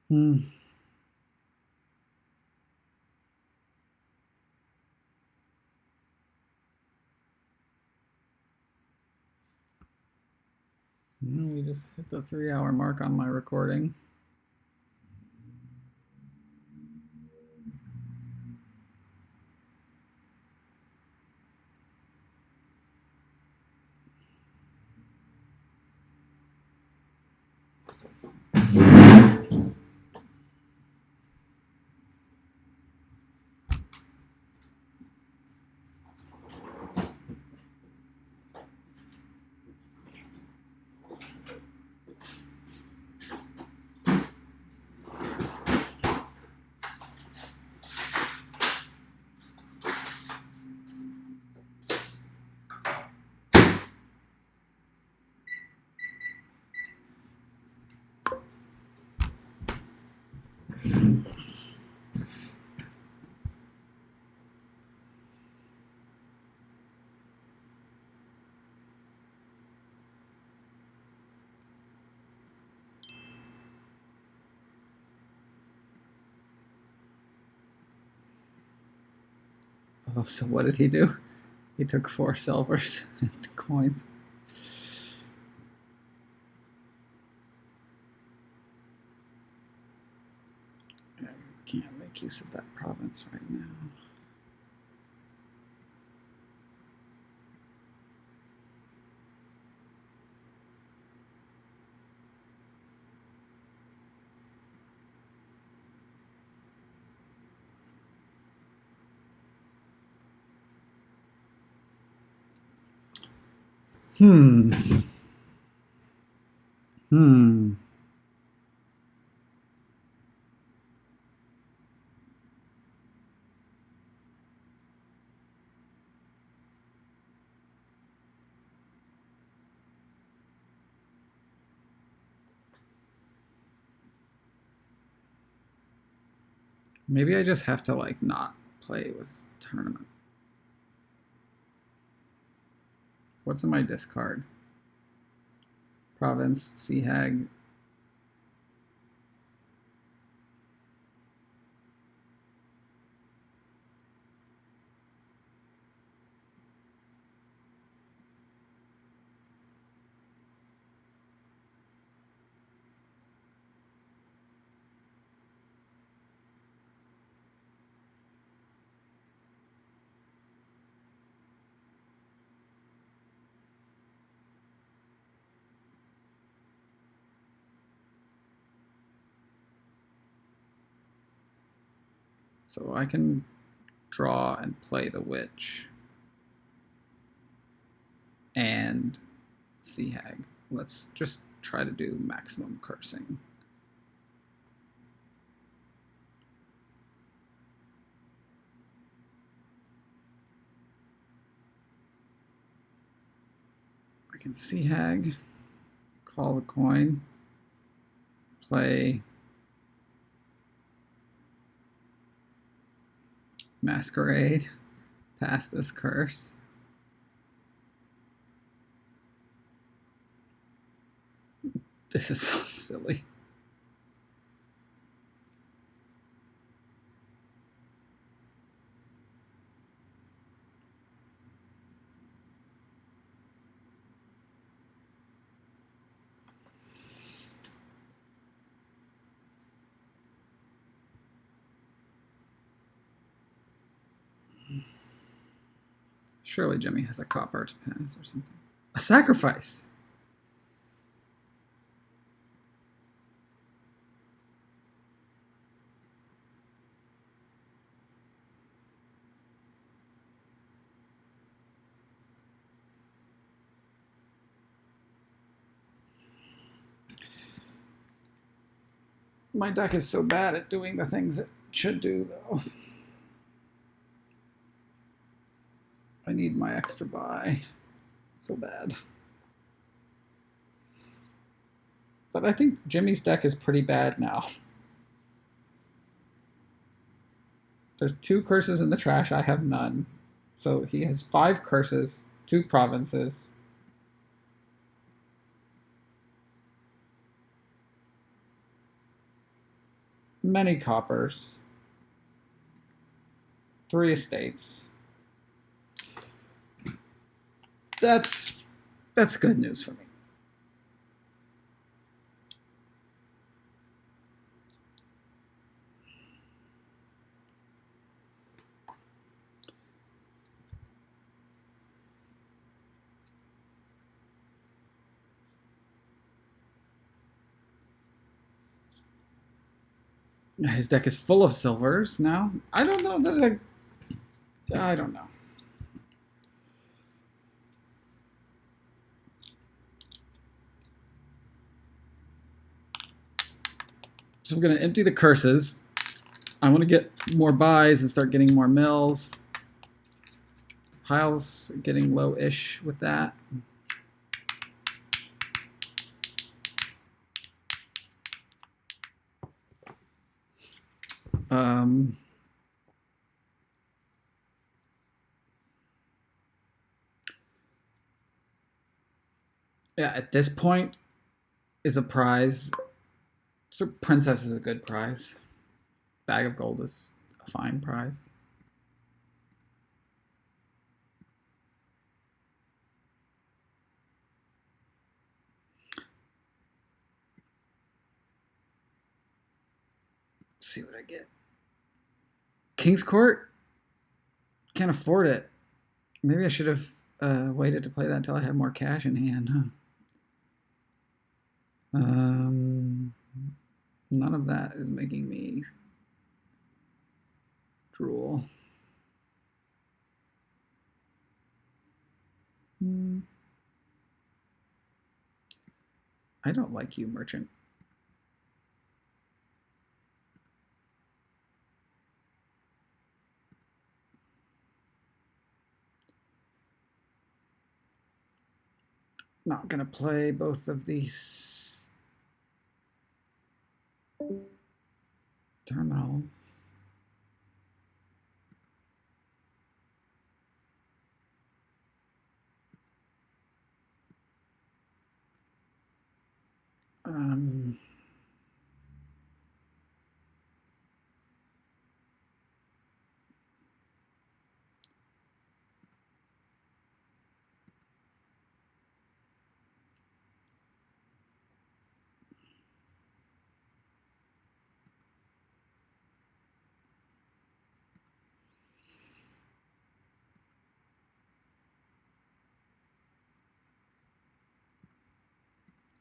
Hmm. We just hit the 3-hour mark on my recording. Oh, so what did he do? He took 4 silvers and coins. I can't make use of that province right now. Hmm. Maybe I just have to like not play with tournament. What's in my discard? Province, Sea Hag. So I can draw and play the Witch and Sea Hag. Let's just try to do maximum cursing. I can Sea Hag, call the coin, play Masquerade, pass this curse. This is so silly. Surely Jimmy has a copper to pass or something. A sacrifice! My deck is so bad at doing the things it should do, though. I need my extra buy. So bad. But I think Jimmy's deck is pretty bad now. There's 2 curses in the trash. I have none. So he has 5 curses, 2 provinces. many coppers, 3 estates. That's good news for me. His deck is full of silvers now. I don't know that I don't know. So we're going to empty the curses. I want to get more buys and start getting more mills. Pile's getting low-ish with that. Yeah, at this point is a prize. So Princess is a good prize. Bag of Gold is a fine prize. Let's see what I get. King's Court? Can't afford it. Maybe I should have waited to play that until I had more cash in hand, huh? None of that is making me drool. I don't like you, merchant. Not gonna play both of these terminals.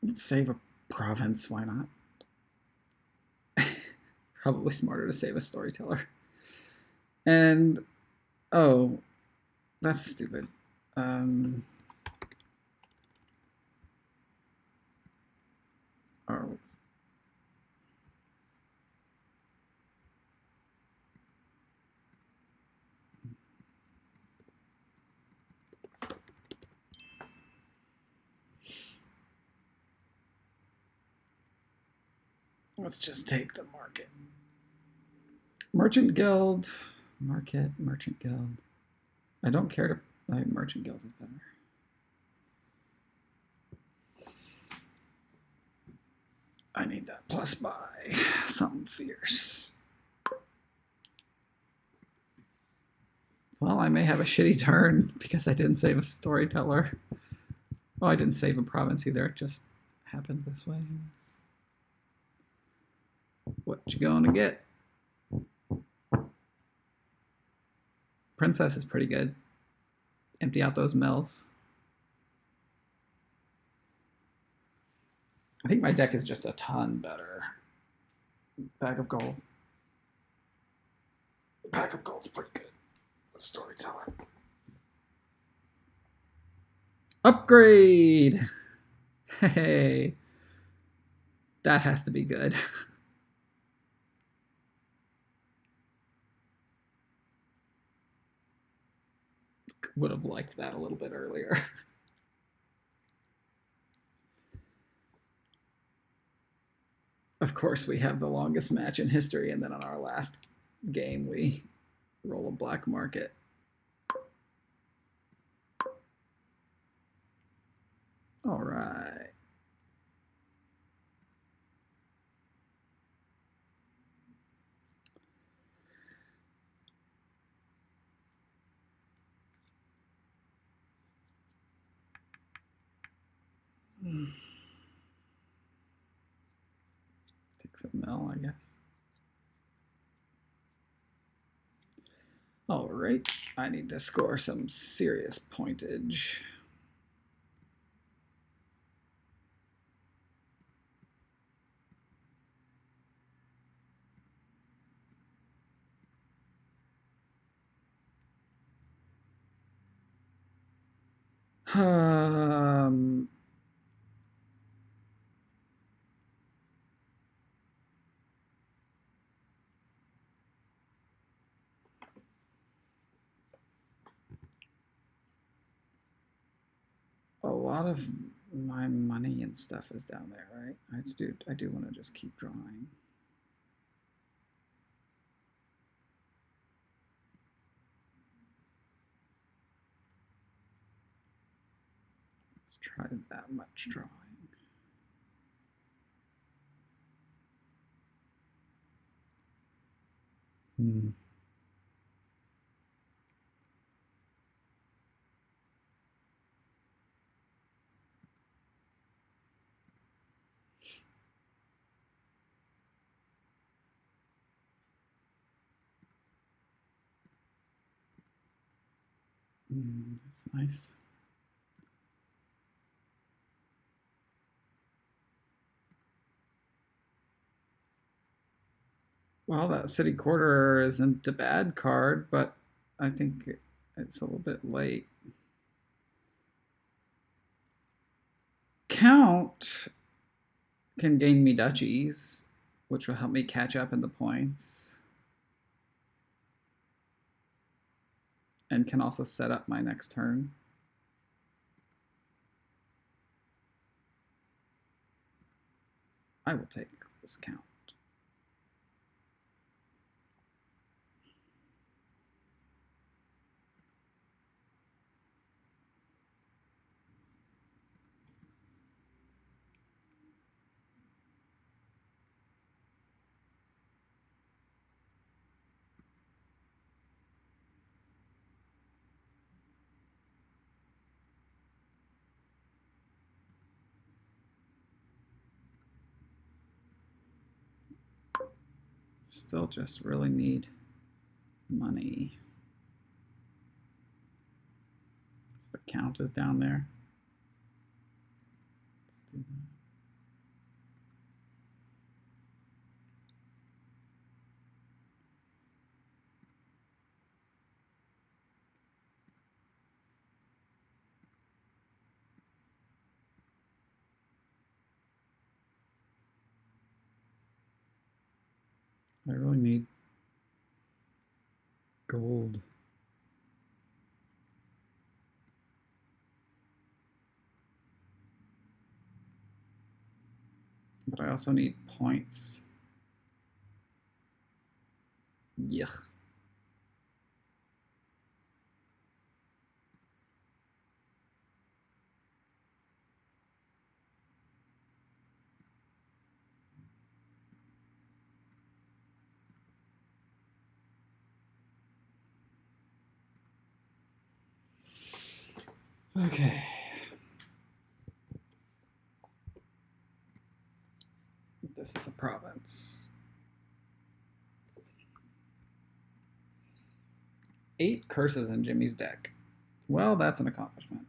Let's save a province, why not? Probably smarter to save a storyteller. And, oh, that's stupid. Oh. Let's just take the market. Merchant Guild. Market, Merchant Guild. I don't care to play Merchant Guild is better. I need that plus buy. Something fierce. Well, I may have a shitty turn because I didn't save a storyteller. Oh, I didn't save a province either. It just happened this way. What you gonna get? Princess is pretty good. Empty out those mills. I think my deck is just a ton better. Bag of Gold. Bag of Gold's pretty good. Storyteller. Upgrade! Hey. That has to be good. Would have liked that a little bit earlier. Of course, we have the longest match in history, and then on our last game, we roll a black market. All right. Takes a mill, I guess. All right, I need to score some serious pointage. Um, a lot of my money and stuff is down there, right? I do want to just keep drawing. Let's try that much drawing. Hmm. That's nice. Well, that city quarter isn't a bad card, but I think it's a little bit late. Count can gain me duchies, which will help me catch up in the points. And can also set up my next turn. I will take this count. Still just really need money. So the count is down there. Let's do that. I really need gold. But I also need points. Yuck. Okay. This is a province. 8 curses in Jimmy's deck. Well, that's an accomplishment.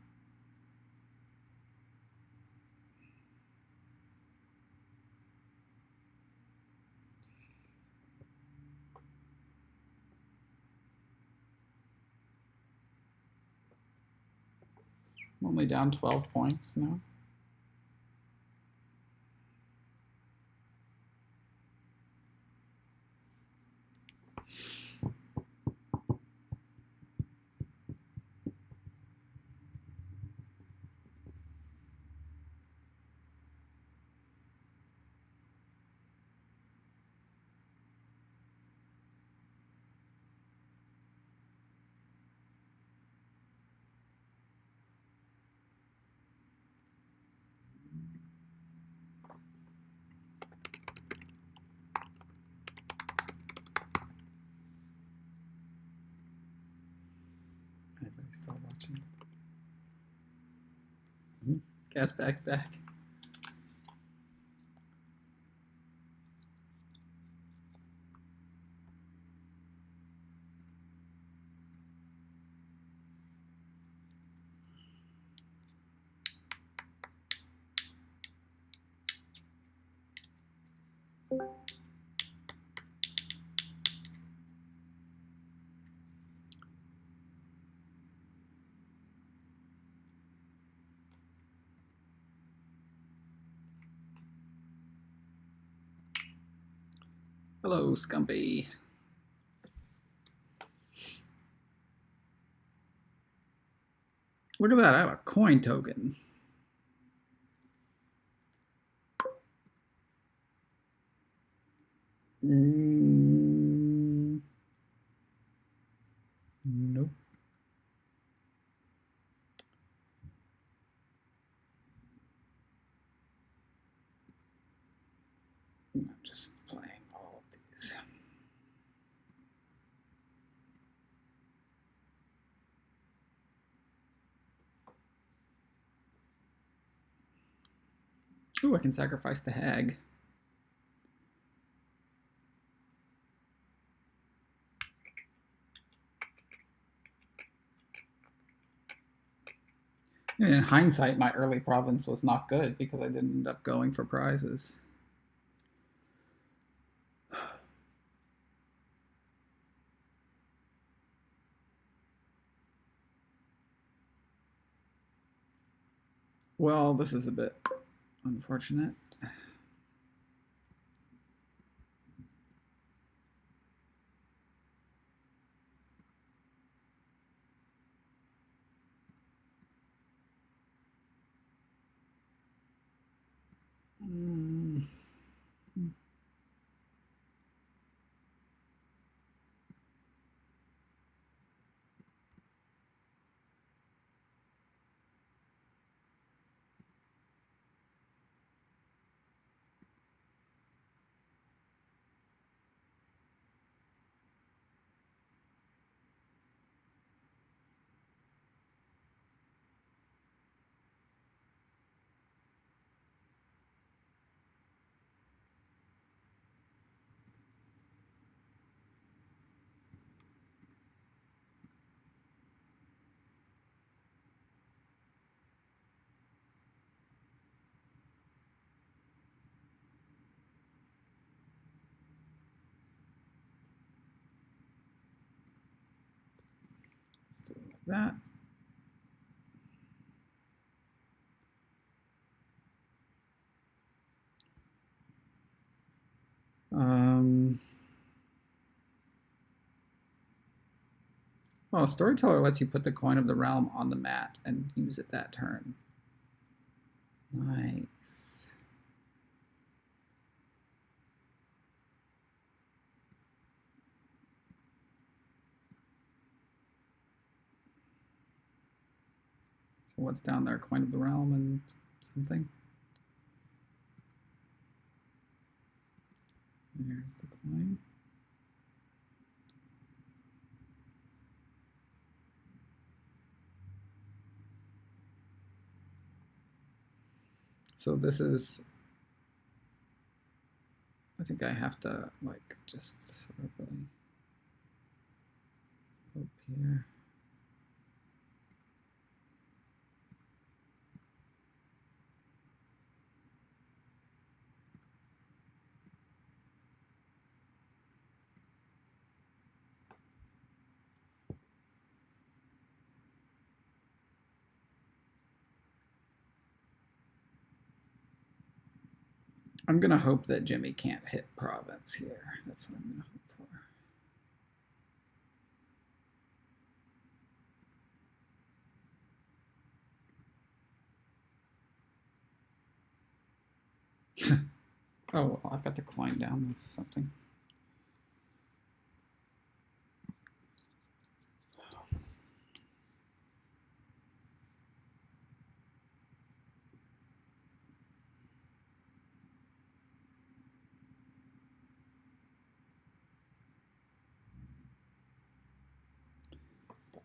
I'm only down 12 points now. Everybody's still watching. Gas back. Hello, Scumpy. Look at that, I have a coin token. Nope. I'm just playing all of these. Ooh, I can sacrifice the hag. In hindsight, my early province was not good because I didn't end up going for prizes. Well, this is a bit unfortunate. Let's do it like that. Well, Storyteller lets you put the coin of the realm on the mat and use it that turn. Nice. So what's down there? Coin of the realm and something? There's the coin. So this is, I think I have to like just sort of really hope here. I'm gonna hope that Jimmy can't hit province here. That's what I'm gonna hope for. Oh, well, I've got the coin down. That's something.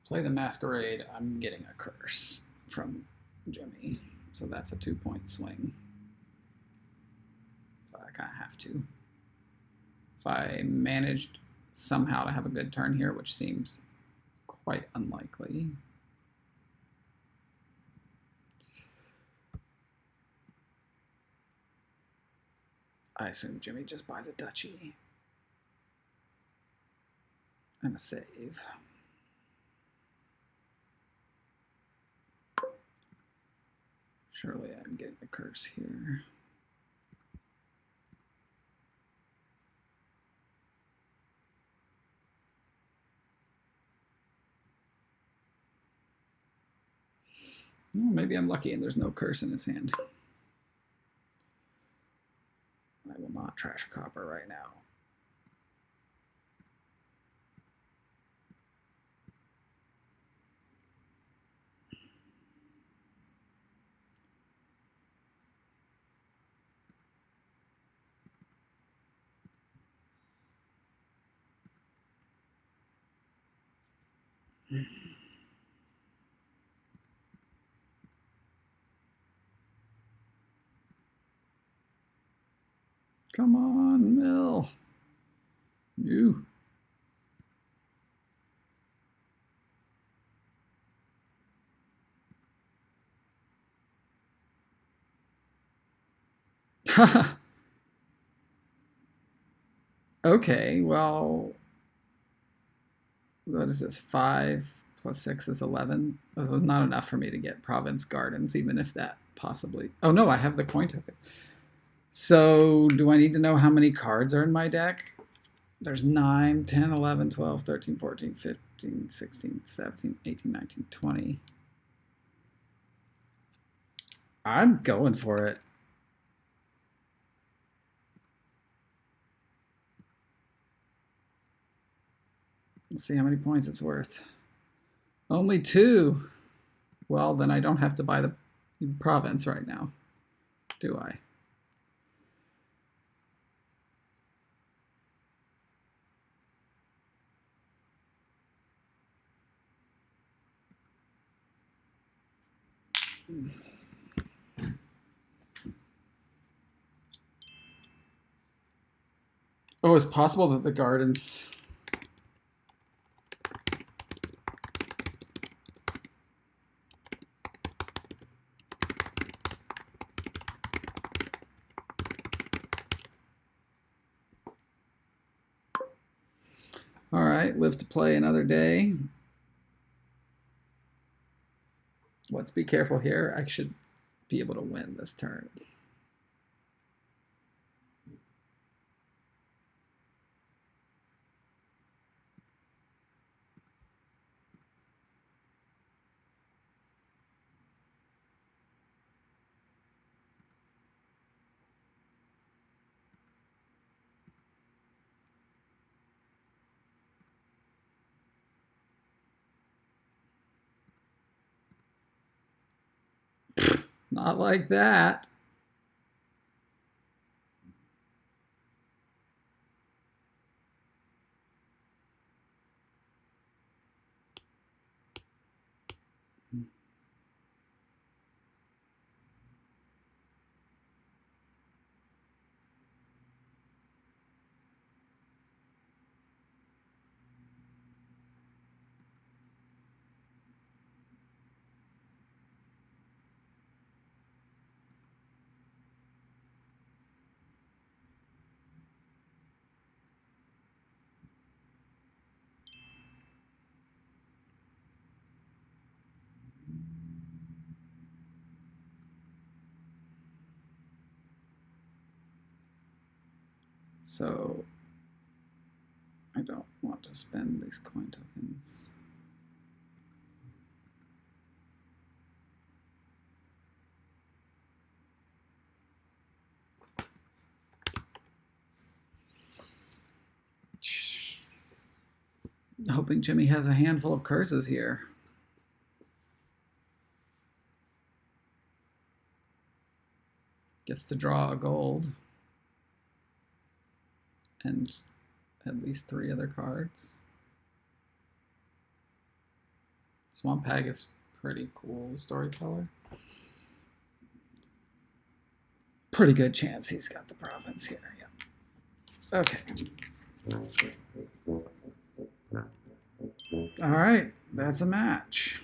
Play the Masquerade. I'm getting a curse from Jimmy. So that's a 2-point swing. So I kind of have to. If I managed somehow to have a good turn here, which seems quite unlikely. I assume Jimmy just buys a duchy and a save. Surely I'm getting the curse here. Well, maybe I'm lucky and there's no curse in his hand. I will not trash a copper right now. Come on, Mill. You. Okay, well, what is this? 5 plus 6 is 11. This was not enough for me to get Province Gardens, even if that possibly... Oh, no, I have the coin token. So do I need to know how many cards are in my deck? There's 9, 10, 11, 12, 13, 14, 15, 16, 17, 18, 19, 20. I'm going for it. Let's see how many points it's worth. Only 2. Well, then I don't have to buy the province right now, do I? Oh, it's possible that the gardens... All right, live to play another day. Let's be careful here. I should be able to win this turn. Not like that. So I don't want to spend these coin tokens. Hoping Jimmy has a handful of curses here. Gets to draw a gold. And at least 3 other cards. Swamp Hag is pretty cool storyteller. Pretty good chance he's got the province here. Yeah. Okay. All right, that's a match.